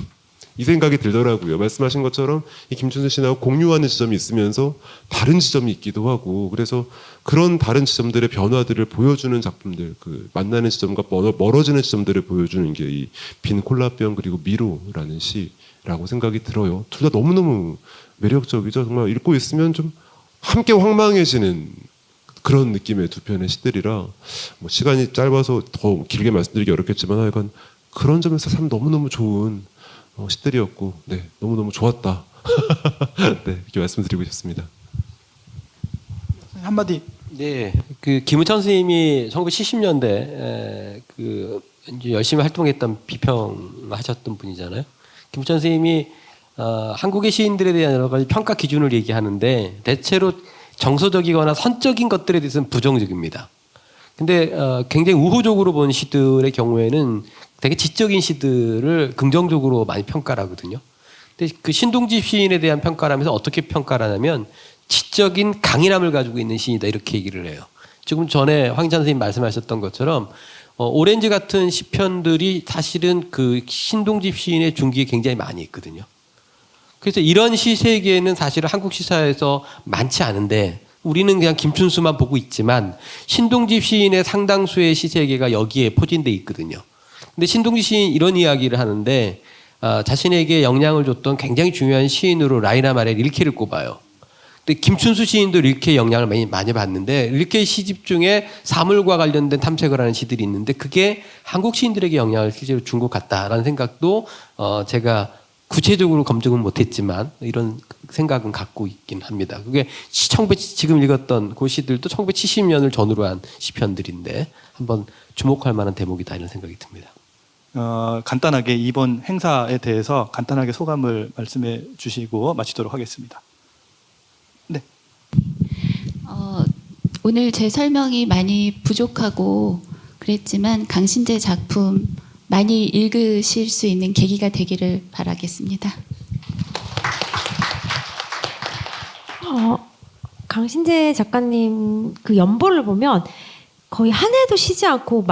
이 생각이 들더라고요. 말씀하신 것처럼 이 김춘수 씨하고 공유하는 지점이 있으면서 다른 지점이 있기도 하고 그래서 그런 다른 지점들의 변화들을 보여주는 작품들 그 만나는 지점과 멀어지는 지점들을 보여주는 게 이 빈 콜라병 그리고 미로라는 시라고 생각이 들어요. 둘 다 너무너무 매력적이죠. 정말 읽고 있으면 좀 함께 황망해지는 그런 느낌의 두 편의 시들이라 뭐 시간이 짧아서 더 길게 말씀드리기 어렵겠지만 하여간 그런 점에서 참 너무너무 좋은 시들이었고 네 너무너무 좋았다. 네 이렇게 말씀드리고 싶습니다. 한마디. 네, 그 김우천 선생님이 1970년대 그 이제 열심히 활동했던 비평하셨던 분이잖아요. 김우천 선생님이 한국의 시인들에 대한 여러 가지 평가 기준을 얘기하는데 대체로 정서적이거나 선적인 것들에 대해서는 부정적입니다. 근데 굉장히 우호적으로 본 시들의 경우에는 되게 지적인 시들을 긍정적으로 많이 평가를 하거든요. 근데 그 신동집 시인에 대한 평가를 하면서 어떻게 평가를 하냐면 지적인 강인함을 가지고 있는 시인이다 이렇게 얘기를 해요. 지금 전에 황인찬 선생님 말씀하셨던 것처럼 오렌지 같은 시편들이 사실은 그 신동집 시인의 중기에 굉장히 많이 있거든요. 그래서 이런 시 세계는 사실은 한국 시사에서 많지 않은데 우리는 그냥 김춘수만 보고 있지만 신동집 시인의 상당수의 시 세계가 여기에 포진돼 있거든요. 근데 신동집 시인 이런 이야기를 하는데 자신에게 영향을 줬던 굉장히 중요한 시인으로 라이나 마렐 릴케를 꼽아요. 근데 김춘수 시인도 릴케의 영향을 많이 받는데 릴케의 시집 중에 사물과 관련된 탐색을 하는 시들이 있는데 그게 한국 시인들에게 영향을 실제로 준 것 같다라는 생각도 제가 구체적으로 검증은 못했지만 이런 생각은 갖고 있긴 합니다. 그게 지금 읽었던 그 시들도 1970년을 전후로 한 시편들인데 한번 주목할 만한 대목이다 이런 생각이 듭니다. 간단하게 이번 행사에 대해서 간단하게 소감을 말씀해 주시고 마치도록 하겠습니다. 네. 오늘 제 설명이 많이 부족하고 그랬지만 강신재 작품 많이 읽으실 수 있는 계기가 되기를 바라겠습니다. 강신재 작가님 그 연보를 보면 거의 한 해도 쉬지 않고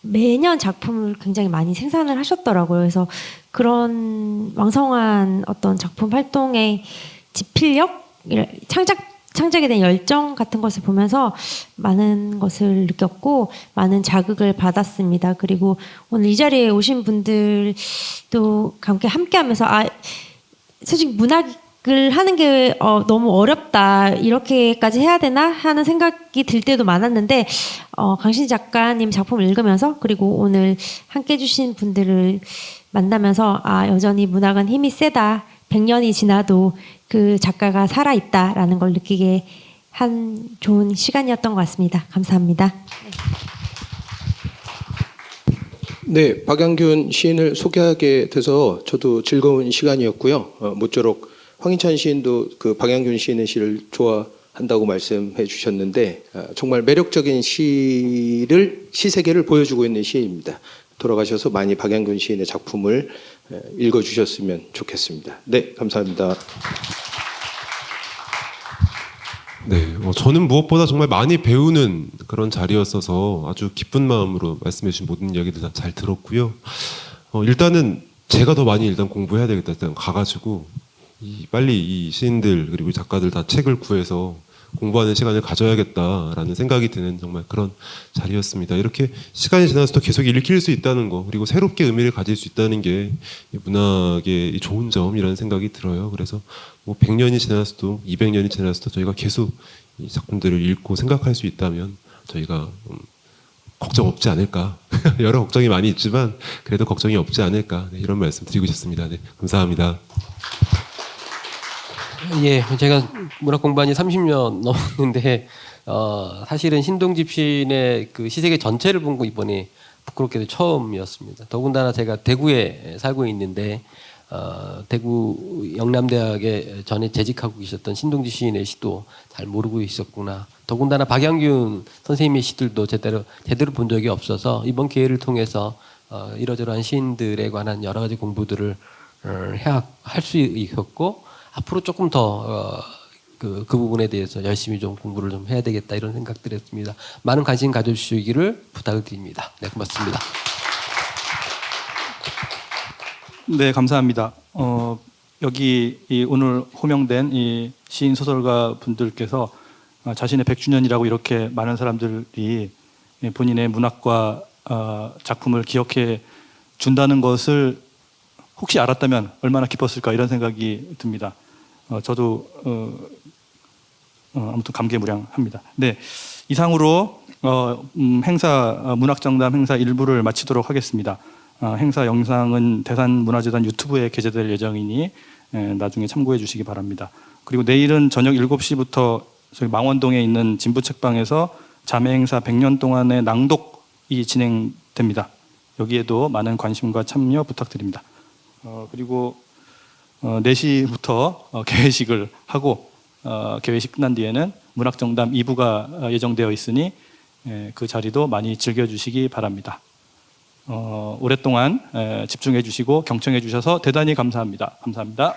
매년 작품을 굉장히 많이 생산을 하셨더라고요. 그래서 그런 왕성한 어떤 작품 활동의 집필력, 창작에 대한 열정 같은 것을 보면서 많은 것을 느꼈고 많은 자극을 받았습니다. 그리고 오늘 이 자리에 오신 분들도 함께하면서 솔직히 문학을 하는 게 너무 어렵다 이렇게까지 해야 되나 하는 생각이 들 때도 많았는데 강신 작가님 작품을 읽으면서 그리고 오늘 함께해 주신 분들을 만나면서 여전히 문학은 힘이 세다. 100년이 지나도 그 작가가 살아있다라는 걸 느끼게 한 좋은 시간이었던 것 같습니다. 감사합니다. 네, 박양균 시인을 소개하게 돼서 저도 즐거운 시간이었고요. 모쪼록 황인찬 시인도 그 박양균 시인의 시를 좋아하는 한다고 말씀해 주셨는데 정말 매력적인 시 세계를 보여주고 있는 시인입니다. 돌아가셔서 많이 박양균 시인의 작품을 읽어주셨으면 좋겠습니다. 네, 감사합니다. 네, 저는 무엇보다 정말 많이 배우는 그런 자리였어서 아주 기쁜 마음으로 말씀해 주신 모든 이야기들 다 잘 들었고요. 일단은 제가 더 많이 일단 공부해야 되겠다. 일단 가가지고 빨리 이 시인들 그리고 작가들 다 책을 구해서 공부하는 시간을 가져야겠다라는 생각이 드는 정말 그런 자리였습니다. 이렇게 시간이 지나서도 계속 읽힐 수 있다는 거, 그리고 새롭게 의미를 가질 수 있다는 게 문학의 좋은 점이라는 생각이 들어요. 그래서 뭐 100년이 지나서도 200년이 지나서도 저희가 계속 이 작품들을 읽고 생각할 수 있다면 저희가 걱정 없지 않을까. 여러 걱정이 많이 있지만 그래도 걱정이 없지 않을까. 네, 이런 말씀 드리고 싶습니다. 네, 감사합니다. 예, 제가 문학 공부한 지 30년 넘었는데 사실은 신동집 시인의 그 시세계 전체를 본 거 이번에 부끄럽게도 처음이었습니다. 더군다나 제가 대구에 살고 있는데 대구 영남대학에 전에 재직하고 계셨던 신동집 시인의 시도 잘 모르고 있었구나. 더군다나 박양균 선생님의 시들도 제대로 본 적이 없어서 이번 기회를 통해서 이러저러한 시인들에 관한 여러 가지 공부들을 할 수 있었고, 앞으로 조금 더 그 부분에 대해서 열심히 좀 공부를 좀 해야 되겠다, 이런 생각들 했습니다. 많은 관심 가져주시기를 부탁을 드립니다. 네, 고맙습니다. 네, 감사합니다. 여기 오늘 호명된 이 시인 소설가 분들께서 자신의 100주년이라고 이렇게 많은 사람들이 본인의 문학과 작품을 기억해 준다는 것을 혹시 알았다면 얼마나 기뻤을까, 이런 생각이 듭니다. 저도 아무튼 감개무량합니다. 네, 이상으로 문학정담 행사 일부를 마치도록 하겠습니다. 행사 영상은 대산문화재단 유튜브에 게재될 예정이니 나중에 참고해 주시기 바랍니다. 그리고 내일은 저녁 7시부터 저희 망원동에 있는 진부책방에서 자매 행사 100년 동안의 낭독이 진행됩니다. 여기에도 많은 관심과 참여 부탁드립니다. 그리고 4시부터 개회식을 하고 개회식 끝난 뒤에는 문학정담 2부가 예정되어 있으니 그 자리도 많이 즐겨주시기 바랍니다. 오랫동안 집중해 주시고 경청해 주셔서 대단히 감사합니다. 감사합니다.